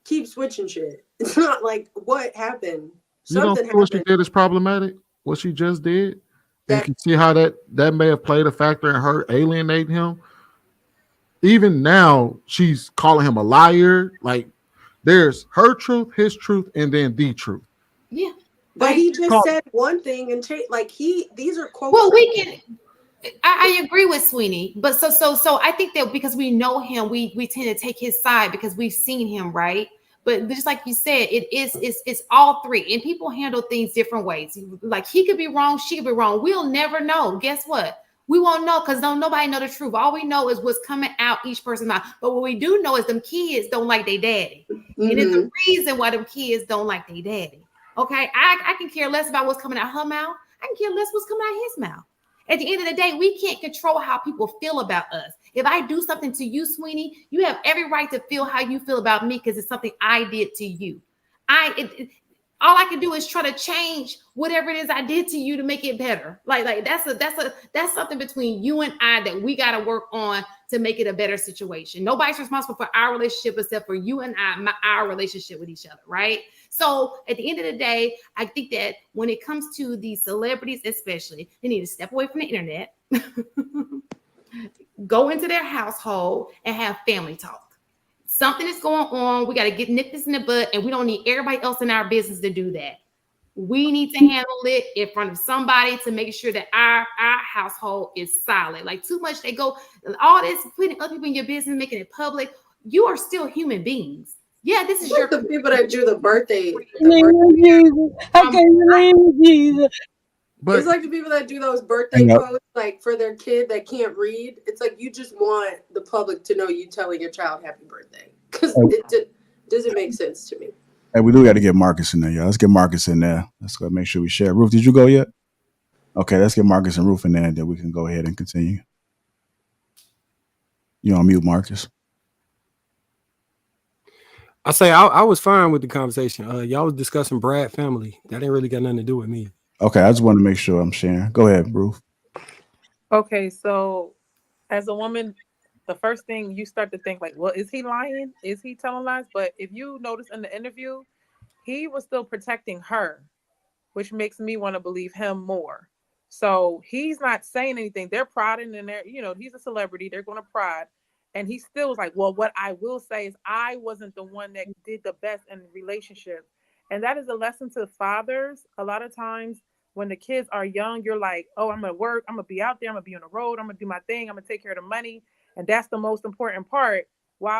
keeps switching shit. It's not like what happened. You don't Something think what she happened. did is problematic? What she just did? And you can see how that may have played a factor in her alienating him. Even now, she's calling him a liar. Like, there's her truth, his truth, and then the truth. Yeah. But he just said one thing and like these are quotes. Well, we can. I agree with Sweeney, but so I think that because we know him, we tend to take his side because we've seen him, right? But just like you said, it's all three, and people handle things different ways. Like he could be wrong, she could be wrong. We'll never know. Guess what? We won't know because nobody know the truth. All we know is what's coming out each person's mouth. But what we do know is them kids don't like their daddy, and it's the reason why them kids don't like their daddy. Okay, I can care less about what's coming out her mouth. I can care less what's coming out his mouth. At the end of the day, we can't control how people feel about us. If I do something to you, Sweeney, you have every right to feel how you feel about me because it's something I did to you. All I can do is try to change whatever it is I did to you to make it better. Like that's something between you and I that we got to work on to make it a better situation. Nobody's responsible for our relationship except for you and I, our relationship with each other, right? So at the end of the day, I think that when it comes to these celebrities, especially, they need to step away from the internet, go into their household and have family talk. Something is going on. We got to nip this in the bud, and we don't need everybody else in our business to do that. We need to handle it in front of somebody to make sure that our household is solid. Like too much, they go all this putting other people in your business, making it public. You are still human beings. Yeah, this is your the people that do the birthday. How can you leave Jesus? But it's like the people that do those birthday posts, like for their kid that can't read. It's like you just want the public to know you telling your child happy birthday because it doesn't make sense to me. Hey, we do got to get Marcus in there, y'all. Let's get Marcus in there. Let's go make sure we share. Ruth, did you go yet? Okay, let's get Marcus and Ruth in there, and then we can go ahead and continue. You on mute, Marcus? I say I was fine with the conversation. Y'all was discussing Brad family. That ain't really got nothing to do with me. Okay, I just want to make sure I'm sharing. Go ahead, Ruth. Okay, so as a woman, the first thing you start to think like, well, is he lying? Is he telling lies? But if you notice in the interview, he was still protecting her, which makes me want to believe him more. So he's not saying anything. They're prodding in there. You know, he's a celebrity. They're going to prod. And he still was like, well, what I will say is I wasn't the one that did the best in relationships. And that is a lesson to fathers. A lot of times when the kids are young, you're like, oh, I'm going to work. I'm going to be out there. I'm going to be on the road. I'm going to do my thing. I'm going to take care of the money. And that's the most important part.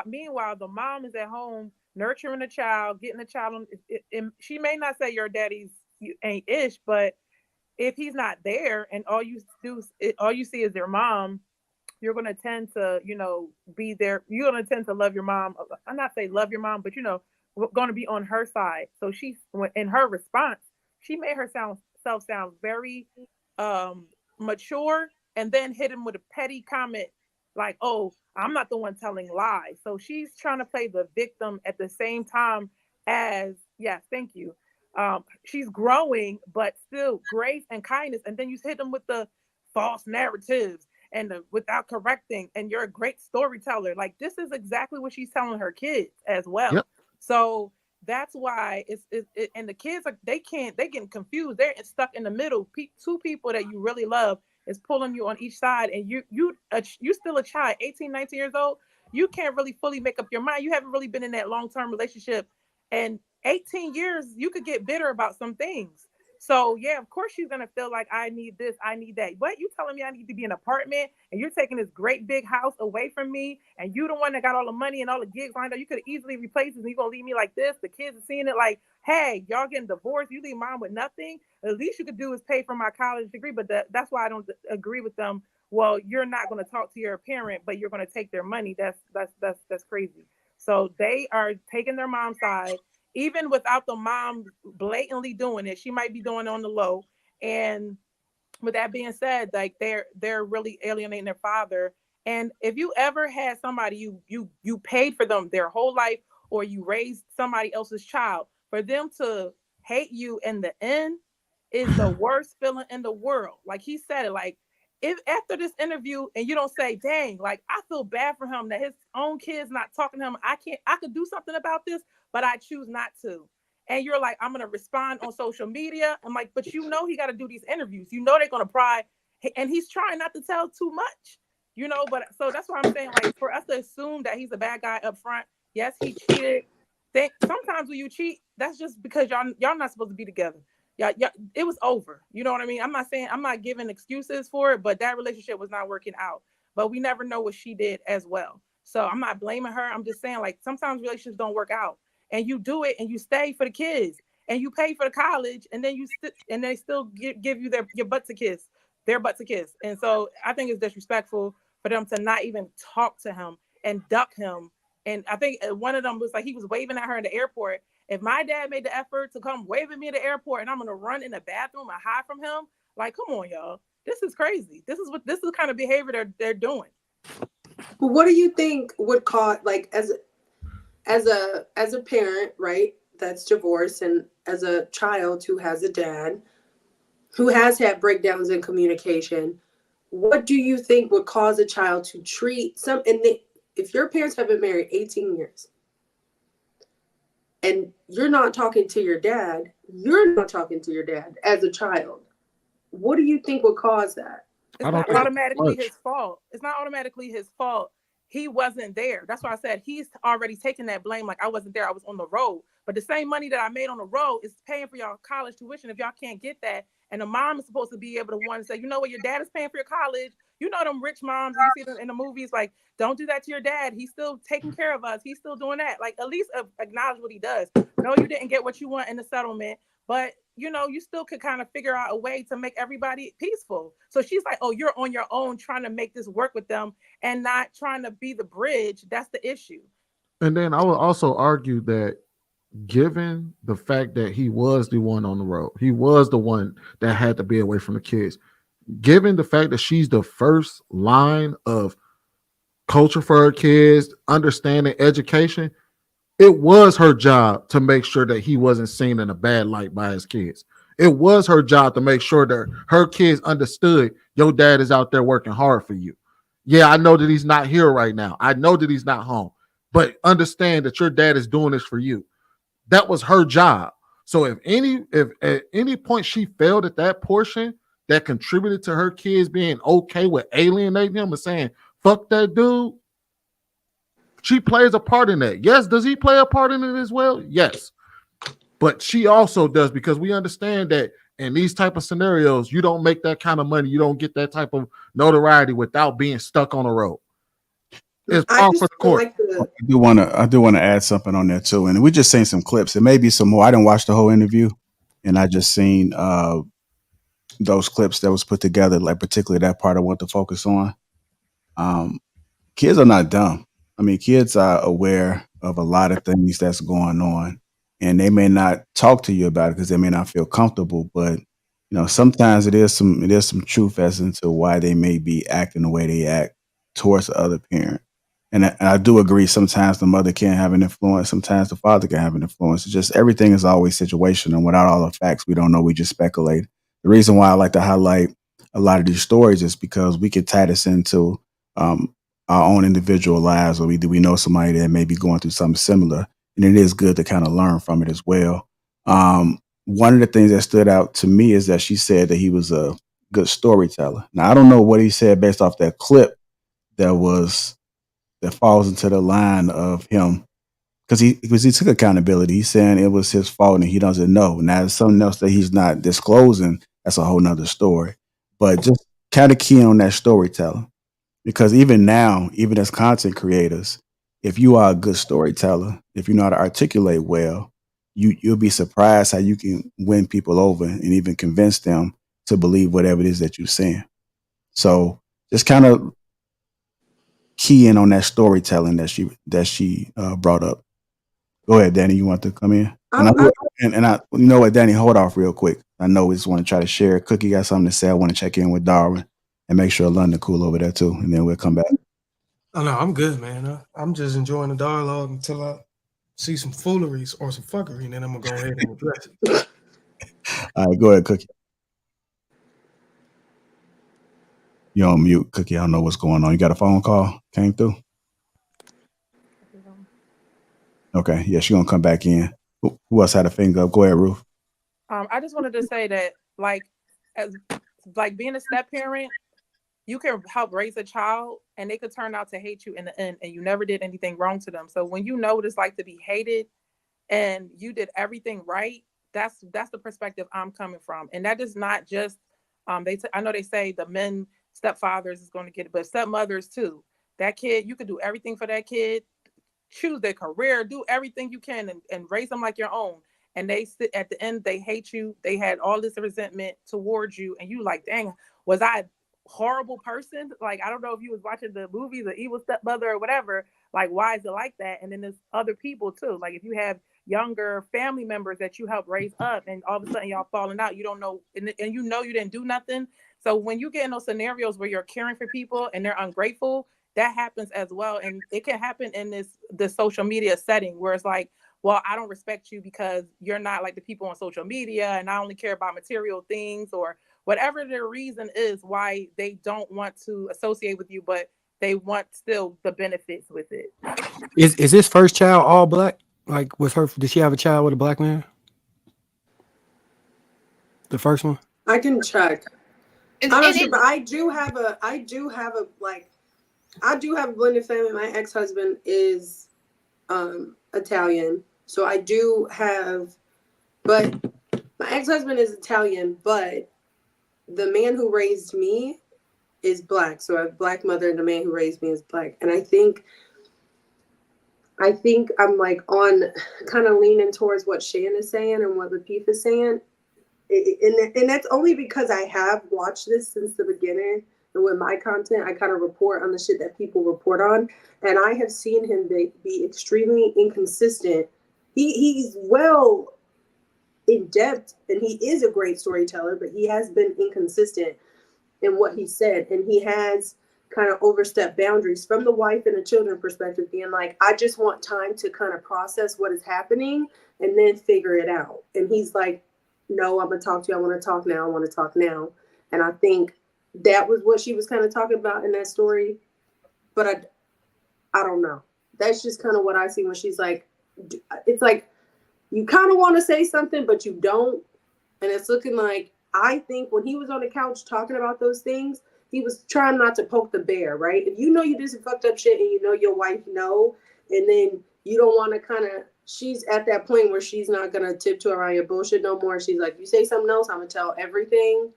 Meanwhile, the mom is at home nurturing the child, getting the child on. She may not say your daddy's ain't ish, but if he's not there and all you see is their mom, you're going to tend to, be there. You're going to tend to love your mom. I'm not saying love your mom, but, going to be on her side. So in her response, she made herself sound very mature, and then hit him with a petty comment like, oh, I'm not the one telling lies. So she's trying to play the victim at the same time as, yes, thank you. She's growing, but still grace and kindness. And then you hit them with the false narratives and without correcting. And you're a great storyteller. Like, this is exactly what she's telling her kids as well. Yep. So that's why and the kids they're getting confused. They're stuck in the middle. Two people that you really love is pulling you on each side, and you still a child, 18, 19 years old. You can't really fully make up your mind. You haven't really been in that long-term relationship, and 18 years, you could get bitter about some things. So yeah, of course she's gonna feel like I need this, I need that. What, you telling me I need to be in an apartment and you're taking this great big house away from me, and you the one that got all the money and all the gigs lined up. You could have easily replaced it, and you're gonna leave me like this. The kids are seeing it like, hey, y'all getting divorced, you leave mom with nothing. The least you could do is pay for my college degree. But that's why I don't agree with them. Well, you're not gonna talk to your parent, but you're gonna take their money. That's crazy. So they are taking their mom's side. Even without the mom blatantly doing it, she might be doing it on the low. And with that being said, like they're really alienating their father. And if you ever had somebody you paid for them their whole life, or you raised somebody else's child, for them to hate you in the end is the worst feeling in the world. Like he said it, like, if after this interview and you don't say, dang, like I feel bad for him that his own kids not talking to him. I could do something about this, but I choose not to. And you're like, I'm gonna respond on social media. I'm like, but he got to do these interviews. They're gonna pry, and he's trying not to tell too much, But so that's why I'm saying, like, for us to assume that he's a bad guy up front, yes, he cheated. Sometimes when you cheat, that's just because y'all not supposed to be together. Yeah, it was over. You know what I mean? I'm not giving excuses for it, but that relationship was not working out. But we never know what she did as well. So I'm not blaming her. I'm just saying, like, sometimes relationships don't work out, and you do it and you stay for the kids and you pay for the college, and then they still give you their butt to kiss, their butt to kiss. And so I think it's disrespectful for them to not even talk to him and duck him. And I think one of them was like, he was waving at her in the airport. If my dad made the effort to come waving me at the airport and I'm going to run in the bathroom and hide from him, like, come on, y'all. This is crazy. This is the kind of behavior they're doing. But what do you think would cause, like, as a parent, right, that's divorced, and as a child who has a dad who has had breakdowns in communication, what do you think would cause a child to treat if your parents have been married 18 years, and you're not talking to your dad as a child, what do you think would cause that? It's not automatically his fault. It's not automatically his fault. He wasn't there. That's why I said he's already taking that blame. Like, I wasn't there. I was on the road. But the same money that I made on the road is paying for y'all college tuition. If y'all can't get that, and the mom is supposed to be able to want to say, you know what, your dad is paying for your college. You know them rich moms, you see them in the movies, like, don't do that to your dad. He's still taking care of us. He's still doing that. Like, at least acknowledge what he does. No, you didn't get what you want in the settlement, but you still could kind of figure out a way to make everybody peaceful. So she's like, oh, you're on your own trying to make this work with them and not trying to be the bridge. That's the issue. And then I would also argue that, given the fact that he was the one on the road, he was the one that had to be away from the kids, given the fact that she's the first line of culture for her kids, understanding education, it was her job to make sure that he wasn't seen in a bad light by his kids. It was her job to make sure that her kids understood your dad is out there working hard for you. Yeah, I know that he's not here right now. I know that he's not home, but understand that your dad is doing this for you. That was her job. So if at any point she failed at that portion that contributed to her kids being okay with alienating him and saying, fuck that dude, She plays a part in that. Yes, does he play a part in it as well? Yes. But she also does, because we understand that in these type of scenarios, you don't make that kind of money. You don't get that type of notoriety without being stuck on the road. It's I all just for the feel court. like the I do want to add something on that too. And we just seen some clips. It may be some more. I didn't watch the whole interview, and I just seen those clips that was put together, like particularly that part I want to focus on. Kids are not dumb. I mean, kids are aware of a lot of things that's going on, and they may not talk to you about it because they may not feel comfortable. But sometimes it is some truth as into why they may be acting the way they act towards the other parent. And I do agree. Sometimes the mother can have an influence. Sometimes the father can have an influence. It's just everything is always situational. And without all the facts, we don't know. We just speculate. The reason why I like to highlight a lot of these stories is because we can tie this into our own individual lives, or we know somebody that may be going through something similar, and it is good to kind of learn from it as well. One of the things that stood out to me is that she said that he was a good storyteller. Now, I don't know what he said based off that clip that falls into the line of him, because he took accountability. He's saying it was his fault and he doesn't know. Now, there's something else that he's not disclosing. That's a whole nother story. But just kind of key on that storytelling. Because even now, even as content creators, if you are a good storyteller, if you know how to articulate well, you'll be surprised how you can win people over and even convince them to believe whatever it is that you're saying. So just kind of key in on that storytelling that she brought up. Go ahead, Danny. You want to come in? You know what, Danny? Hold off real quick. I know we just want to try to share. Cookie got something to say. I want to check in with Darwin and make sure London cool over there too, and then we'll come back. Oh no, I'm good, man. I'm just enjoying the dialogue until I see some fooleries or some fuckery, and then I'm gonna go ahead and address it. All right, go ahead, Cookie. You're on mute, Cookie. I don't know what's going on. You got a phone call came through? Okay, yeah, she's gonna come back in. Who else had a finger up? Go ahead, Ruth. I just wanted to say that, as being a step parent, you can help raise a child, and they could turn out to hate you in the end, and you never did anything wrong to them. So when you know what it's like to be hated, and you did everything right, that's the perspective I'm coming from, and that is not just I know they say the men stepfathers is going to get it, but stepmothers too. That kid, you could do everything for that kid. Choose their career, do everything you can, and raise them like your own. And they sit at the end, they hate you. They had all this resentment towards you, and you like, dang, was I a horrible person? Like, I don't know if you was watching the movie, The Evil Stepmother or whatever. Like, why is it like that? And then there's other people too. Like, if you have younger family members that you help raise up, and all of a sudden y'all falling out, you don't know, and you know you didn't do nothing. So when you get in those scenarios where you're caring for people and they're ungrateful, that happens as well. And it can happen in this social media setting where it's like, well, I don't respect you because you're not like the people on social media, and I only care about material things, or whatever their reason is why they don't want to associate with you, but they want still the benefits with it. Is this first child all black? Like, did she have a child with a black man? The first one? I can check. I'm not sure, but I do have a blended family. My ex-husband is Italian. So I do have, but my ex-husband is Italian, but the man who raised me is black. So I have a black mother, and the man who raised me is black. And I think I'm like on kind of leaning towards what Shan is saying and what Lapeef is saying. And that's only because I have watched this since the beginning. And with my content, I kind of report on the shit that people report on. And I have seen him be extremely inconsistent. He's well in depth, and he is a great storyteller, but he has been inconsistent in what he said. And he has kind of overstepped boundaries from the wife and the children perspective, being like, I just want time to kind of process what is happening and then figure it out. And he's like, no, I'm going to talk to you. I want to talk now. I want to talk now. And I think that was what she was kind of talking about in that story. But I don't know. That's just kind of what I see when she's like, it's like, you kind of want to say something, but you don't. And it's looking like, I think when he was on the couch talking about those things, he was trying not to poke the bear, right? If you know you did some fucked up shit and you know your wife know, and then you don't want to kind of. She's at that point where she's not gonna tiptoe around your bullshit no more. She's like, you say something else, I'm gonna tell everything.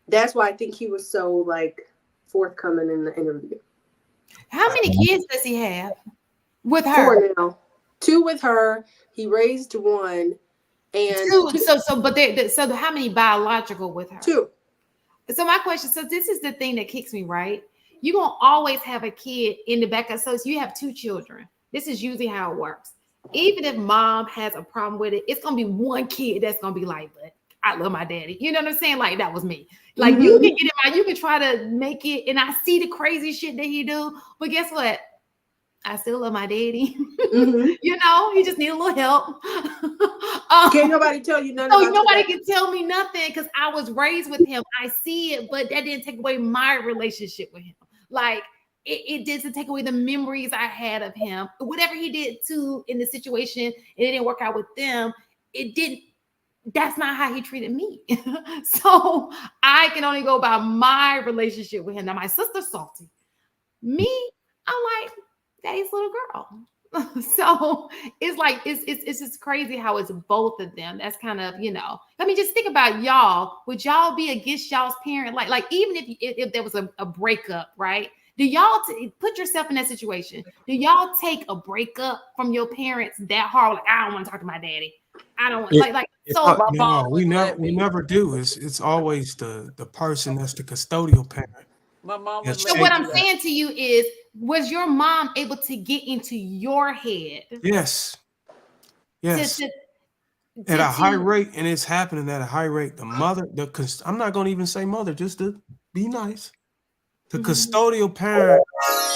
That's why I think he was so like forthcoming in the interview. How many kids does he have with her? 4 now. 2 with her. He raised 1, and 2. So how many biological with her? 2. So my question. So this is the thing that kicks me, right? You're gonna always have a kid in the back of. So you have 2 children. This is usually how it works. Even if mom has a problem with it, it's gonna be one kid that's gonna be like, but I love my daddy. You know what I'm saying? Like that was me. Like you can get in my, you can try to make it, and I see the crazy shit that he do, but guess what? I still love my daddy. You know, he just need a little help. Can't nobody tell you nothing. So nobody can tell me nothing because I was raised with him. I see it, but that didn't take away my relationship with him. Like it doesn't take away the memories I had of him. Whatever he did too in the situation, and it didn't work out with them. It didn't. That's not how he treated me. So I can only go by my relationship with him. Now my sister's salty. Me, I'm like daddy's little girl. So it's like it's just crazy how it's both of them. That's kind of, you know. I mean, just think about y'all. Would y'all be against y'all's parent? Like even if there was a breakup, right? Do y'all put yourself in that situation? Do y'all take a breakup from your parents that hard? Like, I don't want to talk to my daddy. I don't want like so. No, we never do. It's always the person that's the custodial parent. My mom was So what I'm saying to you is, was your mom able to get into your head? Yes. Yes. At a high rate, and it's happening at a high rate. The mother, I'm not going to even say mother, just to be nice. The custodial parent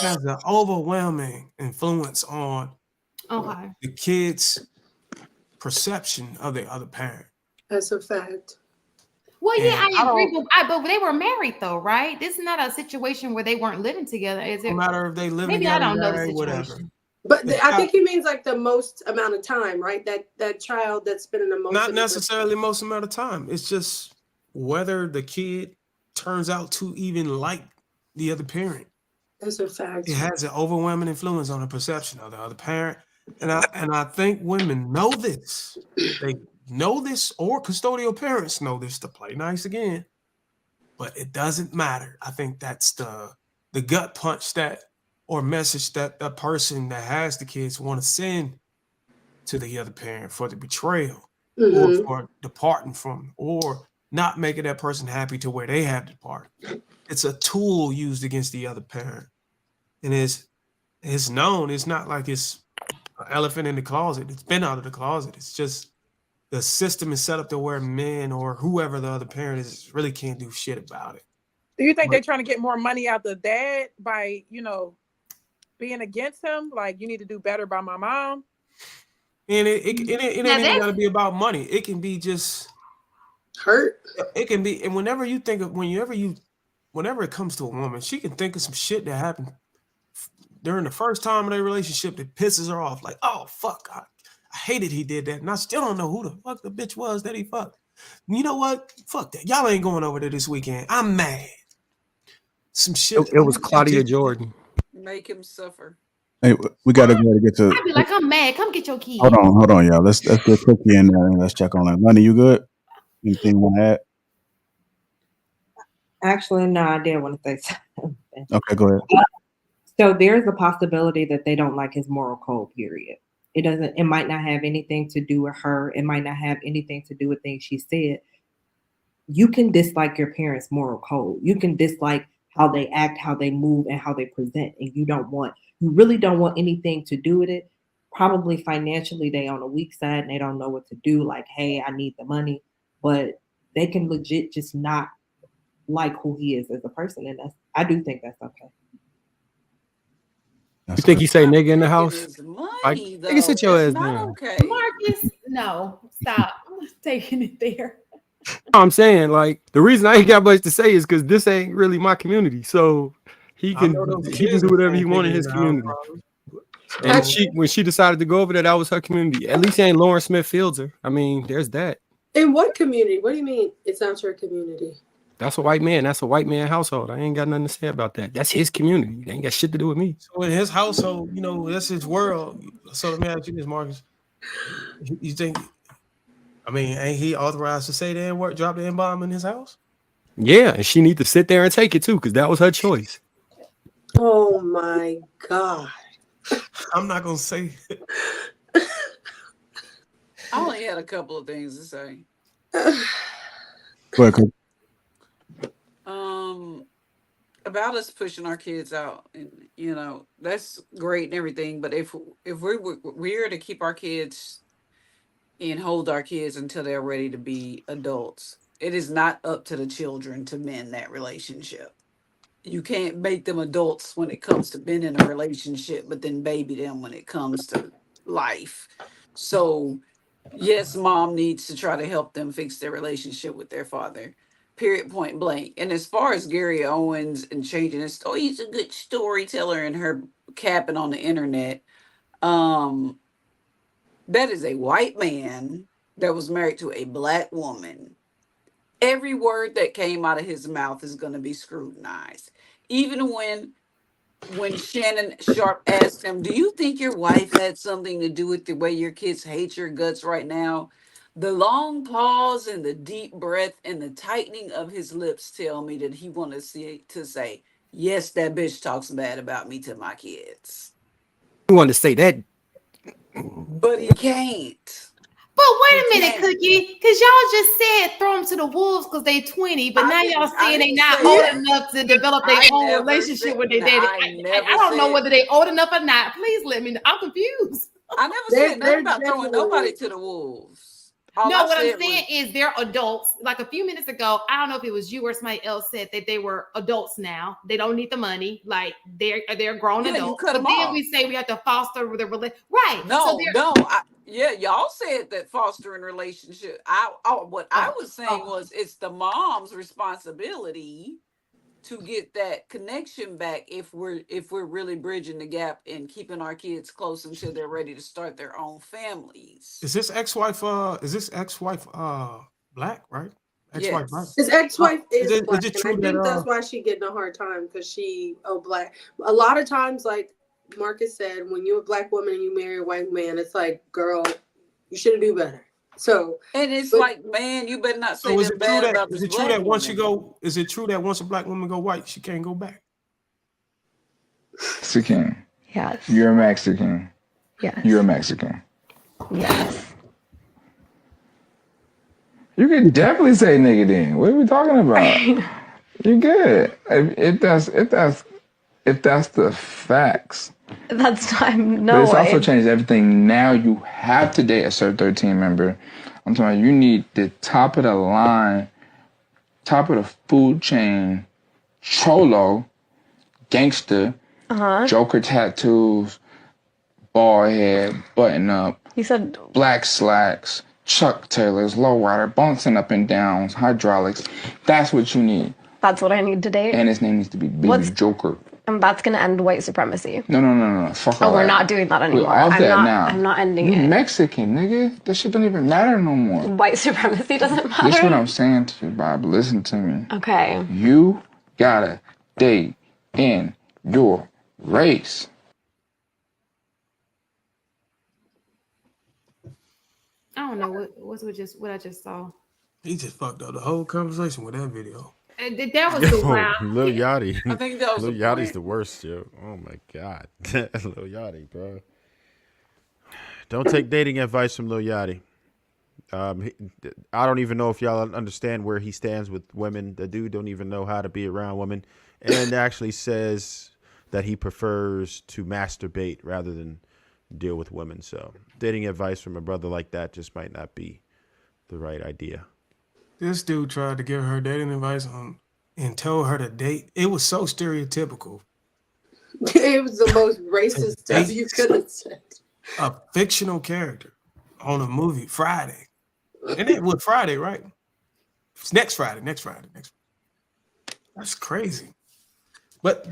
has an overwhelming influence on the kid's perception of the other parent. That's a fact. Well, yeah, I agree, but they were married though, right? This is not a situation where they weren't living together. Is it? No matter if they live maybe together, I don't know the married, situation. whatever. But I think he means like the most amount of time, right? That child that's spending the most. Not necessarily most amount of time. It's just whether the kid turns out to even like the other parent. That's a fact. It has an overwhelming influence on the perception of the other parent. And I think women know this. They know this, or custodial parents know this, to play nice again. But it doesn't matter. I think that's the gut punch that, or message that the person that has the kids want to send to the other parent for the betrayal, or for departing from, or not making that person happy to where they have to depart. It's a tool used against the other parent. And it's known. It's not like it's an elephant in the closet. It's been out of the closet. It's just the system is set up to where men or whoever the other parent is really can't do shit about it. Do you think they're trying to get more money out the dad by, being against him? Like, you need to do better by my mom? And it ain't even got to be about money. It can be just hurt. It can be, and whenever it comes to a woman, she can think of some shit that happened during the first time of their relationship that pisses her off. Like, oh fuck, I hated he did that, and I still don't know who the fuck the bitch was that he fucked. You know what? Fuck that. Y'all ain't going over there this weekend. I'm mad. Some shit. It was Claudia Jordan. Make him suffer. Hey, we gotta go to get to. I'd be like, I'm mad. Come get your key. Hold on, y'all. Let's get Cookie in there and let's check on that. Lonnie, you good? Anything you want to add? Actually, no, I did want to say something. Okay, go ahead. So there's a possibility that they don't like his moral code, period. It might not have anything to do with her. It might not have anything to do with things she said. You can dislike your parents' moral code. You can dislike how they act, how they move, and how they present. And you really don't want anything to do with it. Probably financially, they on a weak side and they don't know what to do. Like, hey, I need the money. But they can legit just not like who he is as a person. And I do think that's okay. You think he say nigga in the house? Like, nigga, sit your ass down. Okay. Marcus, no, stop. I'm taking it there. I'm saying, like, the reason I ain't got much to say is because this ain't really my community. So he can do whatever he want in his community. And when she decided to go over there, that was her community. At least ain't Lauren Smith Fields her. I mean, there's that. In what community? What do you mean it's not your community? That's a white man. That's a white man household. I ain't got nothing to say about that. That's his community. They ain't got shit to do with me. So in his household, that's his world. So let me ask you this, Marcus. You think, ain't he authorized to say the N-word, drop the N-bomb in his house? Yeah, and she need to sit there and take it too, because that was her choice. Oh my God. I'm not gonna say. I only had a couple of things to say. Welcome. About us pushing our kids out, and that's great and everything. But if we're to keep our kids and hold our kids until they're ready to be adults, it is not up to the children to mend that relationship. You can't make them adults when it comes to being in a relationship, but then baby them when it comes to life. So yes, mom needs to try to help them fix their relationship with their father. Period, point blank. And as far as Gary Owens and changing his story, he's a good storyteller and her capping on the internet. That is a white man that was married to a black woman. Every word that came out of his mouth is going to be scrutinized. Even when Shannon Sharp asked him, do you think your wife had something to do with the way your kids hate your guts right now? The long pause and the deep breath and the tightening of his lips tell me that he wanted to say, yes, that bitch talks bad about me to my kids. You wanted to say that, but he can't. But wait a minute, Cookie, because y'all just said throw them to the wolves because they 20, but now y'all saying they not old enough to develop their own relationship with their daddy. I don't know whether they old enough or not. Please let me know. I'm confused. I never said nothing about throwing nobody to the wolves. No, what I'm saying is they're adults. Like a few minutes ago, I don't know if it was you or somebody else said that they were adults now. They don't need the money. Like they're grown adults. You cut them then off. we say we have to foster the relationship. Right. No. Y'all said that fostering relationship. What I was saying was it's the mom's responsibility to get that connection back if we're really bridging the gap and keeping our kids close until they're ready to start their own families. Is this ex-wife black, right? Ex-wife black. His ex-wife is black, it and true I think that's why she getting a hard time, because she black. A lot of times, like Marcus said, when you're a black woman and you marry a white man, it's like, girl, you should do better. So, and it's like, man, you better not say that bad about this black woman. Is it true that once a black woman go white, she can't go back? Mexican. Yes. You're a Mexican. Yes. You're a Mexican. Yes. You can definitely say nigga then. What are we talking about? You're good. If that's the facts. That's time. No. But it's also changed everything. Now you have to date a Sub 13 member. I'm talking about you need the top of the line, top of the food chain, cholo, gangster, Joker tattoos, bald head, button up. You said black slacks, Chuck Taylors, lowrider, bouncing up and downs, hydraulics. That's what you need. That's what I need to date. And his name needs to be Baby Joker. And that's gonna end white supremacy. No. Fuck all we're that. not doing that anymore. We're off that now. I'm not ending you it. Mexican, nigga. That shit don't even matter no more. White supremacy doesn't matter. This is what I'm saying to you, Bob. Listen to me. Okay. You gotta date in your race. I don't know what I just saw. He just fucked up the whole conversation with that video. That was the wild. Lil Yachty. I think that was Lil Yachty's the worst, yo. Oh my god. Lil Yachty, bro. Don't take dating advice from Lil Yachty. I don't even know if y'all understand where he stands with women. The dude don't even know how to be around women, and actually says that he prefers to masturbate rather than deal with women. So dating advice from a brother like that just might not be the right idea. This dude tried to give her dating advice and told her to date. It was so stereotypical. It was the most racist stuff you could have said. A fictional character on a movie Friday. And it was Friday, right? It's next Friday. That's crazy. But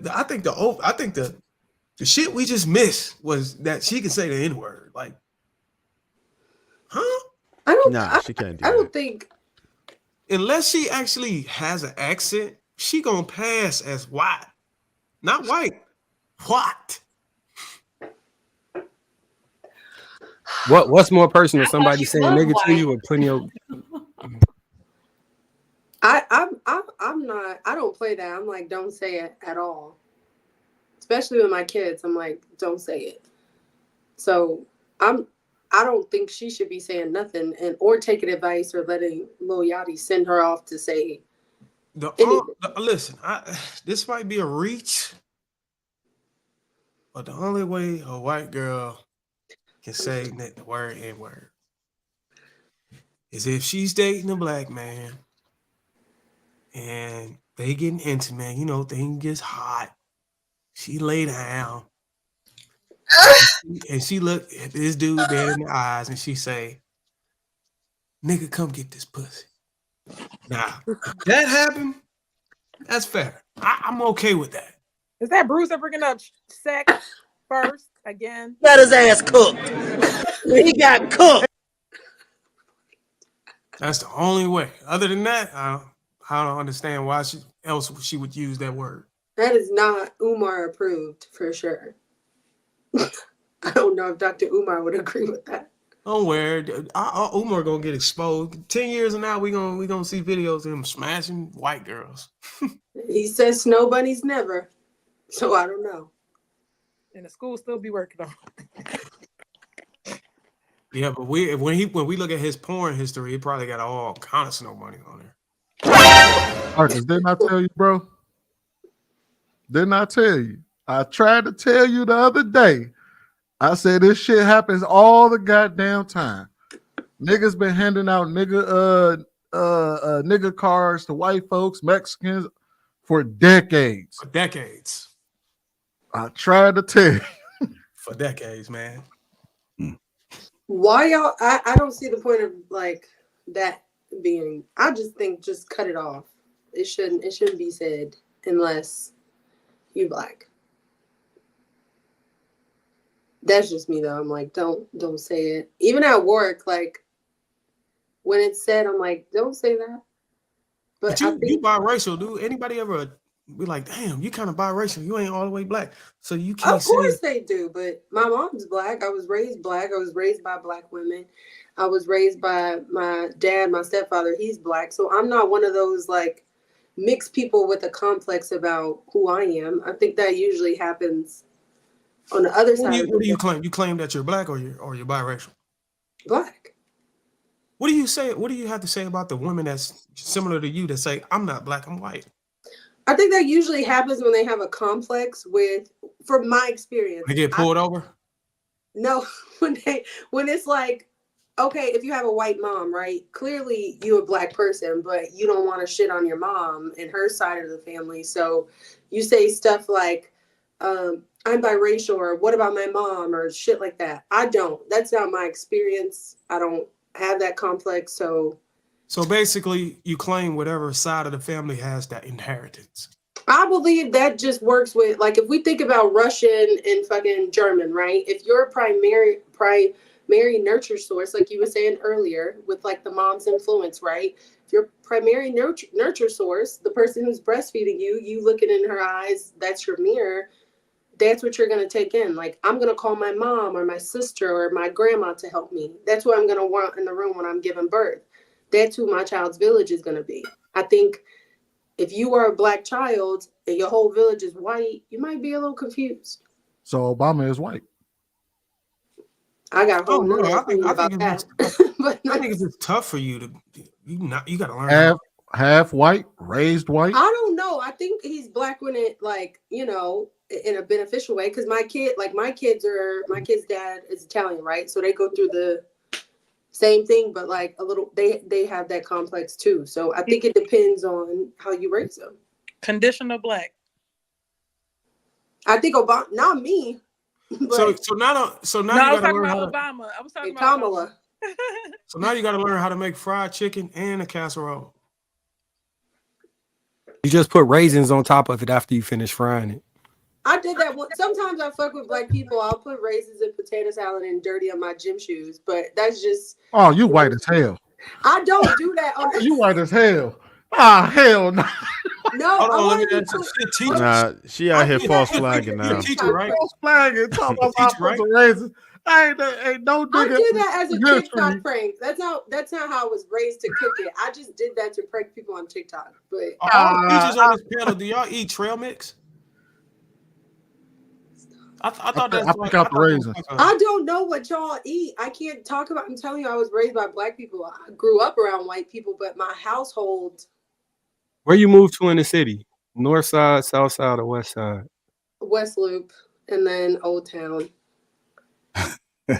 I think the shit we just missed was that she can say the N-word. Like, huh? I don't. Nah, she can't do I don't that. think. unless she actually has an accent, she gonna pass as white. Not white. What? What's more personal? I thought Somebody you saying loved nigga to white. you or plenty of I'm not. I don't play that. I'm like, don't say it at all. Especially with my kids, I'm like, don't say it. So I don't think she should be saying nothing or taking advice or letting Lil Yachty send her off to say anything. Listen, this might be a reach, but the only way a white girl can say the word N-word is if she's dating a black man and they getting intimate, you know, thing gets hot. She lay down and she look at this dude dead in the eyes and she say, nigga, come get this pussy. Now, if that happened, that's fair. I'm okay with that. Is that Bruiser bringing up sex first again? Got his ass cooked. He got cooked. That's the only way. Other than that, I don't understand why else she would use that word. That is not Umar approved for sure. I don't know if Dr. Umar would agree with that. Don't worry, Umar gonna get exposed. 10 years from now, we gonna see videos of him smashing white girls. He says snow bunnies never, so I don't know. And the school still be working on. Yeah, but when we look at his porn history, he probably got all kind of snow bunnies on there. Marcus, didn't I tell you, bro? Didn't I tell you? I tried to tell you the other day. I said this shit happens all the goddamn time. Niggas been handing out nigga cars to white folks, Mexicans for decades. For decades. I tried to tell you. For decades, man. Why y'all? I don't see the point of like that being. I just think just cut it off. It shouldn't be said unless you black. That's just me though. I'm like, don't say it. Even at work, like when it's said, I'm like, don't say that. But you biracial, dude. Anybody ever be like, damn, you kind of biracial. You ain't all the way black. So you can't Of course they do, but my mom's black. I was raised black. I was raised by black women. I was raised by my dad, my stepfather. He's black. So I'm not one of those like mixed people with a complex about who I am. I think that usually happens on the other side. What do you claim? You claim that you're black or you're biracial? Black. What do you say? What do you have to say about the women that's similar to you that say, I'm not black, I'm white? I think that usually happens when they have a complex with, from my experience. They get pulled over? No, when it's like, okay, if you have a white mom, right? Clearly you're a black person, but you don't want to shit on your mom and her side of the family. So you say stuff like, I'm biracial, or what about my mom, or shit like that. I don't. That's not my experience. I don't have that complex. So basically, you claim whatever side of the family has that inheritance. I believe that just works with, like, if we think about Russian and fucking German, right? If you're a primary nurture source, like you were saying earlier, with like the mom's influence, right? If you're primary nurture source, the person who's breastfeeding you looking in her eyes, that's your mirror. That's what you're going to take in. Like, I'm going to call my mom or my sister or my grandma to help me. That's what I'm going to want in the room when I'm giving birth. That's who my child's village is going to be. I think if you are a black child and your whole village is white, you might be a little confused. So Obama is white. I got a whole nother opinion about that. I think it's just tough for you to you got to learn half white, raised white. I don't know. I think he's black when it, like, you know, in a beneficial way, because my kids' dad is Italian, right? So they go through the same thing, but like a little, they have that complex too. So I think it depends on how you raise them. Conditional black. I think Obama, not me. So now you gotta learn how to, Obama. I was talking about Kamala. So now you got to learn how to make fried chicken and a casserole. You just put raisins on top of it after you finish frying it. I did that one. Sometimes I fuck with black people. I'll put raisins in potato salad and dirty on my gym shoes, but that's just. Oh, you white as hell. I don't do that on You white as hell. Ah, hell no. No, Hold I on, let me want to ask be you. She a teacher? Nah, she out here do false that. flagging She a now. teacher, right? False flagging. Talking about Teacher, my right? raises. Ain't no I nigga. did that as a history. TikTok prank. That's not how I was raised to cook it. I just did that to prank people on TikTok. But All the teachers on this panel, do y'all eat trail mix? I thought that's I what pick out the raisins. I don't know what y'all eat. I can't talk about. I'm telling you, I was raised by black people. I grew up around white people, but my household, Where you moved to in the city? North side, south side, or west side? West Loop, and then Old Town. but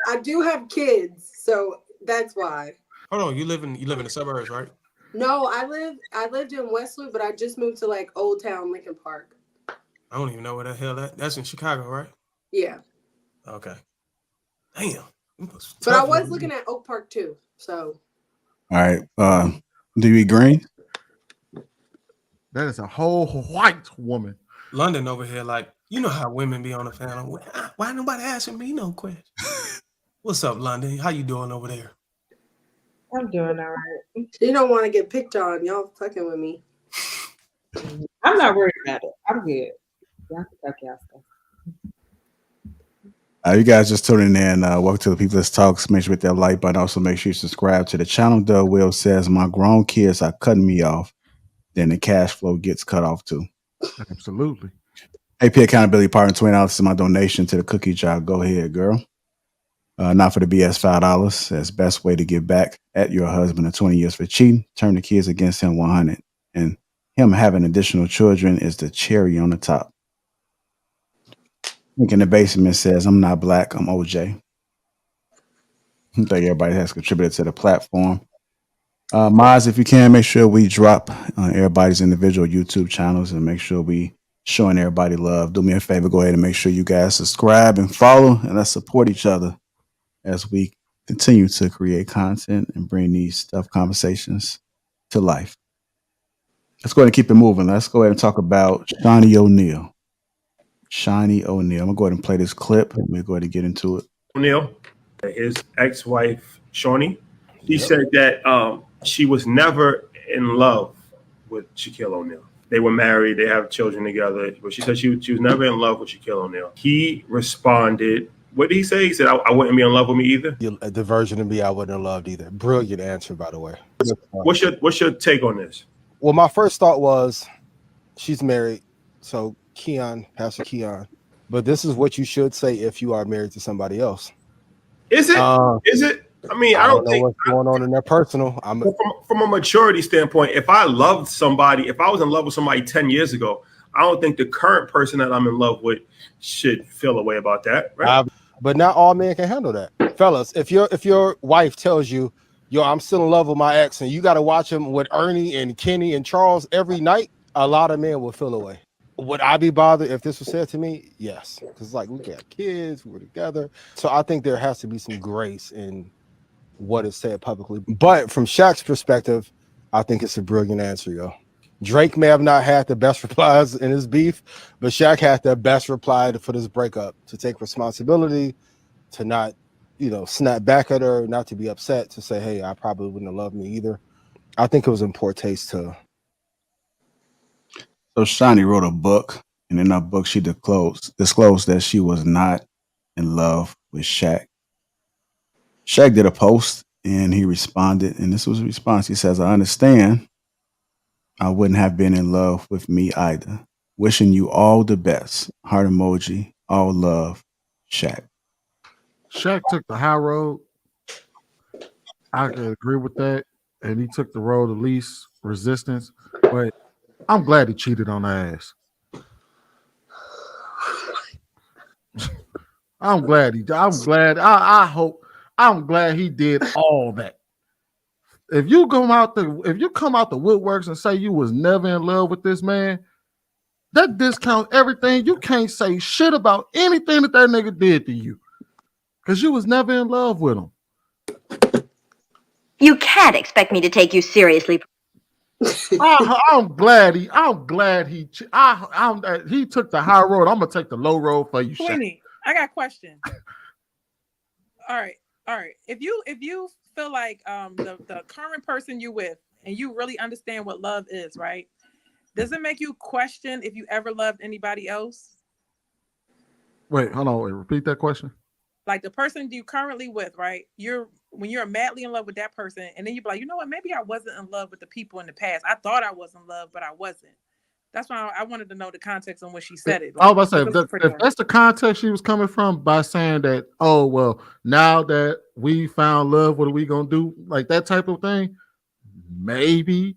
I do have kids, so that's why. Hold on, you live in the suburbs, right? No, I lived in West Loop, but I just moved to like Old Town, Lincoln Park. I don't even know where the hell that's in Chicago, right? Yeah. Okay. Damn. But I was looking at Oak Park too. So. All right. Do you eat green? That is a whole white woman. London over here, like, you know how women be on the panel. Why nobody asking me no question? What's up, London? How you doing over there? I'm doing all right. You don't want to get picked on. Y'all fucking with me. I'm not worried about it. I'm good. Y'all can talk y'all stuff. You guys just tuning in. Welcome to the People's Talks. Make sure you hit that like button. Also, make sure you subscribe to the channel. Doug Will says, my grown kids are cutting me off. Then the cash flow gets cut off too. Absolutely. AP Accountability Partner, $20 is my donation to the cookie jar. Go ahead, girl. Not for the BS, $5. That's best way to get back at your husband of 20 years for cheating. Turn the kids against him 100. And him having additional children is the cherry on the top. Nick in the basement says, I'm not black, I'm OJ. I think everybody has contributed to the platform. Maz, if you can, make sure we drop on everybody's individual YouTube channels and make sure we showing everybody love. Do me a favor, go ahead and make sure you guys subscribe and follow, and let's support each other as we continue to create content and bring these tough conversations to life. Let's go ahead and keep it moving. Let's go ahead and talk about Shaunie O'Neal. Shaunie O'Neal. I'm going to go ahead and play this clip and we'll go ahead and get into it. O'Neal, his ex-wife, Shaunie, she said that she was never in love with Shaquille O'Neal. They were married, they have children together, but she said she was never in love with Shaquille O'Neal. He responded, what did he say? He said, I wouldn't be in love with me either. The version of me I wouldn't have loved either. Brilliant answer, by the way. What's your take on this? Well, my first thought was she's married, so Pastor Keon. But this is what you should say if you are married to somebody else. Is it? Is it? I mean, I don't know think what's going on in their personal. From a maturity standpoint, if I loved somebody, if I was in love with somebody 10 years ago, I don't think the current person that I'm in love with should feel a way about that. Right? But not all men can handle that. Fellas, if your wife tells you, yo, I'm still in love with my ex, and you got to watch him with Ernie and Kenny and Charles every night, a lot of men will feel away. Would I be bothered if this was said to me? Yes. Because like we got kids, we were together. So I think there has to be some grace in what is said publicly. But from Shaq's perspective, I think it's a brilliant answer, yo. Drake may have not had the best replies in his beef, but Shaq had the best reply for this breakup, to take responsibility, to not, snap back at her, not to be upset, to say, hey, I probably wouldn't have loved me either. I think it was in poor taste too. So Shaunie wrote a book, and in that book, she disclosed that she was not in love with Shaq. Shaq did a post, and he responded, and this was a response. He says, I understand I wouldn't have been in love with me either. Wishing you all the best. Heart emoji, all love, Shaq. Shaq took the high road. I can agree with that. And he took the road of least resistance. But I'm glad he cheated on her ass. I'm glad he did all that. If you come out the woodworks and say you was never in love with this man, that discounts everything. You can't say shit about anything that nigga did to you, because you was never in love with him. You can't expect me to take you seriously. I'm glad he he took the high road. I'm gonna take the low road for you, Shaq. Sweeney, I got a question. All right. If you feel like the current person you with and you really understand what love is, right? Does it make you question if you ever loved anybody else? Wait, hold on. Wait, repeat that question. Like the person you currently with, right? When you're madly in love with that person, and then you're like, you know what? Maybe I wasn't in love with the people in the past. I thought I was in love, but I wasn't. That's why I wanted to know the context on when she said it. I was about to say, if that's the context she was coming from by saying that, oh, well, now that we found love, what are we going to do? Like that type of thing, maybe.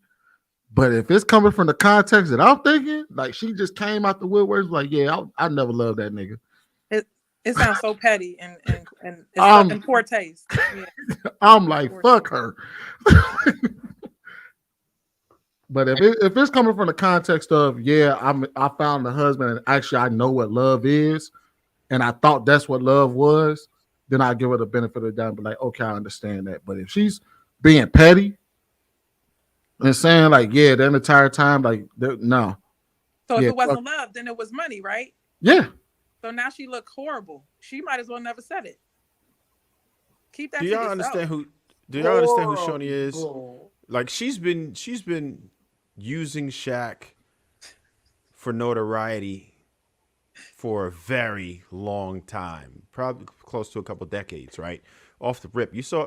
But if it's coming from the context that I'm thinking, like she just came out the woodworks, like, yeah, I never loved that nigga. It sounds so petty and it's in poor taste. Yeah. I'm like, fuck her. But if it's coming from the context of, yeah, I found the husband and actually I know what love is, and I thought that's what love was, then I give her the benefit of the doubt and be like, okay, I understand that. But if she's being petty and saying like, yeah, that entire time, like, no. So if it wasn't love, then it was money, right? Yeah. So now she look horrible. She might as well never said it. Keep that. Do y'all understand who Shaunie is? Like she's been using Shaq for notoriety for a very long time, probably close to a couple decades, right? Off the rip, you saw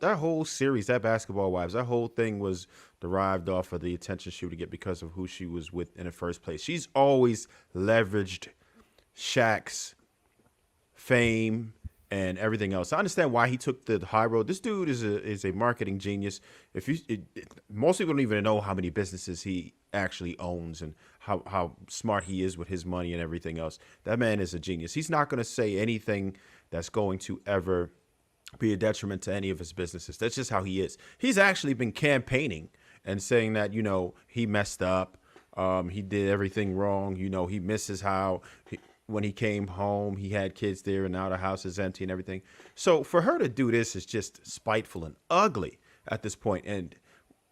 that whole series, that Basketball Wives, that whole thing was derived off of the attention she would get because of who she was with in the first place. She's always leveraged Shaq's fame and everything else. I understand why he took the high road. This dude is a marketing genius. Most people don't even know how many businesses he actually owns and how smart he is with his money and everything else. That man is a genius. He's not going to say anything that's going to ever be a detriment to any of his businesses. That's just how he is. He's actually been campaigning and saying that, he messed up. He did everything wrong. He misses how when he came home, he had kids there and now the house is empty and everything. So for her to do this is just spiteful and ugly at this point. And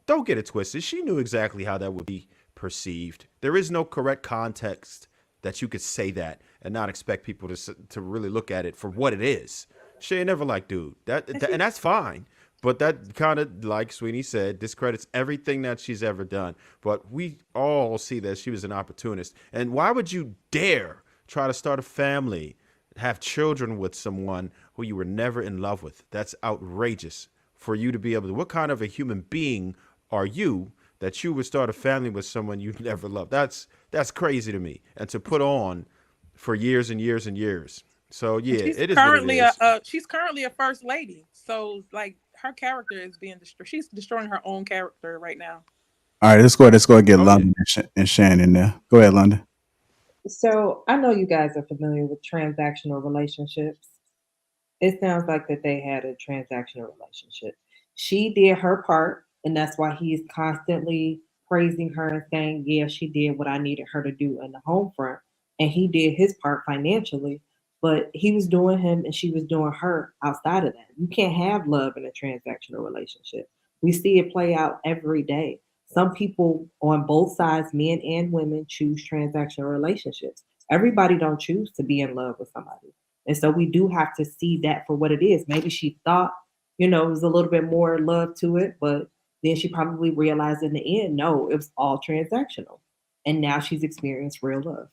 don't get it twisted. She knew exactly how that would be perceived. There is no correct context that you could say that and not expect people to really look at it for what it is. She ain't never like, dude, and that's fine. But that kind of, like Sweeney said, discredits everything that she's ever done. But we all see that she was an opportunist. And why would you dare try to start a family, have children with someone who you were never in love with? That's outrageous for you to be able to. What kind of a human being are you that you would start a family with someone you never loved? That's crazy to me. And to put on for years and years and years. So yeah, it is currently what it is. She's currently a first lady. So like her character is being destroyed. She's destroying her own character right now. All right, let's go and get London and Shannon in there. Go ahead, London. So I know you guys are familiar with transactional relationships. It sounds like that they had a transactional relationship. She did her part, and that's why he's constantly praising her and saying, yeah, she did what I needed her to do in the home front. And he did his part financially, but he was doing him and she was doing her outside of that. You can't have love in a transactional relationship. We see it play out every day. Some people on both sides, men and women, choose transactional relationships. Everybody don't choose to be in love with somebody. And so we do have to see that for what it is. Maybe she thought, it was a little bit more love to it, but then she probably realized in the end, no, it was all transactional. And now she's experienced real love.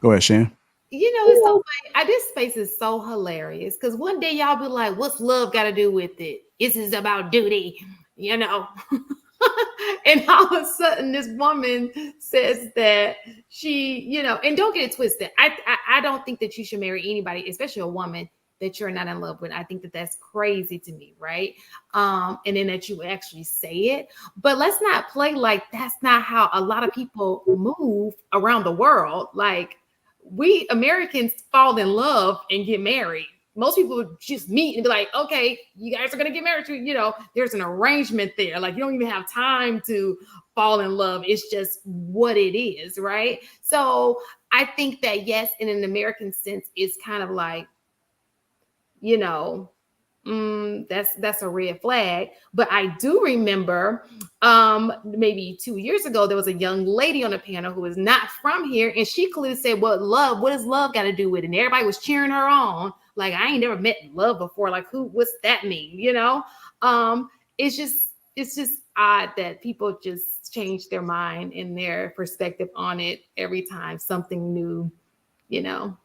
Go ahead, Shan. It's so funny. This space is so hilarious because one day y'all be like, what's love got to do with it? This is about duty, And all of a sudden this woman says that she, and don't get it twisted. I don't think that you should marry anybody, especially a woman that you're not in love with. I think that that's crazy to me, right? And then that you actually say it. But let's not play like that's not how a lot of people move around the world. Like, we Americans fall in love and get married. Most people just meet and be like, okay, you guys are going to get married to, there's an arrangement there. Like, you don't even have time to fall in love. It's just what it is, right? So I think that, yes, in an American sense, it's kind of like, that's a red flag. But I do remember maybe 2 years ago, there was a young lady on the panel who was not from here, and she clearly said, what does love got to do with it? And everybody was cheering her on. Like, I ain't never met love before. Like, what's that mean? You know? It's just odd that people just change their mind and their perspective on it every time something new, you know.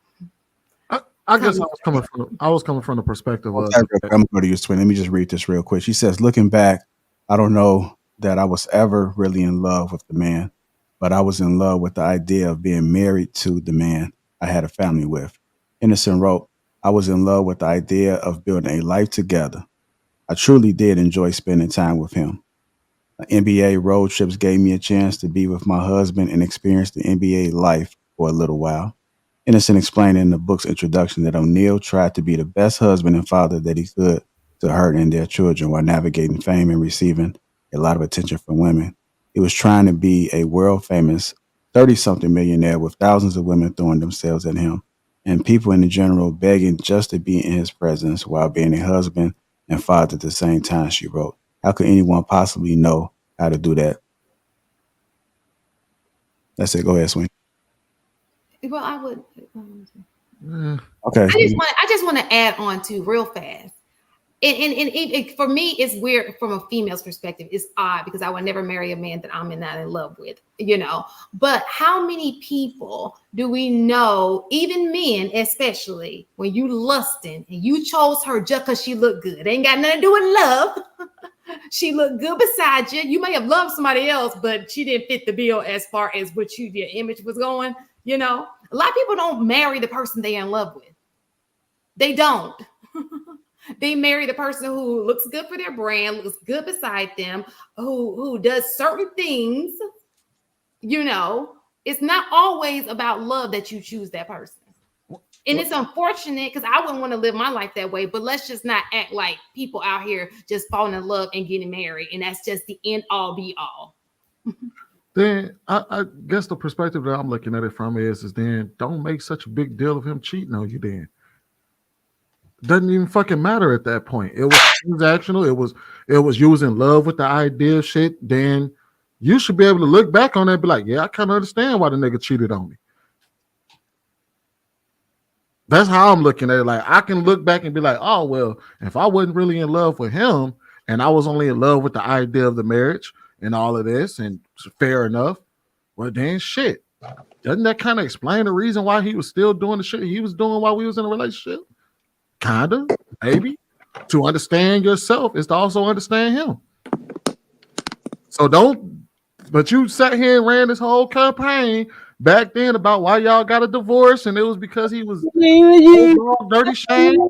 I guess I was coming from the perspective of I'm gonna go to your twin. Let me just read this real quick. She says, looking back, I don't know that I was ever really in love with the man, but I was in love with the idea of being married to the man I had a family with. Innocent wrote, I was in love with the idea of building a life together. I truly did enjoy spending time with him. NBA road trips gave me a chance to be with my husband and experience the NBA life for a little while. Innocent explained in the book's introduction that O'Neill tried to be the best husband and father that he could to her and their children while navigating fame and receiving a lot of attention from women. He was trying to be a world-famous 30-something millionaire with thousands of women throwing themselves at him and people in general begging just to be in his presence while being a husband and father at the same time, she wrote. How could anyone possibly know how to do that? That's it. Go ahead, Swing. Well, I would. Okay. I just want to add on to real fast. And for me, it's weird from a female's perspective. It's odd because I would never marry a man that I'm not in love with, you know. But how many people do we know, even men especially, when you lusting and you chose her just because she looked good? It ain't got nothing to do with love. She looked good beside you. You may have loved somebody else, but she didn't fit the bill as far as what your image was going. You know, a lot of people don't marry the person they're in love with. They don't. They marry the person who looks good for their brand, looks good beside them, who does certain things. You know, it's not always about love that you choose that person. And it's unfortunate because I wouldn't want to live my life that way, but let's just not act like people out here just falling in love and getting married. And that's just the end all be all. Then I guess the perspective that I'm looking at it from is then don't make such a big deal of him cheating on you then. Doesn't even fucking matter at that point. It was transactional. It was you was in love with the idea of shit. Then you should be able to look back on that and be like, yeah, I kind of understand why the nigga cheated on me. That's how I'm looking at it. Like, I can look back and be like, oh, well, if I wasn't really in love with him and I was only in love with the idea of the marriage and all of this, and fair enough, well, then shit. Doesn't that kind of explain the reason why he was still doing the shit he was doing while we was in a relationship? Kind of, maybe. To understand yourself is to also understand him. So but you sat here and ran this whole campaign back then about why y'all got a divorce, and it was because he was dirty shame.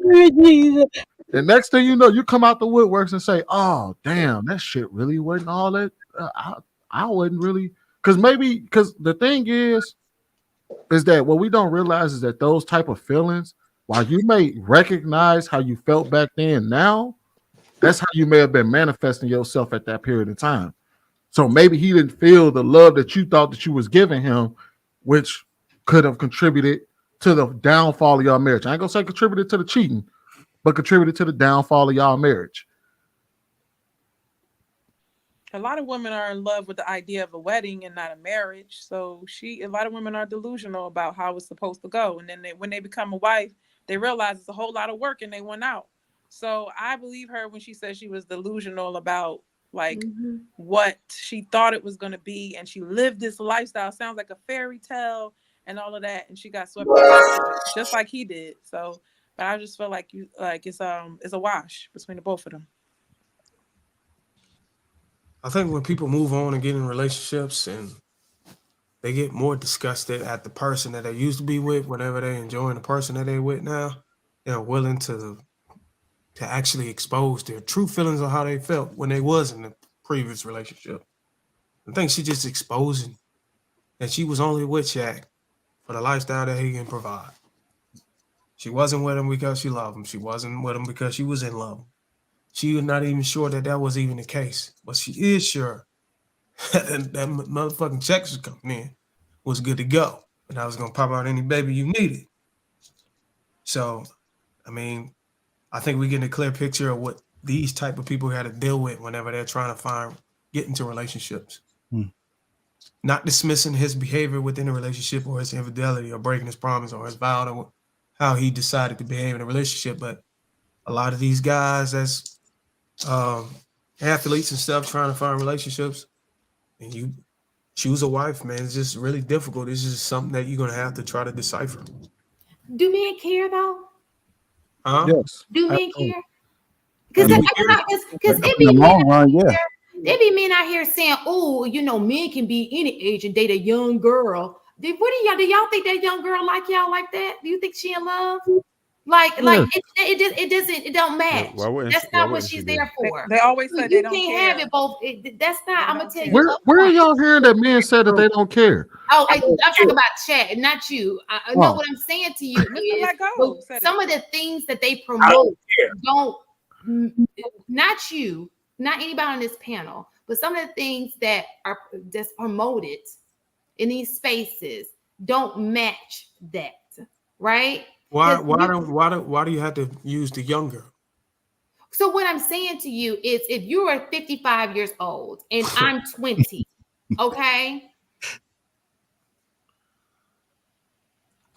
And next thing you know, you come out the woodworks and say, oh, damn, that shit really wasn't all that. I wasn't really, because the thing is that what we don't realize is that those type of feelings, while you may recognize how you felt back then, now, that's how you may have been manifesting yourself at that period of time. So maybe he didn't feel the love that you thought that you was giving him, which could have contributed to the downfall of your marriage. I ain't gonna say contributed to the cheating, but contributed to the downfall of y'all marriage. A lot of women are in love with the idea of a wedding and not a marriage. So a lot of women are delusional about how it's supposed to go. And then when they become a wife, they realize it's a whole lot of work and they went out. So I believe her when she said she was delusional about what she thought it was going to be. And she lived this lifestyle. Sounds like a fairy tale and all of that. And she got swept into it, just like he did. So, but I just feel like it's a wash between the both of them. I think when people move on and get in relationships and they get more disgusted at the person that they used to be with, whenever they're enjoying the person that they're with now, they're willing to actually expose their true feelings on how they felt when they was in the previous relationship. I think she just exposing that she was only with Shaq for the lifestyle that he can provide. She wasn't with him because she loved him. She wasn't with him because she was in love. She was not even sure that was even the case, but she is sure that motherfucking checks was coming in, was good to go, and I was gonna pop out any baby you needed. So, I mean, I think we get a clear picture of what these type of people got to deal with whenever they're trying to get into relationships. Not dismissing his behavior within a relationship or his infidelity or breaking his promise or his vow or how he decided to behave in a relationship. But a lot of these guys as athletes and stuff trying to find relationships, and you choose a wife, man, it's just really difficult. It's just something that you're going to have to try to decipher. Do men care though? Huh? Yes. Do men Absolutely. care? Because it be In the men long run, yeah. there be men out here saying, "Oh, you know, men can be any age and date a young girl." Do y'all think that young girl like y'all like that? Do you think she in love? It don't match. Why wouldn't That's she- why not what wouldn't she's she be? there for. They always say they You don't can't care. have it both. That's not. I'm gonna tell you. Where are y'all hearing that men said that they don't care? Oh, I'm talking about chat, not you. I know Oh. what I'm saying to you is Go but some of the things that they promote not you, not anybody on this panel, but some of the things that are just promoted in these spaces don't match that, right? Why do you have to use the younger? So what I'm saying to you is if you are 55 years old and I'm 20, okay?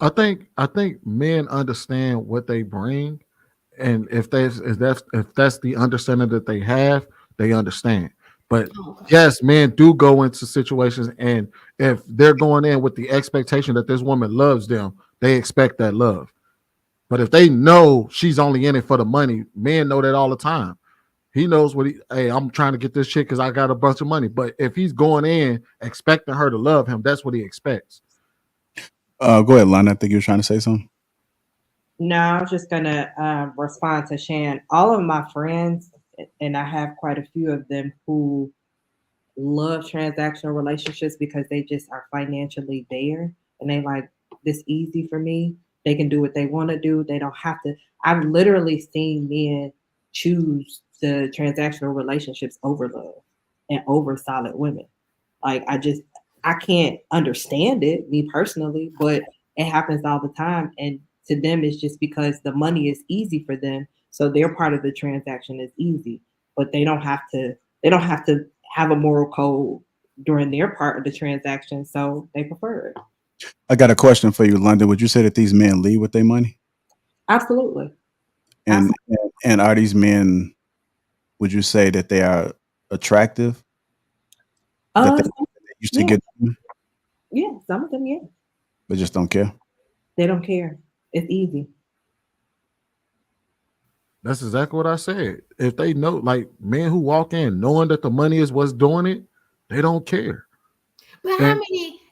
I think men understand what they bring, and if that's the understanding that they have, they understand. But yes, men do go into situations, and if they're going in with the expectation that this woman loves them, they expect that love. But if they know she's only in it for the money, men know that all the time. He knows hey, I'm trying to get this chick because I got a bunch of money. But if he's going in expecting her to love him, that's what he expects. Go ahead, Lana. I think you were trying to say something. No, I was just gonna respond to Shan. All of my friends, and I have quite a few of them who love transactional relationships because they just are financially there, and they like this easy for me. They can do what they want to do. They don't have to. I've literally seen men choose the transactional relationships over love and over solid women. Like I can't understand it, me personally, but it happens all the time. And to them, it's just because the money is easy for them. So their part of the transaction is easy, but they don't have to have a moral code during their part of the transaction. So they prefer it. I got a question for you, London. Would you say that these men lead with their money? Absolutely. And are these men, would you say that they are attractive? That they used to get them, Yeah, some of them, yeah. but just don't care? They don't care. It's easy. That's exactly what I said. If they know, like men who walk in knowing that the money is what's doing it, they don't care.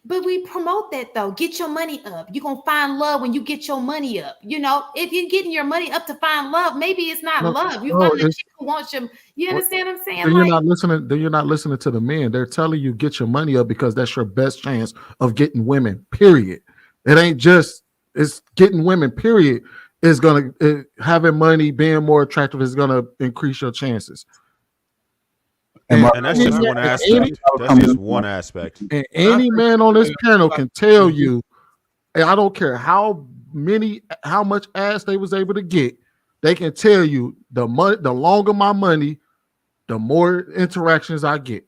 But we promote that though. Get your money up. You're gonna find love when you get your money up. You know, if you're getting your money up to find love, maybe it's not love. You find a chick who wants you understand what I'm saying? Then you're not listening. Then you're not listening to the men. They're telling you get your money up because that's your best chance of getting women. Period. It ain't just it's getting women. Period. Is gonna having money, being more attractive is gonna increase your chances. And that's just one aspect. That's just one aspect. And any man on this panel can tell you, and I don't care how much ass they was able to get, they can tell you the longer my money, the more interactions I get.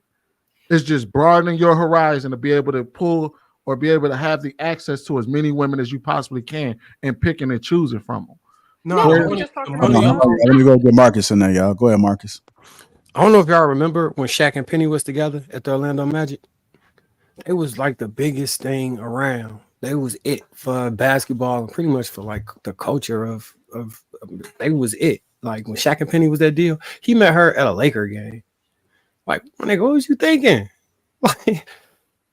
It's just broadening your horizon to be able to pull or be able to have the access to as many women as you possibly can and picking and choosing from them. Let me go get Marcus in there, y'all. Go ahead, Marcus. I don't know if y'all remember when Shaq and Penny was together at the Orlando Magic. It was like the biggest thing around. They was it for basketball and pretty much for like the culture of they was it. Like when Shaq and Penny was that deal, he met her at a Laker game. Like, my nigga, what was you thinking?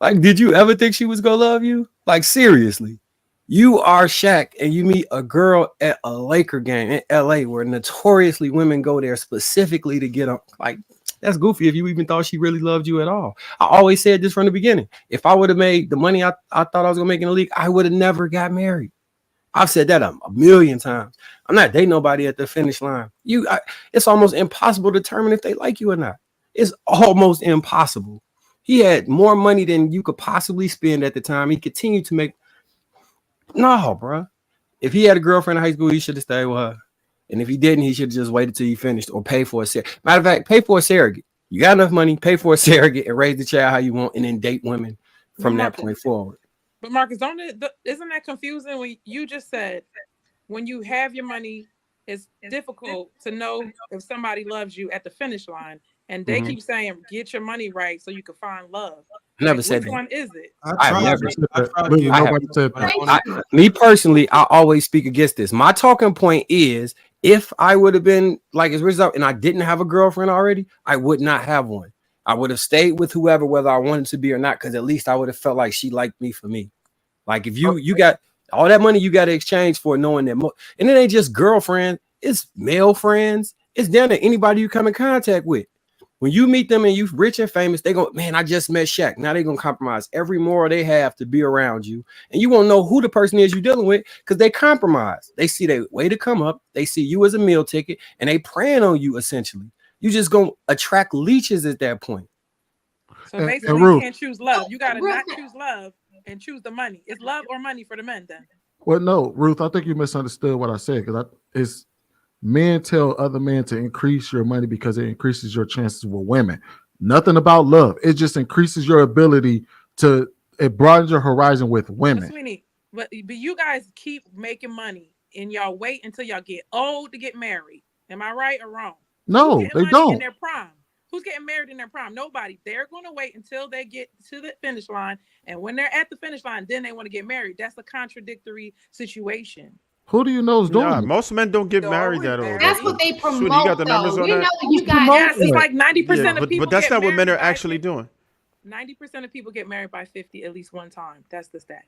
Like, did you ever think she was gonna love you? Like, seriously. You are Shaq and you meet a girl at a Laker game in LA where notoriously women go there specifically to get them. Like, that's goofy if you even thought she really loved you at all. I always said this from the beginning. If I would have made the money I thought I was gonna make in the league, I would have never got married. I've said that a million times. I'm not dating nobody at the finish line. It's almost impossible to determine if they like you or not. It's almost impossible. He had more money than you could possibly spend at the time. He continued to make. No, bro. If he had a girlfriend in high school, he should have stayed with her. And if he didn't, he should have just waited till you finished or pay for a surrogate. Matter of fact, pay for a surrogate. You got enough money, pay for a surrogate and raise the child how you want, and then date women from that point forward. But Marcus, isn't that confusing when you just said when you have your money, it's difficult to know if somebody loves you at the finish line, and they keep saying get your money right so you can find love. I never said Which that. one is it? Me personally, I always speak against this. My talking point is if I would have been like as result and I didn't have a girlfriend already, I would not have one. I would have stayed with whoever, whether I wanted to be or not, because at least I would have felt like she liked me for me. Like if you got all that money, you got to exchange for knowing that. And it ain't just girlfriend, it's male friends. It's down to anybody you come in contact with. When you meet them and you rich and famous, they go, man, I just met Shaq. Now they're going to compromise every moral they have to be around you. And you won't know who the person is you're dealing with because they compromise. They see their way to come up. They see you as a meal ticket and they preying on you essentially. You just going to attract leeches at that point. So basically you can't choose love. You got to not choose love and choose the money. It's love or money for the men then. Well, no, Ruth, I think you misunderstood what I said because it's men tell other men to increase your money because it increases your chances with women. Nothing about love. It just increases your ability to, it broadens your horizon with women. Sweetie, but you guys keep making money and y'all wait until y'all get old to get married. Am I right or wrong? No, they don't. In their prime. Who's getting married in their prime? Nobody. They're going to wait until they get to the finish line. And when they're at the finish line, then they want to get married. That's a contradictory situation. Who do you know is doing it? Most men don't get married that old. That's what they promote. Sweetie, you got the numbers on We that? know that you guys. Yes, it's like 90% of people. But that's get not what men are married by actually doing. 90% of people get married by 50 at least one time. That's the stats.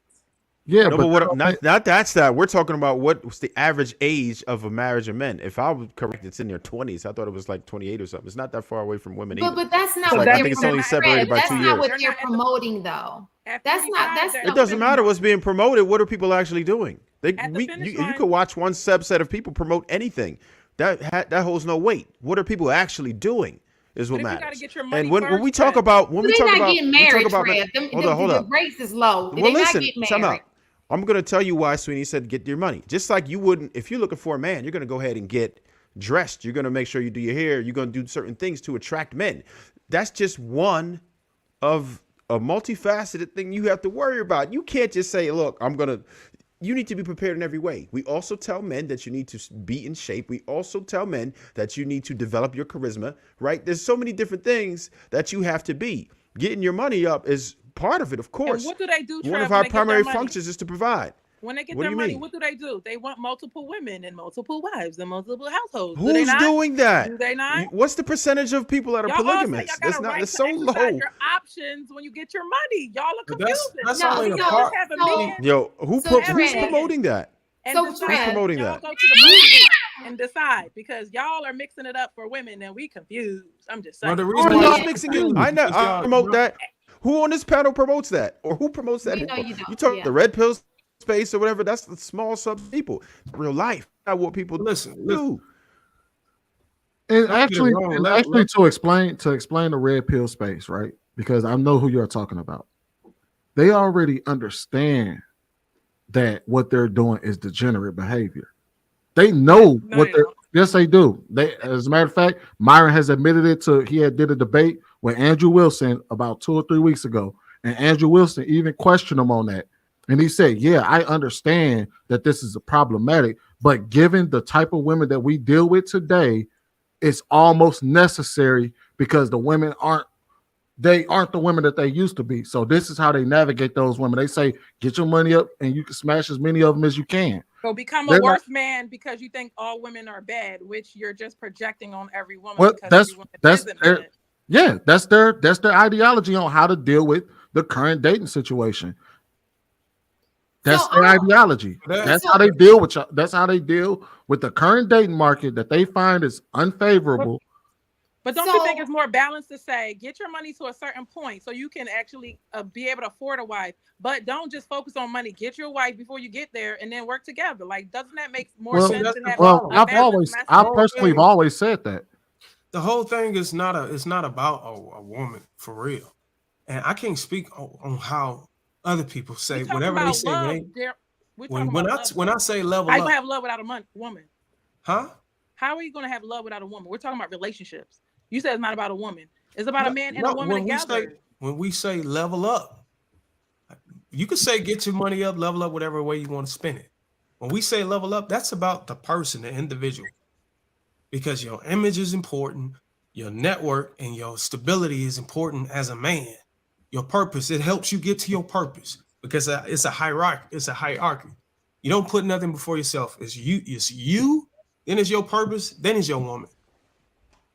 Yeah, no, but what, not that's that. We're talking about what's the average age of a marriage of men. If I was correct, it's in their 20s. I thought it was like 28 or something. It's not that far away from women either. But that's not So what I they're think it's only separated by That's 2 not years. what they're promoting, though. That's not. It doesn't matter what's being promoted. What are people actually doing? You could watch one subset of people promote anything. That holds no weight. What are people actually doing? Is what matters. And when we talk about getting married, hold on. The race is low. Well, listen, time out. I'm going to tell you why Sweeney said get your money. Just like you wouldn't, if you're looking for a man, you're going to go ahead and get dressed. You're going to make sure you do your hair. You're going to do certain things to attract men. That's just one of a multifaceted thing you have to worry about. You can't just say, look, you need to be prepared in every way. We also tell men that you need to be in shape. We also tell men that you need to develop your charisma, right? There's so many different things that you have to be. Getting your money up is part of it, of course. And what do they do? One of our primary functions is to provide. When they get their money, what do they do? They want multiple women and multiple wives and multiple households. Who's doing that? Do they not? What's the percentage of people that are polygamous? It's not. It's so low. Your options when you get your money, y'all are confusing. That's only a part. Yo, who's promoting that? Who's promoting that? Go to the movie and decide because y'all are mixing it up for women and we confused. I'm just saying. Well, the reason why mixing it, I promote that. Who on this panel promotes that, or who promotes that? You talk the red pill space or whatever. That's the small sub people. Real life, not what people do. And actually, to explain the red pill space, right? Because I know who you're talking about. They already understand that what they're doing is degenerate behavior. They know what they're. Yes, they do. As a matter of fact, Myron has admitted it. He did a debate with Andrew Wilson about 2 or 3 weeks ago, and Andrew Wilson even questioned him on that. And he said, yeah, I understand that this is problematic, but given the type of women that we deal with today, it's almost necessary because the women aren't the women that they used to be. So this is how they navigate those women. They say, get your money up and you can smash as many of them as you can. So become a worse man because you think all women are bad, which you're just projecting on every woman. Well, that's their ideology on how to deal with the current dating situation. That's their ideology. That's how they deal with. That's how they deal with the current dating market that they find is unfavorable. But don't you think it's more balanced to say get your money to a certain point so you can actually be able to afford a wife, but don't just focus on money. Get your wife before you get there, and then work together. Like, doesn't that make more sense? I've personally always said that. The whole thing is not about a woman for real, and I can't speak on how other people say whatever they say. When I say level I up, have love without a woman. Huh? How are you going to have love without a woman? We're talking about relationships. You said it's not about a woman. It's about a man and a woman together. When we say level up, you could say get your money up, level up, whatever way you want to spend it. When we say level up, that's about the person, the individual. Because your image is important, your network and your stability is important as a man. Your purpose, it helps you get to your purpose because it's a hierarchy. It's a hierarchy. You don't put nothing before yourself. It's you, then it's your purpose, then it's your woman.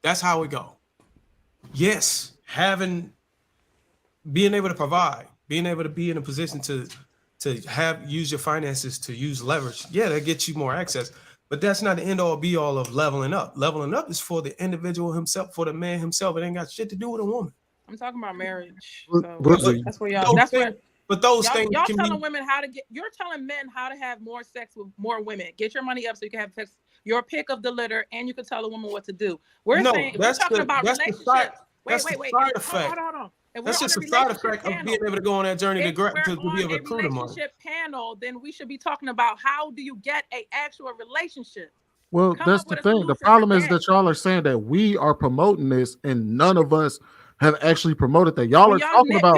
That's how it go. Yes, being able to provide, being able to be in a position to use your finances to use leverage. Yeah, that gets you more access. But that's not the end all be all of leveling up. Leveling up is for the individual himself, for the man himself. It ain't got shit to do with a woman. I'm talking about marriage. But That's where y'all. That's where. But those y'all, things y'all can telling be, women how to get. You're telling men how to have more sex with more women. Get your money up so you can have sex. Your pick of the litter, and you can tell a woman what to do. We're saying we're talking about relationships. Wait. Side effect. Hold on. If That's we're just on a side effect of being able to go on that journey to be able to recruit them. Relationship panel, then we should be talking about how do you get a actual relationship. Well, that's the thing. The problem is that y'all are saying that we are promoting this, and none of us have actually promoted that. Y'all are talking about,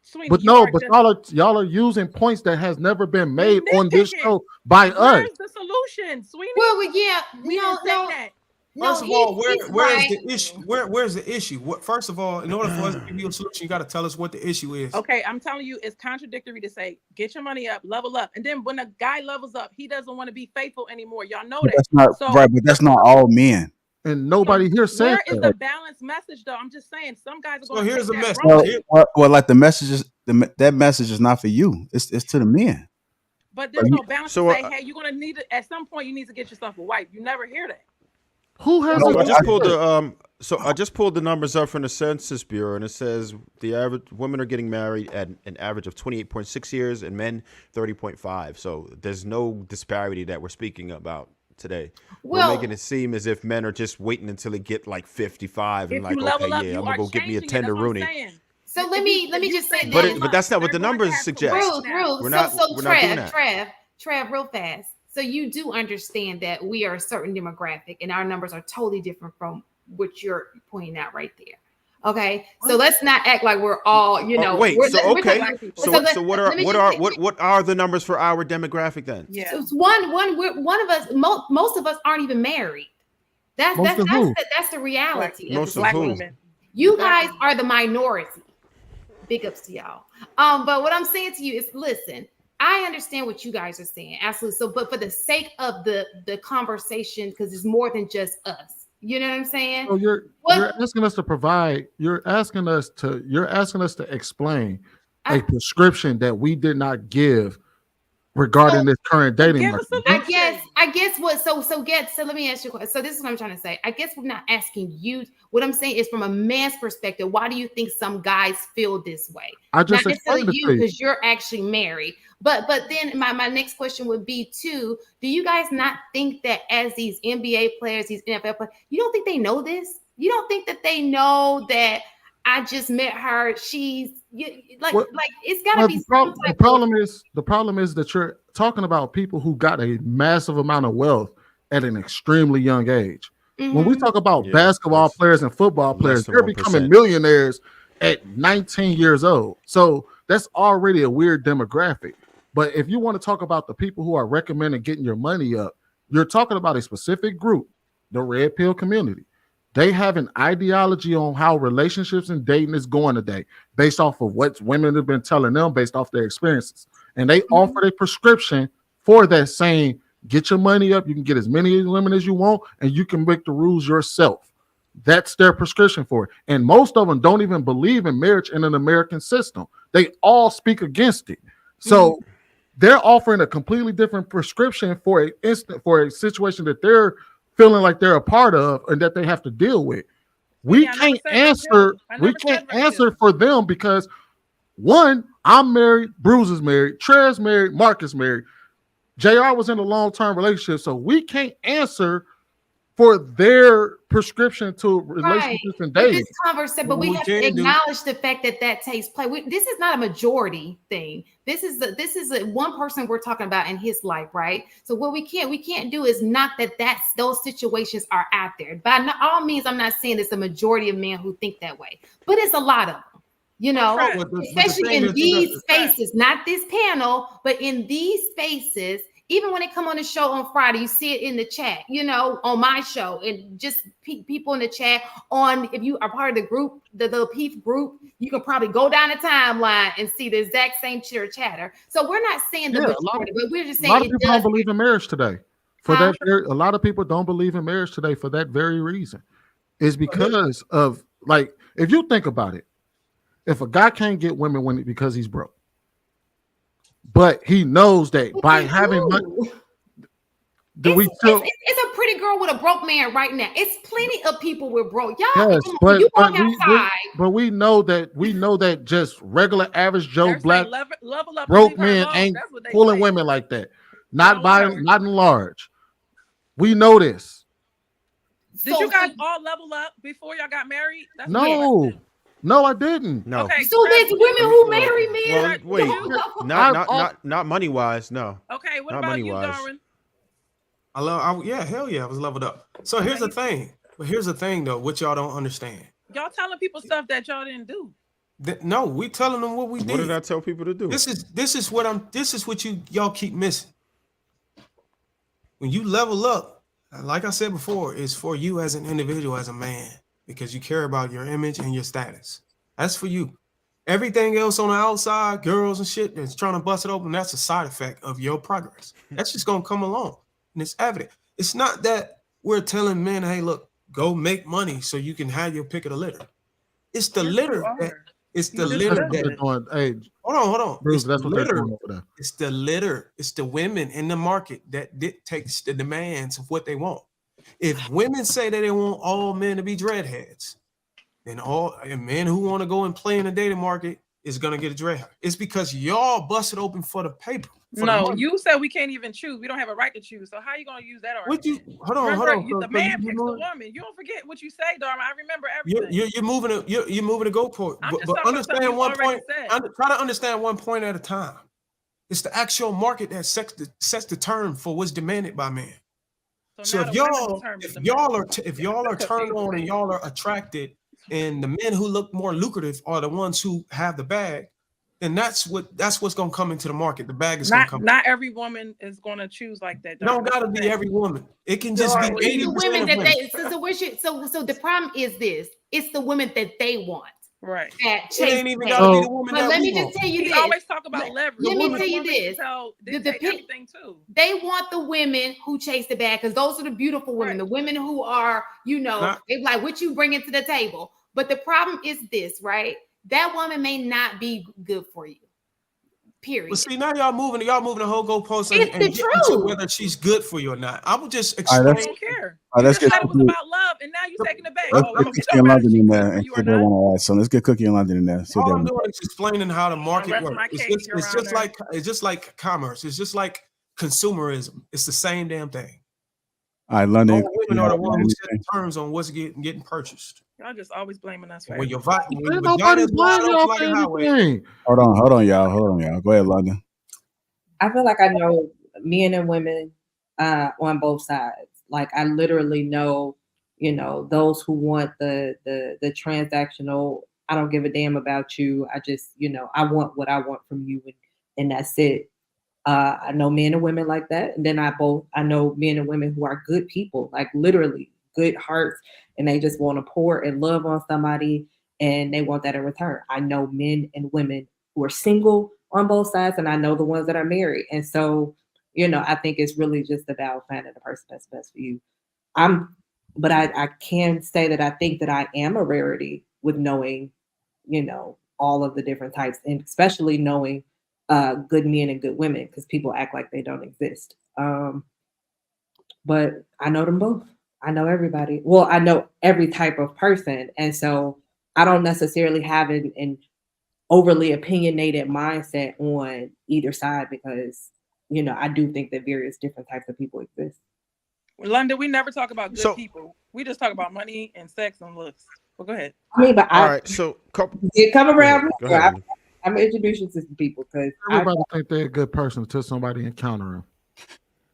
Sweetie, but y'all are using points that has never been made on this show by us. Where's the solution, Sweetie? Well, we didn't say that. First of all, where's the issue? Where's the issue? First of all, in order for us to give you a solution, you got to tell us what the issue is. Okay, I'm telling you, it's contradictory to say get your money up, level up, and then when a guy levels up, he doesn't want to be faithful anymore. Y'all know that. That's not right, but that's not all men. And nobody here said where that. is the balanced message, though? I'm just saying some guys are going. So here's the message. Well, like the messages, that message is not for you. It's to the men. But there's no balance to say, hey, you're gonna need it at some point. You need to get yourself a wife. You never hear that. Who has? So I just pulled the numbers up from the Census Bureau, and it says the average women are getting married at an average of 28.6 years, and men 30.5. So there's no disparity that we're speaking about today. Well, we're making it seem as if men are just waiting until they get like 55 and like, okay, yeah, I'm gonna go get me a tender Rooney. So let me just say But that's not what the numbers suggest. Rules. We're not doing that. Trev, real fast. So you do understand that we are a certain demographic and our numbers are totally different from what you're pointing out right there. Okay. So let's not act like we're all, So what are the numbers for our demographic then? Yeah. So it's one of us, most of us aren't even married. That's the reality. Most of who? You guys are the minority. Big ups to y'all. But what I'm saying to you is, listen, I understand what you guys are saying, absolutely. So, but for the sake of the conversation, because it's more than just us, you know what I'm saying? So you're asking us to provide. You're asking us to explain a prescription that we did not give regarding this current dating market. I guess what so let me ask you a question. So this is what I'm trying to say. I guess we're not asking you. What I'm saying is from a man's perspective, why do you think some guys feel this way? I just not necessarily explained it you to you. because you're actually married. But then my next question would be too, do you guys not think that as these NBA players, these NFL players, you don't think they know this? You don't think that they know that I just met her, she's it's gotta be the problem is that you're talking about people who got a massive amount of wealth at an extremely young age. When we talk about basketball players and football players, they're becoming millionaires at 19 years old. So that's already a weird demographic. But if you want to talk about the people who are recommending getting your money up, you're talking about a specific group, the red pill community. They have an ideology on how relationships and dating is going today, based off of what women have been telling them, based off their experiences. And they offered a prescription for that, saying, get your money up, you can get as many women as you want, and you can make the rules yourself. That's their prescription for it. And most of them don't even believe in marriage in an American system. They all speak against it. So they're offering a completely different prescription for a situation that they're feeling like they're a part of and that they have to deal with. We can't answer for them because, one, I'm married, Bruce is married, Trez married, Mark is married, JR was in a long-term relationship, so we can't answer for their prescription to Right. relationships and But dating. this conversation, but What we we have to can do- acknowledge the fact that that takes place. This is not a majority thing. This is one person we're talking about in his life, right? So what we can't do is not that's those situations are out there. By all means, I'm not saying it's a majority of men who think that way, but it's a lot of them. You know, especially in these spaces, not this panel, but in these spaces. Even when they come on the show on Friday, you see it in the chat, you know, on my show, and just people in the chat. If you are part of the group, the Lapeef group, you can probably go down the timeline and see the exact same chatter. So we're not saying the majority, but we're just saying a lot of people don't believe in marriage today. A lot of people don't believe in marriage today for that very reason. It's because of, like, if you think about it, if a guy can't get women because he's broke, but he knows that by having money, it's a pretty girl with a broke man right now. It's plenty of people with broke. Y'all, yes, you walk outside. but we know that just regular average Joe black level up, broke men ain't pulling women like that. Not in large. We know this. Did you guys all level up before y'all got married? That's No, I didn't. No. Okay, so there's women who marry men. Well, wait, not money wise, no. Okay, what not about you, money-wise. Darwin? Hell yeah, I was leveled up. So here's the thing. But here's the thing though, what y'all don't understand. Y'all telling people stuff that y'all didn't do. No, we telling them what we did. What did I tell people to do? This is what y'all keep missing. When you level up, like I said before, it's for you as an individual, as a man, because you care about your image and your status. That's for you. Everything else on the outside, girls and shit that's trying to bust it open, that's a side effect of your progress. That's just gonna come along, and it's evident. It's not that we're telling men, hey, look, go make money so you can have your pick of the litter. It's the litter that it's the litter that. Hey, hold on. Bruce, that's what they're doing over there. It's the litter. It's the women in the market that dictates the demands of what they want. If women say that they want all men to be dreadheads, then men who want to go and play in the dating market is gonna get a dreadhead. It's because y'all busted open for the paper. No, you said we can't even choose. We don't have a right to choose. So how are you gonna use that argument? Hold on. The man picks the woman. You don't forget what you say, Darwin. I remember everything. You're moving the goalpost. But understand one point. Try to understand one point at a time. It's the actual market that sets the term for what's demanded by men. So if y'all are turned on and y'all are attracted, and the men who look more lucrative are the ones who have the bag, then that's what's gonna come into the market. The bag is gonna come. Not every woman is gonna choose like that. Don't gotta be every woman. It can just be 80% women of that women. So the problem is this: it's the women that they want. Right. It ain't even gotta be the woman that let we me want. just tell you We this. always talk about leverage. Let me tell you this: everything too. They want the women who chase the bag because those are the beautiful women. The women who are, they like what you bring to the table. But the problem is this, right? That woman may not be good for you. Period. Well, see, now y'all moving the whole goalpost and the getting to whether she's good for you or not. I would just explain. I don't care. Let's get it was about love, and now you're taking it back. Let's get Cookie and London in there and see if they want to add. So let's get Cookie and London in there. All I'm doing is explaining how the market works. It's just like commerce. It's just like consumerism. It's the same damn thing. All right, London. All women are the ones who set the terms on what's getting purchased. Y'all just always blaming us for when your nobody's blaming y'all for anything. Hold on, y'all. Go ahead, London. I feel like I know men and women on both sides. Like I literally know, those who want the transactional. I don't give a damn about you. I just, I want what I want from you, and that's it. I know men and women like that, and then I know men and women who are good people, like literally good hearts, and they just want to pour and love on somebody, and they want that in return. I know men and women who are single on both sides, and I know the ones that are married. And so, I think it's really just about finding the person that's best for you. But I can say that I think that I am a rarity with knowing, all of the different types, and especially knowing good men and good women, because people act like they don't exist. But I know them both. I know everybody. Well, I know every type of person. And so I don't necessarily have an overly opinionated mindset on either side because, I do think that various different types of people exist. London, we never talk about good So- people. We just talk about money and sex and looks. Well, go ahead. I mean, but All right, so you come around. Go ahead, London. I'm gonna introduce you to some people because Everybody think they're a good person until somebody encounter them.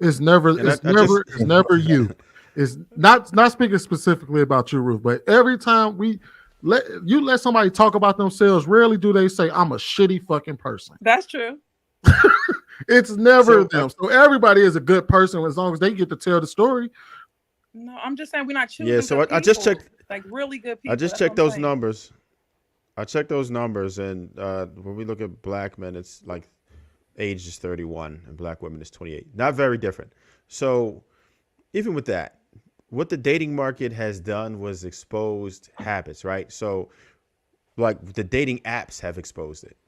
It's never, And it's I never, just- it's never you. It's not speaking specifically about you, Ruth, but every time let somebody talk about themselves, rarely do they say, I'm a shitty fucking person. That's true. It's never them. So everybody is a good person as long as they get to tell the story. No, I'm just saying we're not choosing. Yeah, so good I just people, checked. like really good people. I just That's checked what I'm those saying. numbers. I checked those numbers, and when we look at black men, it's like age is 31, and black women is 28. Not very different. So even with that, what the dating market has done was exposed habits, right? So like the dating apps have exposed it.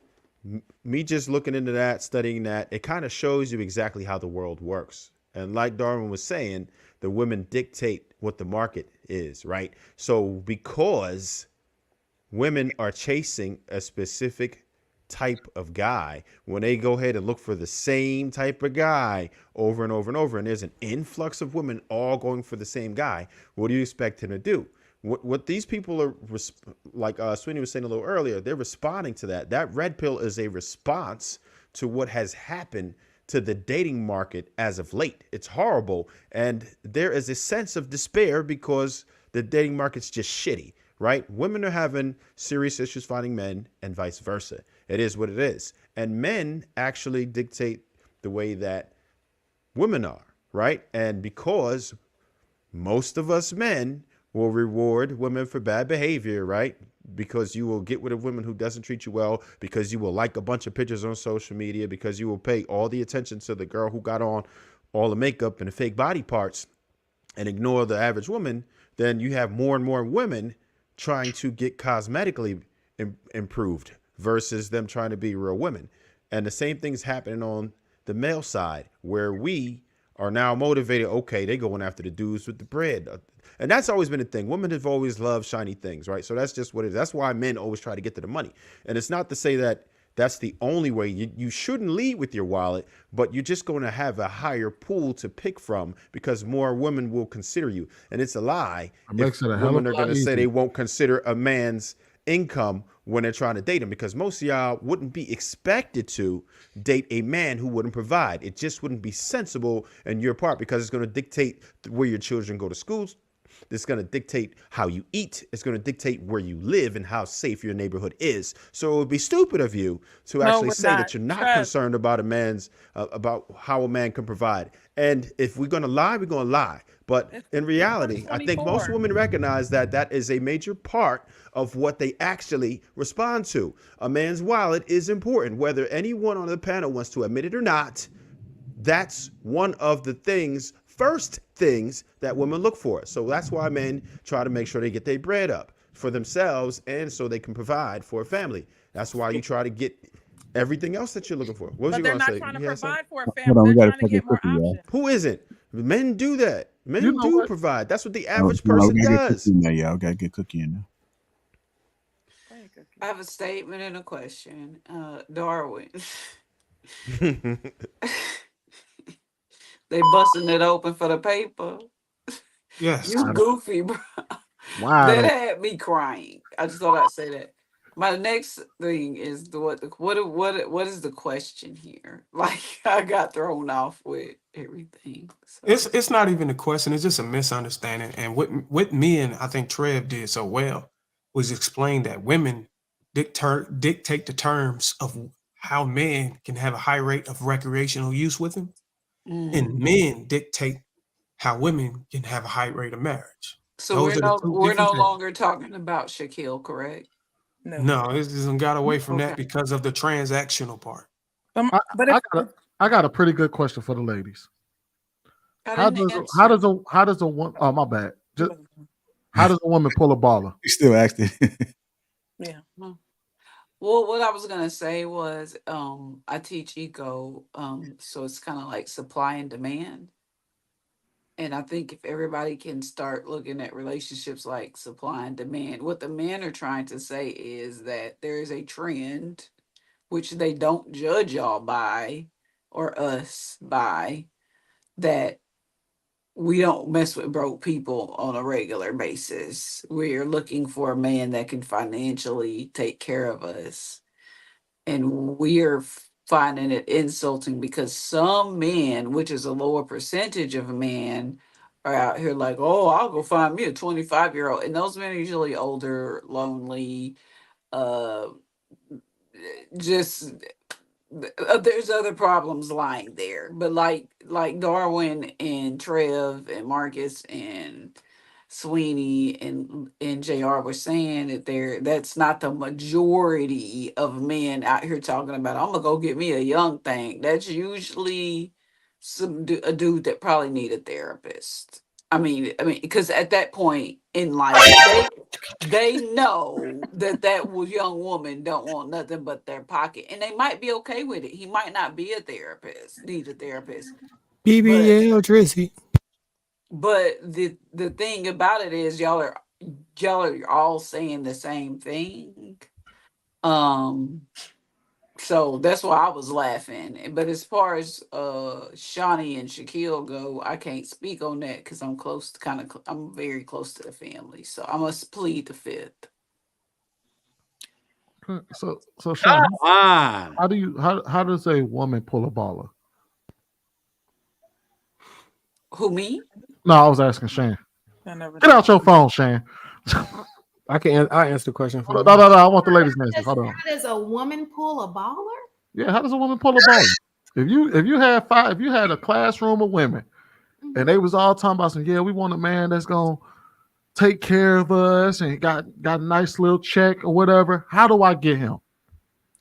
Me just looking into that, studying that, it kind of shows you exactly how the world works. And like Darwin was saying, the women dictate what the market is, right? So because women are chasing a specific type of guy, when they go ahead and look for the same type of guy over and over and over, and there's an influx of women all going for the same guy, what do you expect him to do? What these people are, like Sweeney was saying a little earlier, they're responding to that. That red pill is a response to what has happened to the dating market as of late. It's horrible. And there is a sense of despair because the dating market's just shitty, right? Women are having serious issues finding men and vice versa. It is what it is. And men actually dictate the way that women are, right? And because most of us men will reward women for bad behavior, right? Because you will get with a woman who doesn't treat you well, because you will like a bunch of pictures on social media, because you will pay all the attention to the girl who got on all the makeup and the fake body parts and ignore the average woman, then you have more and more women trying to get cosmetically improved versus them trying to be real women. And the same thing's happening on the male side, where we are now motivated. Okay, they going after the dudes with the bread. And that's always been a thing. Women have always loved shiny things, right? So that's just what it is. That's why men always try to get to the money. And it's not to say that that's the only way. You shouldn't lead with your wallet, but you're just going to have a higher pool to pick from because more women will consider you. And it's a lie. It makes it a hell of women a are going lot to say easier. they won't consider a man's income when they're trying to date him, because most of y'all wouldn't be expected to date a man who wouldn't provide. It just wouldn't be sensible on your part, because it's going to dictate where your children go to schools. It's going to dictate how you eat. It's going to dictate where you live and how safe your neighborhood is. So it would be stupid of you to actually say that you're not concerned about about how a man can provide. And if we're going to lie, we're going to lie. But in reality, I think most women recognize that that is a major part of what they actually respond to. A man's wallet is important, whether anyone on the panel wants to admit it or not. That's one of the first things that women look for. So that's why men try to make sure they get their bread up for themselves and so they can provide for a family. That's why you try to get everything else that you're looking for. What was you going to say? Trying to provide for a Hold family. on, we They're got to trying to take a get more cookie, y'all. options. Who isn't? Men do that. Men You know do what? provide. That's what the Oh, average no, person we gotta get does. cookie in there, y'all. Got to get cookie in there. I have a statement and a question. Darwin. They busting it open for the paper. Yes. You goofy, bro. Wow. That had me crying. I just thought I'd say that. My next thing is what is the question here? Like, I got thrown off with everything. So. It's not even a question. It's just a misunderstanding. And what men, I think Trev did so well was explain that women dictate the terms of how men can have a high rate of recreational use with him, and men dictate how women can have a high rate of marriage. So Those are the two we're no different things. longer talking about Shaquille, correct? No, it just got away from that because of the transactional part. I got a pretty good question for the ladies. How does a woman? Oh, my bad. How does a woman pull a baller? You still asking? Yeah. Well, what I was gonna say was, I teach eco, so it's kind of like supply and demand. And I think if everybody can start looking at relationships like supply and demand, what the men are trying to say is that there is a trend, which they don't judge y'all by or us by, that we don't mess with broke people on a regular basis. We're looking for a man that can financially take care of us. And we're finding it insulting because some men, which is a lower percentage of men, are out here like, oh, I'll go find me a 25-year-old. And those men are usually older, lonely, uh, just there's other problems lying there. But like Darwin and Trev and Marcus and Sweeney and JR were saying that that's not the majority of men out here talking about I'm gonna go get me a young thing. That's usually a dude that probably need a therapist. I mean, because at that point in life, they know that young woman don't want nothing but their pocket, and they might be okay with it. He might not be a therapist, need a therapist, BBL Tracy. but the thing about it is y'all are all saying the same thing. So that's why I was laughing. But as far as Shaunie and Shaquille go, I can't speak on that because I'm I'm very close to the family. So I must plead the fifth. So Sean, how does a woman pull a baller? Who, me? No, I was asking Shane. I never Get out your phone, Shane. I answer the question for you. No. I want the ladies' answer. Hold on. How does a woman pull a baller? Yeah, how does a woman pull a baller? If you had a classroom of women and they was all talking about we want a man that's gonna take care of us and got a nice little check or whatever, how do I get him?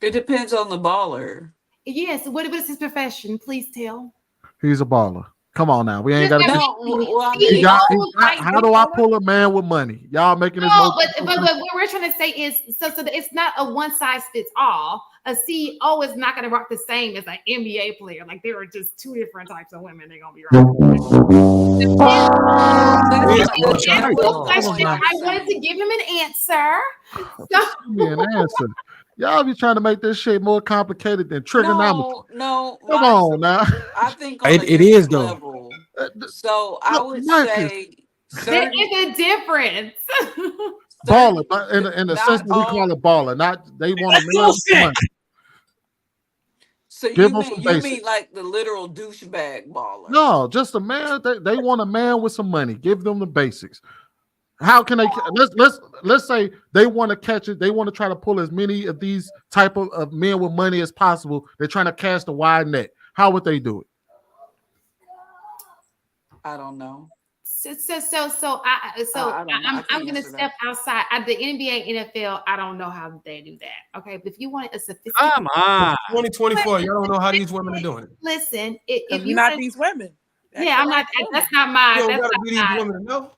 It depends on the baller. Yes. What is his profession? Please tell. He's a baller. Come on now, we ain't got to. How do I pull a man with money? Y'all making this. No, but what we're trying to say is so it's not a one size fits all. A CEO is not going to rock the same as an NBA player. Like there are just two different types of women they're going to be rocking. I wanted to give him an answer. Give me an answer. Y'all be trying to make this shit more complicated than trigonometry. No. Come on now. I think it is though. Level. So I would say there is a difference. Baller, in the sense that we call it baller, not they want to money. So you mean like the literal douchebag baller? No, just a man. They want a man with some money. Give them the basics. How can they? Let's say they want to catch it. They want to try to pull as many of these type of men with money as possible. They're trying to cast a wide net. How would they do it? I don't know. I'm going to step outside. At the NBA, NFL, I don't know how they do that. Okay, but if you want a sophisticated, come on, 2024, you don't know how these women are doing it. Listen, if you're not these women, I'm not. That's not mine. You don't that's gotta be these women to know.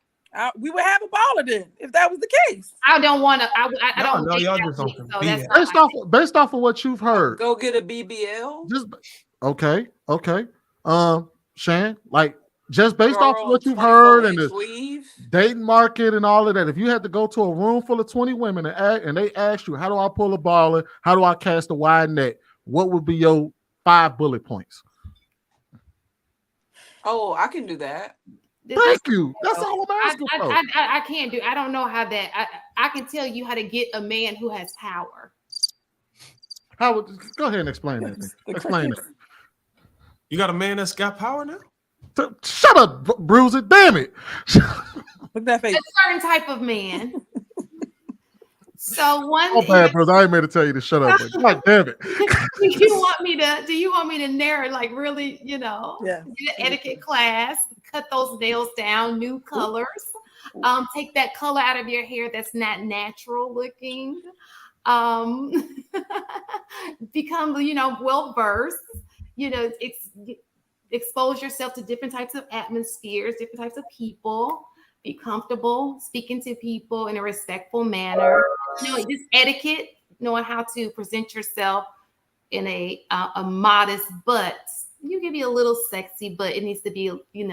We would have a baller then if that was the case. I don't want to. I don't know. Y'all just don't based off of what you've heard. Go get a BBL. Just okay. Shan, like just based off of what you've heard and the dating market and all of that. If you had to go to a room full of 20 women and they asked you, how do I pull a baller? How do I cast a wide net? What would be your 5 bullet points? Oh, I can do that. Thank you. That's all I'm asking for. I can't do. I don't know how that. I can tell you how to get a man who has power. Go ahead and explain that. Explain it. You got a man that's got power now? Shut up, Bruiser. Damn it. Look at that face. A certain type of man. So one. Oh, bad, brother. I ain't meant to tell you to shut up. God damn it. Do you want me to narrow, like really, get an etiquette class, cut those nails down, new colors, take that color out of your hair that's not natural looking, become, well versed, expose yourself to different types of atmospheres, different types of people. Be comfortable speaking to people in a respectful manner. Just etiquette, knowing how to present yourself in a modest but you can be a little sexy, but it needs to be, be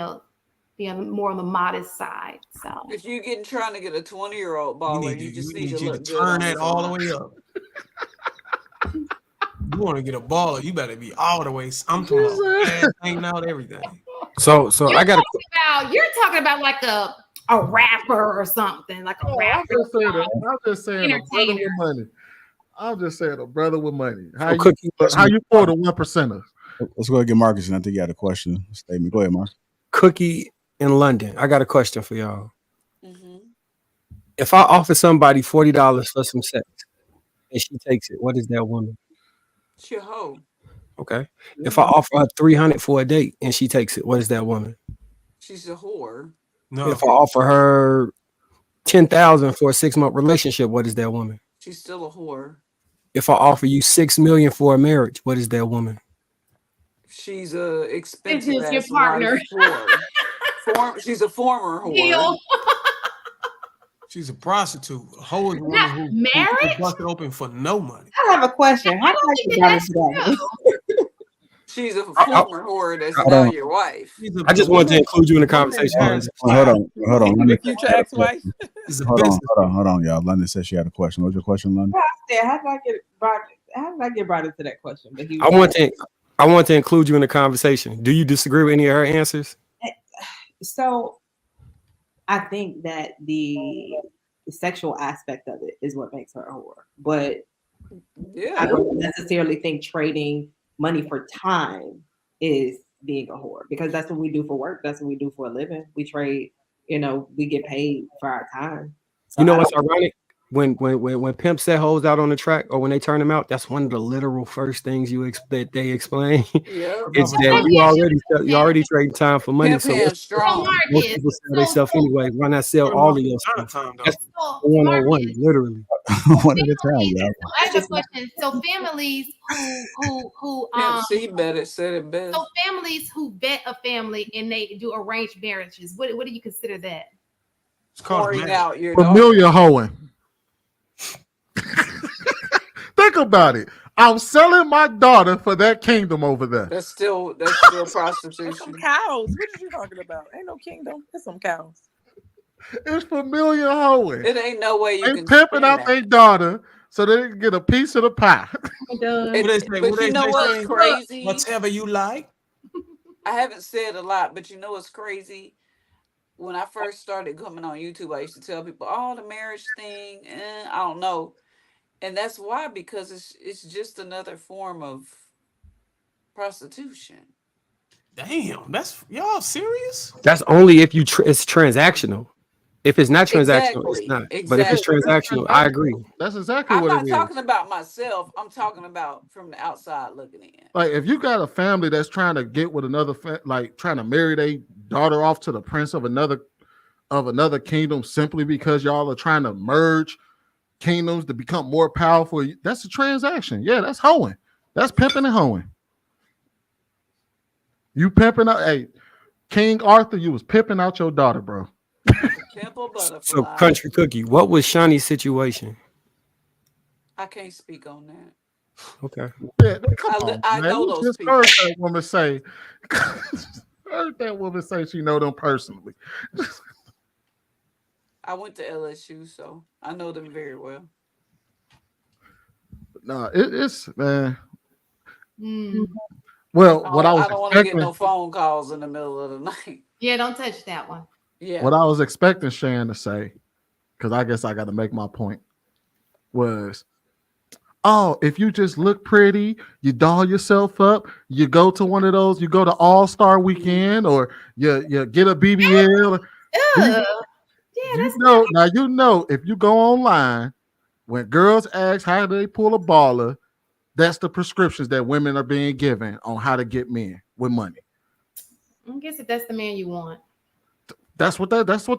more on the modest side. So if you're trying to get a 20-year-old baller, you just need to look turn that all the way up. You want to get a baller, you better be all the way. I'm talking about hanging out everything. So I got you're talking about like a rapper or something, like a I'm rapper. just saying, a brother Entertainer. with money. I'm just saying a brother with money. How Cookie, you for the 1%ers? Let's go ahead and get Marcus, and I think you had a question, a statement. Go ahead, Mark. Cookie in London. I got a question for y'all. If I offer somebody $40 for some sex and she takes it, what is that woman? She a hoe. Okay. If I offer her $300 for a date and she takes it, what is that woman? She's a whore. No. If I offer her $10,000 for a 6-month relationship, what is that woman? She's still a whore. If I offer you $6 million for a marriage, what is that woman? She's a expensive This is your ass partner. wife whore. She's a former whore. Deal. She's a prostitute. A hoe is a woman who married? busted open for no money. I have a question. How did I get brought into that? She's a former whore that's Hold now on. your wife. I just wanted to include you in the conversation. Hold on. London, Future ex-wife. hold on, y'all. London said she had a question. What's your question, London? How did I get brought into that question? But I want to include you in the conversation. Do you disagree with any of her answers? So I think that the sexual aspect of it is what makes her a whore. But I don't necessarily think trading money for time is being a whore, because that's what we do for work. That's what we do for a living. We trade, we get paid for our time. So You know what's ironic? When pimps set hoes out on the track, or when they turn them out, that's one of the literal first things that they explain. It's that you already trading time for money. Pimp So hands strong. most people sell themselves anyway. Why not sell all of your stuff? That's 101, literally. One at a time, y'all. I have a question. So families who Pimp C bet it, said it best. so families who vet a family and they do arranged marriages, what do you consider that? It's called Pouring marriage. out your Familiar hoeing. Think about it. I'm selling my daughter for that kingdom over there. That's still prostitution. Some cows. What are you talking about? Ain't no kingdom. It's some cows. It's familiar hoeing. It ain't no way you They can pimping spin out that. their daughter so they can get a piece of the pie. But you know what's crazy? Whatever you like. I haven't said a lot, but you know what's crazy? When I first started coming on YouTube, I used to tell people, "Oh, the marriage thing, I don't know," and that's why, because it's just another form of prostitution. Damn, that's y'all serious? That's only if it's transactional. If it's not transactional, it's Exactly. not. But if it's transactional, I agree. That's exactly I'm what not it is. talking about myself. I'm talking about from the outside looking in. Like, if you got a family that's trying to get with another, trying to marry their daughter off to the prince of another kingdom simply because y'all are trying to merge kingdoms to become more powerful, that's a transaction. Yeah, that's hoeing. That's pimping and hoeing. You pimping out, hey, King Arthur, you was pimping out your daughter, bro. So, Country Cookie, what was Shaunie's situation? I can't speak on that. Okay. Yeah, come on, I man. know You those just people. heard that woman say, heard that woman say she know them personally. I went to LSU, so I know them very well. No, it's man. Well, what I was don't want to get expecting, no phone calls in the middle of the night. Yeah, don't touch that one. Yeah. what I was expecting Shan to say, because I guess I got to make my point, was, oh, if you just look pretty, you doll yourself up, you go to one of those, you go to All-Star Weekend, or you get a BBL. You know, if you go online, when girls ask how do they pull a baller, that's the prescriptions that women are being given on how to get men with money. I guess if that's the man you want. That's what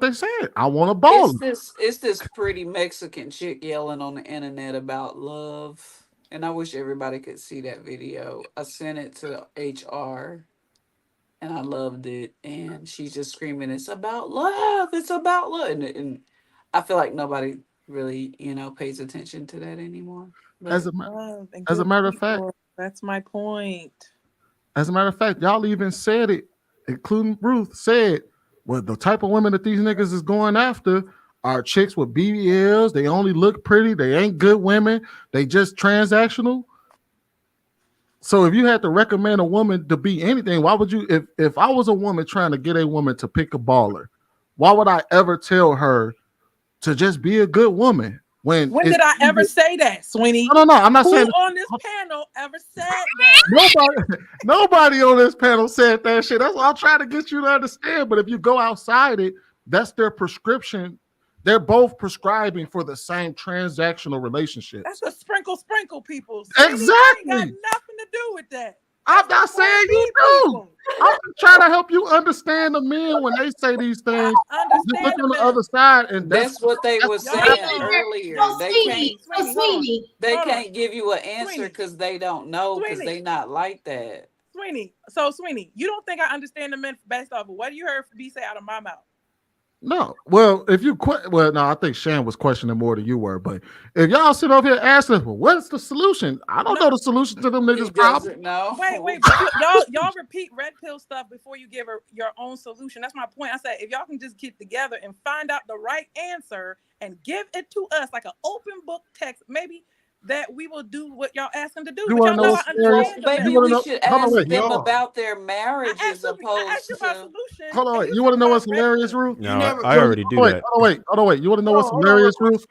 they said. I want a baller. It's this pretty Mexican chick yelling on the internet about love, and I wish everybody could see that video. I sent it to HR, and I loved it. And she's just screaming, "It's about love! It's about love!" And I feel like nobody really, pays attention to that anymore. As a matter of fact, that's my point. As a matter of fact, y'all even said it, including Ruth said, well, the type of women that these niggas is going after are chicks with BBLs. They only look pretty. They ain't good women. They just transactional. So if you had to recommend a woman to be anything, why would you? If I was a woman trying to get a woman to pick a baller, why would I ever tell her to just be a good woman? When did I ever say that, Sweeney? No, I'm not Who saying on this panel ever said that? nobody on this panel said that shit. That's what I'm trying to get you to understand. But if you go outside it, that's their prescription. They're both prescribing for the same transactional relationship. That's a sprinkle people. Sweeney, Exactly. I ain't got nothing to do with that. I'm not saying you do. I'm just trying to help you understand the men when they say these things. Just look on the other side, and That's what they were saying earlier. So They Sweeney, can't give you an answer because they don't know, because they not like that. Sweeney, you don't think I understand the men based off of what you heard me say out of my mouth? No, well, if you no, I think Shan was questioning more than you were. But if y'all sit over here asking, well, what's the solution? I don't know the solution to them niggas' problem. No. Wait, but y'all repeat red pill stuff before you give your own solution. That's my point. I said if y'all can just get together and find out the right answer and give it to us like an open book text, maybe that we will do what y'all ask them to do. You But want y'all to know know? I understand them. Maybe we should ask them about their marriage as opposed to. Hold on, wait. You want to know what's hilarious, Ruth? No, I already do that. Hold on, wait. You want to know what's hilarious, Ruth?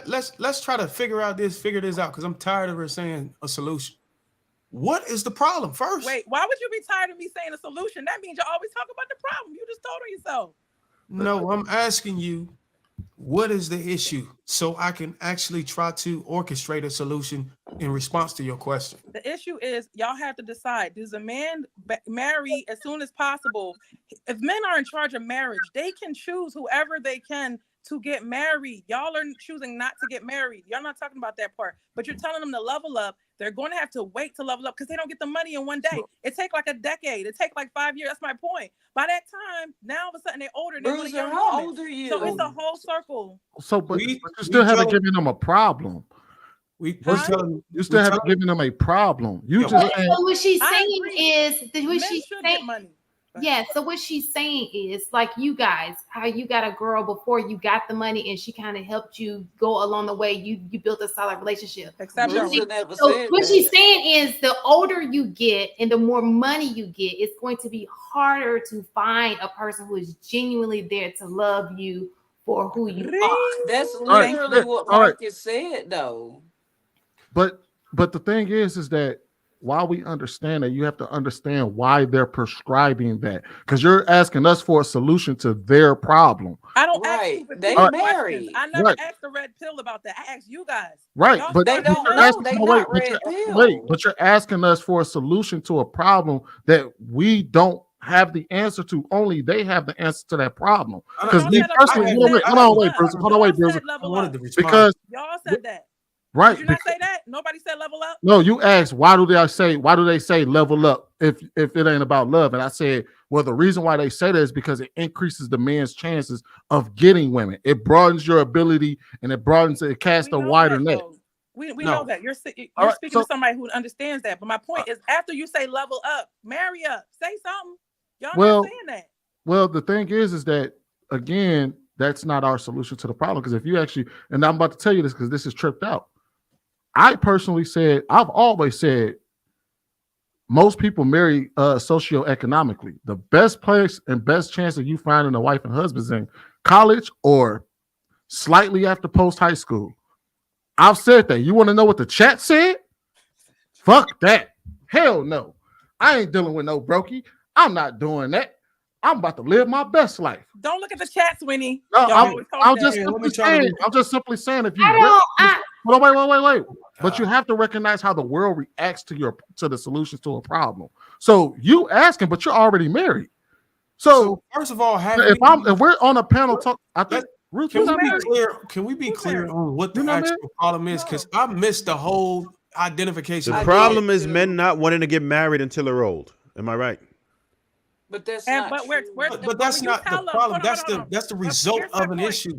Let's try to figure this out because I'm tired of her saying a solution. What is the problem first? Wait, why would you be tired of me saying a solution? That means you always talk about the problem. You just told her yourself. No, I'm asking you, what is the issue so I can actually try to orchestrate a solution in response to your question? The issue is y'all have to decide, does a man marry as soon as possible? If men are in charge of marriage, they can choose whoever they can to get married. Y'all are choosing not to get married. Y'all not talking about that part, but you're telling them to level up. They're going to have to wait to level up because they don't get the money in one day. It takes like a decade. It takes like 5 years. That's my point. By that time, now all of a sudden they're older. They want a young how woman. old are you? So it's a whole circle. So, but you still haven't given them a problem. You still haven't given them a problem. You just so what she's saying is Men should get money. Yeah, so what she's saying is like you guys, how you got a girl before you got the money and she kind of helped you go along the way. You built a solid relationship. Except so what she's saying is the older you get and the more money you get, it's going to be harder to find a person who is genuinely there to love you for who you are. That's literally what Marcus said, though. But the thing is that while we understand that, you have to understand why they're prescribing that, because you're asking us for a solution to their problem. I don't ask you for they questions. I never asked the red pill about that. I asked you guys. Right, Y'all but they don't know. They not red pill. But you're asking us for a solution to a problem that we don't have the answer to. Only they have the answer to that problem. Because me personally, hold on, wait, Bruce. Because y'all said that. Right. Did you not say that? Nobody said level up? No, you asked why do they say level up if it ain't about love? And I said, well, the reason why they say that is because it increases the man's chances of getting women. It broadens your ability and it casts a wider net. We know that. You're speaking to somebody who understands that. But my point is, after you say level up, marry up, say something. Y'all not saying that. Well, the thing is that, again, that's not our solution to the problem. Because if you actually, and I'm about to tell you this because this is tripped out. I personally said, I've always said, most people marry socioeconomically. The best place and best chance of you finding a wife and husband is in college or slightly after post high school. I've said that. You want to know what the chat said? Fuck that. Hell no. I ain't dealing with no brokey. I'm not doing that. I'm about to live my best life. Don't look at the chat, Sweeney. No, I'm just simply saying if you wait. But you have to recognize how the world reacts to the solutions to a problem. So you asking, but you're already married. So first of all, if we're on a panel talk, I think Ruth, can we be clear on what the actual problem is? Because I missed the whole identification. The problem is men not wanting to get married until they're old. Am I right? But that's not the problem. That's the result of an issue.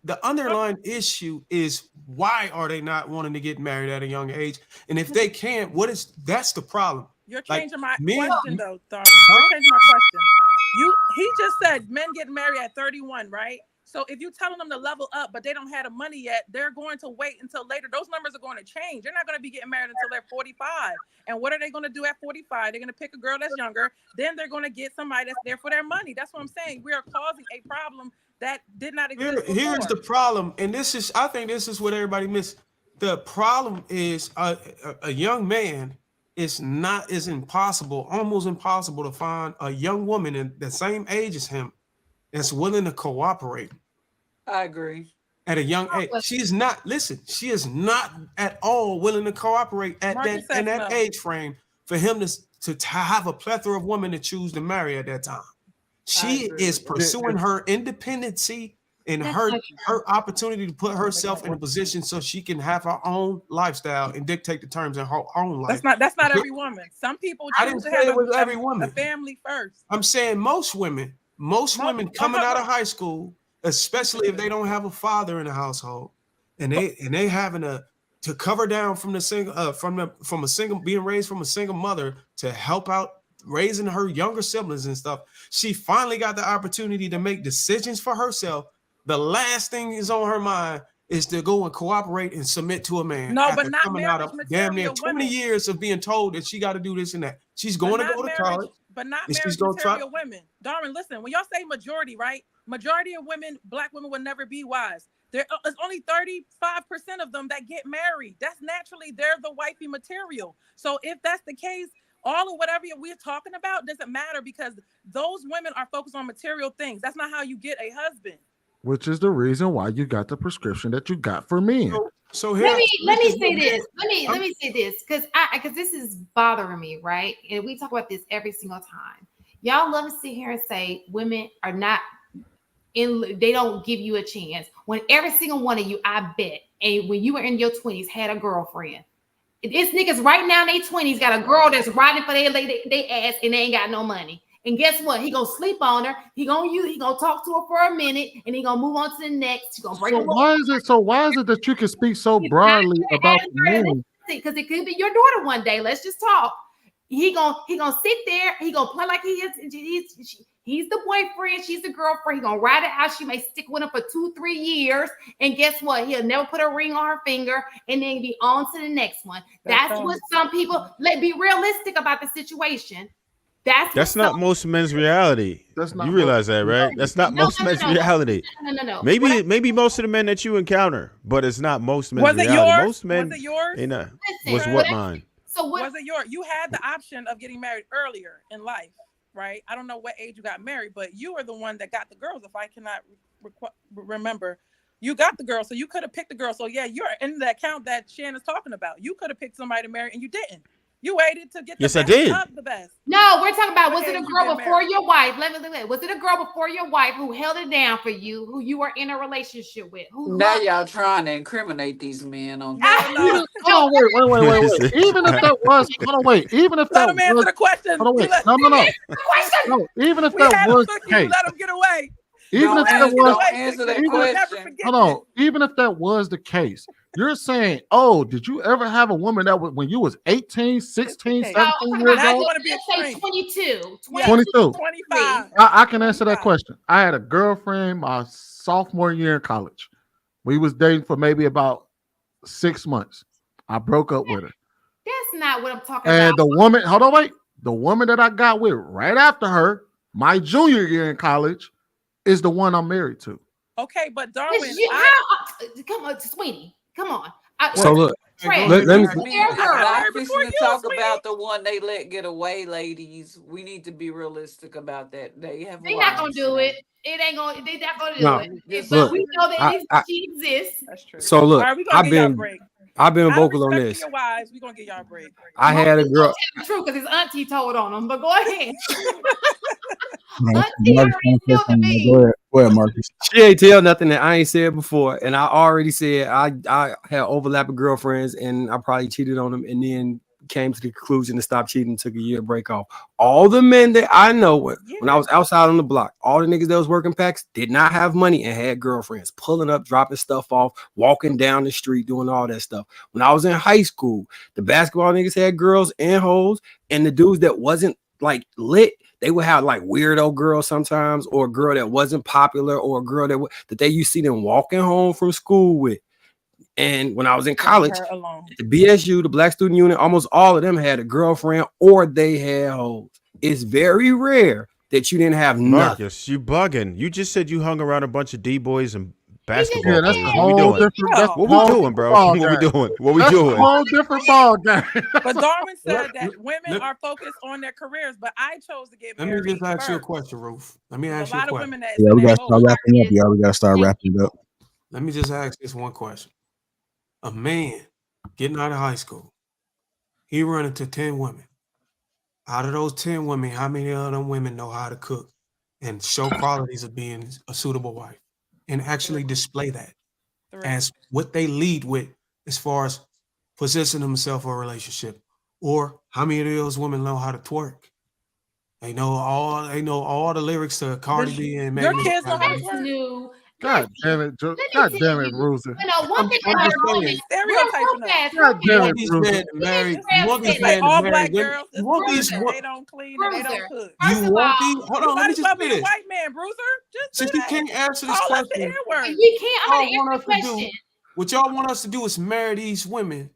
The underlying issue is why are they not wanting to get married at a young age? And if they can't, that's the problem. You're changing my question though, Darwin. You're changing my question. He just said men get married at 31, right? So if you're telling them to level up, but they don't have the money yet, they're going to wait until later. Those numbers are going to change. They're not going to be getting married until they're 45. And what are they going to do at 45? They're going to pick a girl that's younger. Then they're going to get somebody that's there for their money. That's what I'm saying. We are causing a problem that did not exist before. Here's the problem, and I think this is what everybody missed. The problem is a young man is impossible, almost impossible to find a young woman in the same age as him that's willing to cooperate. I agree. At a young age, she is not at all willing to cooperate at that age frame for him to have a plethora of women to choose to marry at that time. She is pursuing her independency and her opportunity to put herself in a position so she can have her own lifestyle and dictate the terms in her own life. That's not every woman. Some people choose to have a family first. I'm saying most women coming out of high school, especially if they don't have a father in the household, and they having to cover down from being raised from a single mother to help out raising her younger siblings and stuff. She finally got the opportunity to make decisions for herself. The last thing is on her mind is to go and cooperate and submit to a man. No, but not coming out of damn near 20 women. years of being told that she got to do this and that. She's going to go to college. But not and marriage material women. Darwin, listen, when y'all say majority, right? Majority of women, black women will never be wives. There's only 35% of them that get married. That's naturally, they're the wifey material. So if that's the case, all of whatever we're talking about doesn't matter because those women are focused on material things. That's not how you get a husband. Which is the reason why you got the prescription that you got for men. So let me say this. Let me say this because this is bothering me, right? And we talk about this every single time. Y'all love to sit here and say women are not they don't give you a chance. When every single one of you, I bet, and when you were in your 20s, had a girlfriend. It's niggas right now in their 20s got a girl that's riding for their ass and they ain't got no money. And guess what? He gonna sleep on her. He gonna talk to her for a minute, and he gonna move on to the next. He gonna break. Why is it that you can speak so broadly about men? Because it could be your daughter one day. Let's just talk. He gonna sit there. He gonna play like he is. He's the boyfriend. She's the girlfriend. He gonna ride it out. She may stick with him for 2-3 years, and guess what? He'll never put a ring on her finger, and then be on to the next one. That's what some people. Let's be realistic about the situation. That's not most men's reality. You realize that, right? That's not most men's reality. No. Maybe most of the men that you encounter, but it's not most men's reality. Yours? Most men. Was it yours? Was what mine? So was it yours? You had the option of getting married earlier in life, right? I don't know what age you got married, but you were the one that got the girls. If I cannot remember, you got the girl, so you could have picked the girl. So yeah, you're in the account that Shannon's talking about. You could have picked somebody to marry, and you didn't. You waited to get the best of the best. No, we're talking about was it a girl before your wife? Let me. Was it a girl before your wife who held it down for you, who you were in a relationship with? Now y'all trying to incriminate these men on. Wait. Even if that was, Even if that was, answer the question. No. Even if that was the case, let him get away. Even if that was, even if that was the case, you're saying, oh, did you ever have a woman that was when you was 18, 16, 17 years old? 22. 22. 25. I can answer that question. I had a girlfriend my sophomore year in college. We was dating for maybe about 6 months. I broke up with her. That's not what I'm talking about. And the woman, the woman that I got with right after her, my junior year in college, is the one I'm married to. Okay, but Darwin, come on, sweetie, come on. So look, let me talk about the one they let get away, ladies. We need to be realistic about that. They're not gonna do it. They're not gonna do it. But we know that she exists. That's true. So look, right, I've been vocal on this. Your wives, we're gonna get y'all a break. I had a girl. True, because his auntie told on him. But go ahead. Go ahead, Marcus. She ain't tell nothing that I ain't said before, and I already said I had overlapping girlfriends, and I probably cheated on them, and then came to the conclusion to stop cheating. Took a year break off. All the men that I know when I was outside on the block, all the niggas that was working packs did not have money and had girlfriends, pulling up, dropping stuff off, walking down the street, doing all that stuff. When I was in high school, the basketball niggas had girls and hoes, and the dudes that wasn't like lit, they would have like weirdo girls sometimes, or a girl that wasn't popular, or a girl that they used to see them walking home from school with. And when I was in college, her alone. the BSU, the Black Student Union, almost all of them had a girlfriend or they had hoes. It's very rare that you didn't have nothing. Marcus, you bugging. You just said you hung around a bunch of D-boys and basketball Yeah, that's players. a What we whole doing? different. That's a What we whole doing, different bro? ball What we game. doing? What we That's a doing? whole different ball game. But Darwin said that women are focused on their careers, but I chose to get Let me married just ask you a first. question, Ruth. Let me There's ask a you a lot of question. women that's Yeah, in we that gotta start mode. wrapping up, y'all. We gotta start wrapping it up. Let me just ask this one question. A man getting out of high school, he run into 10 women. Out of those 10 women, how many of them women know how to cook and show qualities of being a suitable wife and actually display that as what they lead with as far as positioning themselves for a relationship? Or how many of those women know how to twerk? They know all the lyrics to Cardi B and Your Megan Thee kids know how to Stallion. twerk. God damn it, Let me God tell damn it, you, Bruiser. one thing I'm about just a woman, saying. Stereotyping us. fast, God You damn want it, these Bruiser. men to marry? Bruiser, You want these It's like men to all marry black women? girls You is want these? Bruiser. They don't clean and they don't cook. You First of want all, these? Hold You on, let might me as just well say be a this. white man, Bruiser. Just Since do you that. can't answer this Call us the question, N-word. you can't. I'm y'all gonna want answer us the to question. do what y'all want us to do is marry these women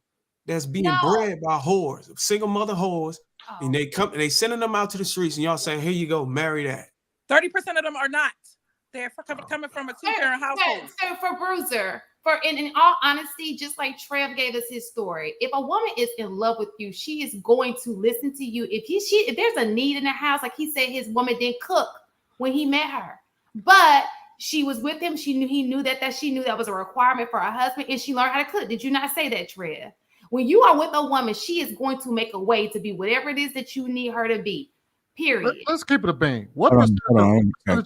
that's being No. bred by whores, single mother whores, Oh. and they sending them out to the streets, and y'all saying, "Here you go, marry that." 30% of them are not. They're coming from a two-parent household. So for Bruiser, in all honesty, just like Trev gave us his story, if a woman is in love with you, she is going to listen to you. If there's a need in the house, like he said, his woman didn't cook when he met her, but she was with him. He knew that was a requirement for her husband, and she learned how to cook. Did you not say that, Trev? When you are with a woman, she is going to make a way to be whatever it is that you need her to be. Period. Let's keep it a bang. What Hold percentage? on.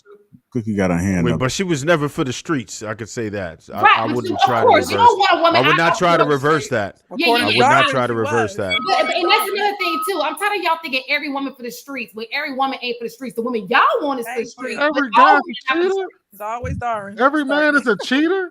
Cookie got a hand Wait, up. but she was never for the streets. I could say that. Right, I but wouldn't of try to course, you reverse. don't want a woman I would out not of try to the reverse street. that. Yeah, I would not try to reverse that. And that's another thing too. I'm tired of y'all thinking every woman for the streets, when every woman ain't for the streets. The woman y'all want is for the streets. Every but all guy's women a not for the cheater. streets. It's always Darwin. Every man is a cheater.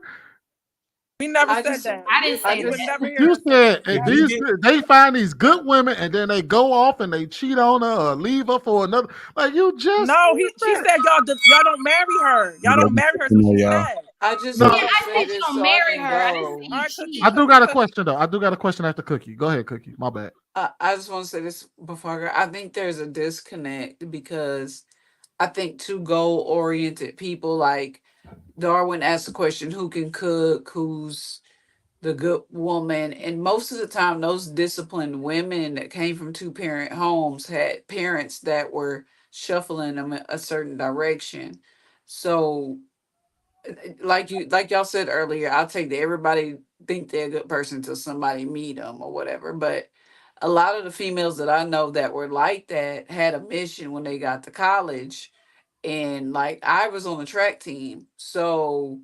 We never I said just- that. I didn't say You would that. never hear You us say said that. and they find these good women and then they go off and they cheat on her or leave her for another. Like you just No, she said y'all don't marry her. Y'all don't marry her. So she said. I just No. want Yeah, to I say said you this don't so I marry can her. I go. didn't say you cheat. I do got a question though. I do got a question after Cookie. Go ahead, Cookie. My bad. I just want to say this before I go. I think there's a disconnect because I think two goal oriented people, like Darwin asked the question, who can cook, who's the good woman, and most of the time those disciplined women that came from two-parent homes had parents that were shuffling them in a certain direction. So like y'all said earlier, I'll take that everybody think they're a good person until somebody meet them or whatever. But a lot of the females that I know that were like that had a mission when they got to college. And like I was on the track team, so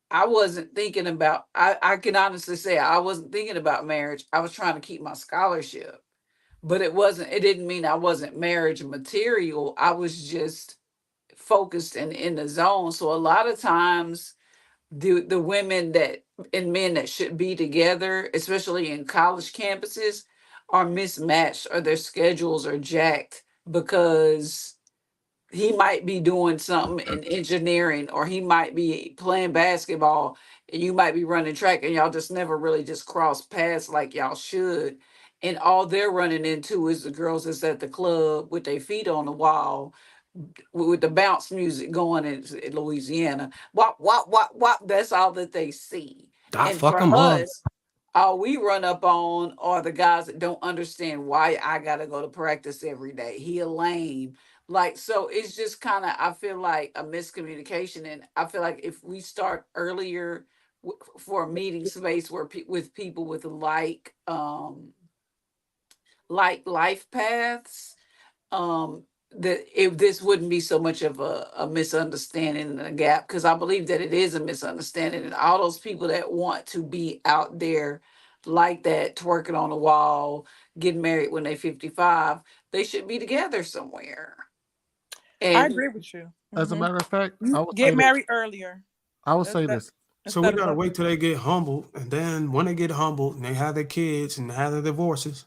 I wasn't thinking about, I can honestly say I wasn't thinking about marriage. I was trying to keep my scholarship. But it didn't mean I wasn't marriage material. I was just focused and in the zone. So a lot of times the women that and men that should be together, especially in college campuses, are mismatched or their schedules are jacked because he might be doing something in engineering or he might be playing basketball and you might be running track and y'all just never really just cross paths like y'all should. And all they're running into is the girls that's at the club with their feet on the wall with the bounce music going in Louisiana. Wop, wop, wop, wop. That's all that they see. I And fuck for 'em up. us, all we run up on are the guys that don't understand why I gotta go to practice every day. He a lame. Like, so it's just kind of, I feel like a miscommunication. And I feel like if we start earlier for a meeting space where with people with like life paths, that if this wouldn't be so much of a misunderstanding and a gap, because I believe that it is a misunderstanding, and all those people that want to be out there like that, twerking on the wall, getting married when they're 55, they should be together somewhere. I And agree with you. As a matter of fact, You I would get say married earlier. I would say this. So we gotta wait till they get humbled, and then when they get humbled and they have their kids and have their divorces,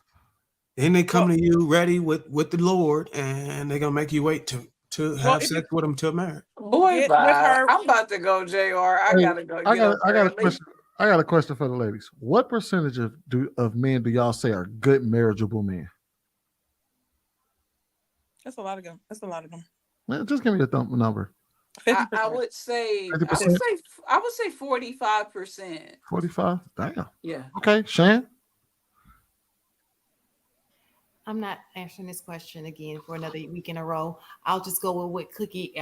Then they come to you ready with the Lord, and they're gonna make you wait to have sex with them till marriage. Boy, Get with bye. her. I'm about to go, JR. I Hey, gotta go I get got up I got a early. question. I got a question for the ladies. What percentage of men do y'all say are good marriageable men? That's a lot of them. That's a lot of them. Man, just give me a number. I would say 50%? I would say 45%. 45? Damn. Yeah. Okay, Shan. I'm not answering this question again for another week in a row. I'll just go with what Cookie.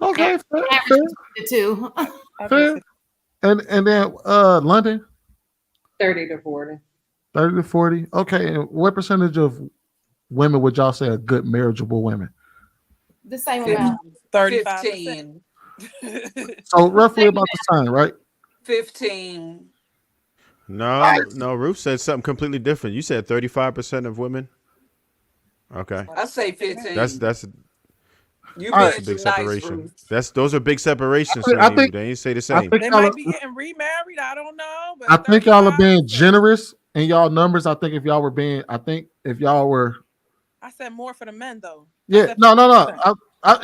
Okay, fair. The two. Fair. And then London, 30 to 40. 30 to 40. Okay, and what percentage of women would y'all say are good marriageable women? The same amount. 15. So roughly about the same, right? 15. No, Ruth said something completely different. You said 35% of women. Okay. I say 15. That's You that's a being big too nice, separation. Ruth. Those are big separations. I think- they ain't say the I same. think They y'all might are- be getting remarried. I don't know. But I think y'all are being generous in y'all numbers. I think if y'all were I said more for the men though. Yeah, no.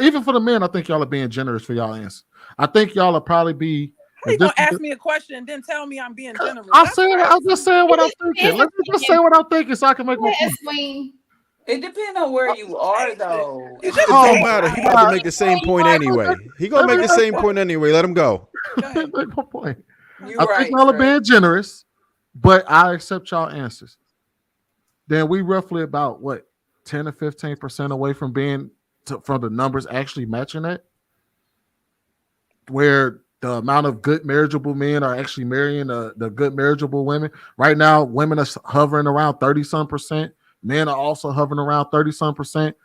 Even for the men, I think y'all are being generous for y'all answer. I think y'all will probably be. How you gonna ask me a question and then tell me I'm being generous? I'm just saying what I'm thinking. Let me just say what I'm thinking so I can make my point. It depends on where you are, though. It don't matter. He about to make the same point anyway. He gonna make the same point anyway. Let him go. Make my point. You I right, think y'all are Trey. being generous, but I accept y'all answers. Then we roughly about 10 or 15% away from from the numbers actually matching that, where the amount of good marriageable men are actually marrying the good marriageable women. Right now, women are hovering around 30-some percent. Men are also hovering around 30-some percent.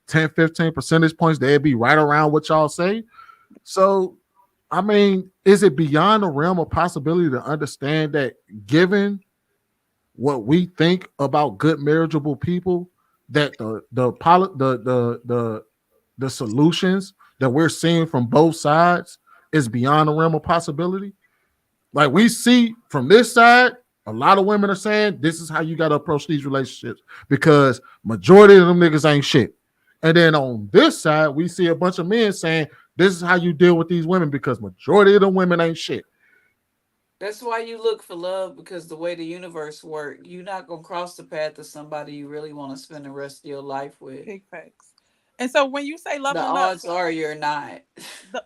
10, 15 percentage points, they'd be right around what y'all say. So, I mean, is it beyond the realm of possibility to understand that given what we think about good marriageable people, that the solutions that we're seeing from both sides is beyond the realm of possibility? Like we see from this side, a lot of women are saying this is how you got to approach these relationships because majority of them niggas ain't shit. And then on this side, we see a bunch of men saying this is how you deal with these women because majority of them women ain't shit. That's why you look for love, because the way the universe works, you're not going to cross the path of somebody you really want to spend the rest of your life with. Big facts. And so when you say The leveling up, odds are you're not.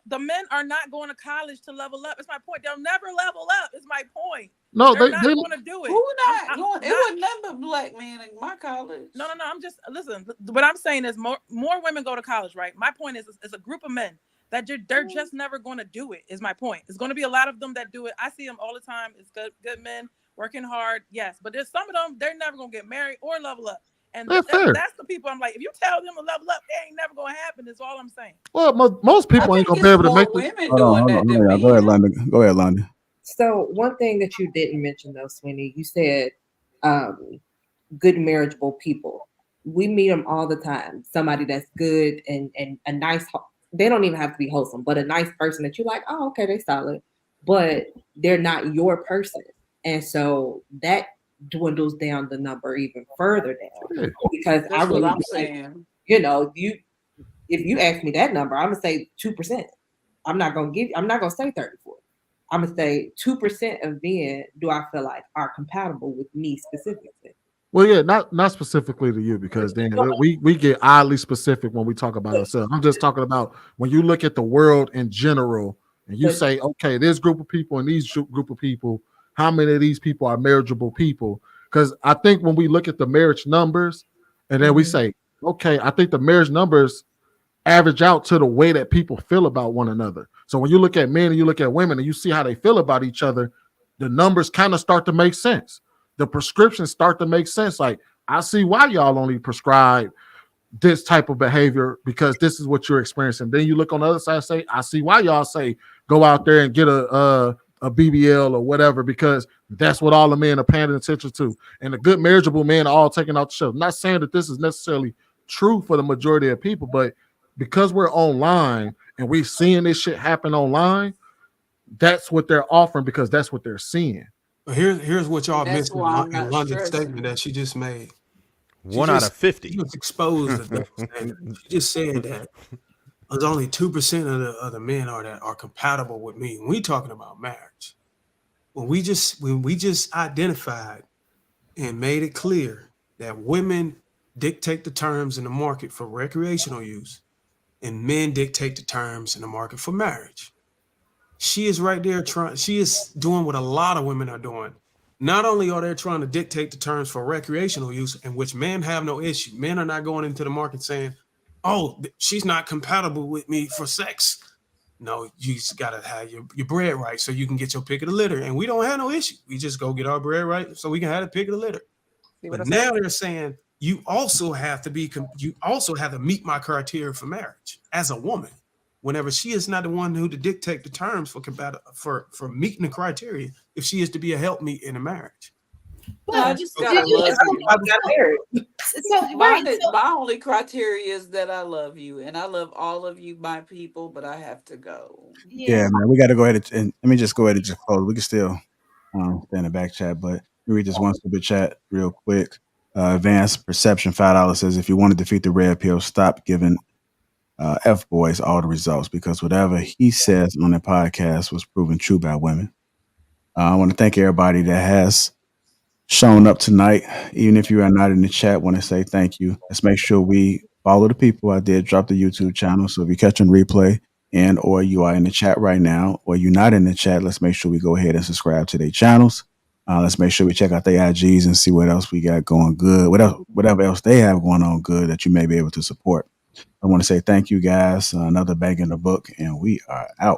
the men are not going to college to level up. It's my point. They'll never level up. Is my point. No, they're they not going to do it. Who not I'm going? It was nothing but black men in my college. No. I'm just listen. What I'm saying is more women go to college, right? My point is, it's a group of men that they're just never going to do it. Is my point. It's going to be a lot of them that do it. I see them all the time. It's good men working hard, yes, but there's some of them they're never going to get married or level up. And that's the people I'm like, if you tell them to level up, it ain't never going to happen. Is all I'm saying. Well, most people ain't gonna be able to make this. Hold on. Yeah, go ahead, London. Go ahead, London. So one thing that you didn't mention though, Sweeney, you said good marriageable people. We meet them all the time. Somebody that's good and a nice. They don't even have to be wholesome, but a nice person that you're like, oh, okay, they solid, but they're not your person, and so that dwindles down the number even further down because That's I really what I'm think, saying. If you ask me that number, I'm gonna say 2%. I'm not gonna say 34. I'm gonna say 2% of men do I feel like are compatible with me specifically. Well, yeah, not specifically to you because then we get oddly specific when we talk about ourselves. I'm just talking about when you look at the world in general and you say, okay, this group of people and these group of people, how many of these people are marriageable people? Because I think when we look at the marriage numbers and then we say, okay, I think the marriage numbers average out to the way that people feel about one another. So when you look at men and you look at women and you see how they feel about each other, the numbers kind of start to make sense. The prescriptions start to make sense. Like, I see why y'all only prescribe this type of behavior because this is what you're experiencing. Then you look on the other side and say, I see why y'all say go out there and get a BBL or whatever because that's what all the men are paying attention to. And the good marriageable men are all taking out the shelf. I'm not saying that this is necessarily true for the majority of people, but because we're online and we're seeing this shit happen online, that's what they're offering because that's what they're seeing. But here's what y'all That's missing why I'm in not London's stressing. statement that she just made. 1 out of 50. She just exposed the double standard. She just said that there's only 2% of the men are compatible with me. When we talking about marriage, when we just identified and made it clear that women dictate the terms in the market for recreational use and men dictate the terms in the market for marriage. She is right there she is doing what a lot of women are doing. Not only are they trying to dictate the terms for recreational use, in which men have no issue. Men are not going into the market saying, oh, she's not compatible with me for sex. No, you just got to have your bread right so you can get your pick of the litter. And we don't have no issue. We just go get our bread right so we can have the pick of the litter. But now they're saying you also have to meet my criteria for marriage as a woman. Whenever she is not the one who to dictate the terms for meeting the criteria, if she is to be a helpmeet in a marriage. Well, I just gotta love you. My only criteria is that I love you, and I love all of you, my people. But I have to go. Yeah, man, we got to go ahead and let me just go ahead and just close. We can still stay in the back chat, but let me read this one super chat real quick. Advanced Perception $5 says, if you want to defeat the red pill, stop giving F boys all the results, because whatever he says on the podcast was proven true by women. I want to thank everybody that has shown up tonight. Even if you are not in the chat, want to say thank you. Let's make sure we follow the people. I did drop the YouTube channel, so if you catch on replay and or you are in the chat right now, or you're not in the chat, let's make sure we go ahead and subscribe to their channels. Let's make sure we check out their IGs and see what else we got going good, whatever else they have going on good that you may be able to support. I want to say thank you guys. Another bang in the book, and we are out.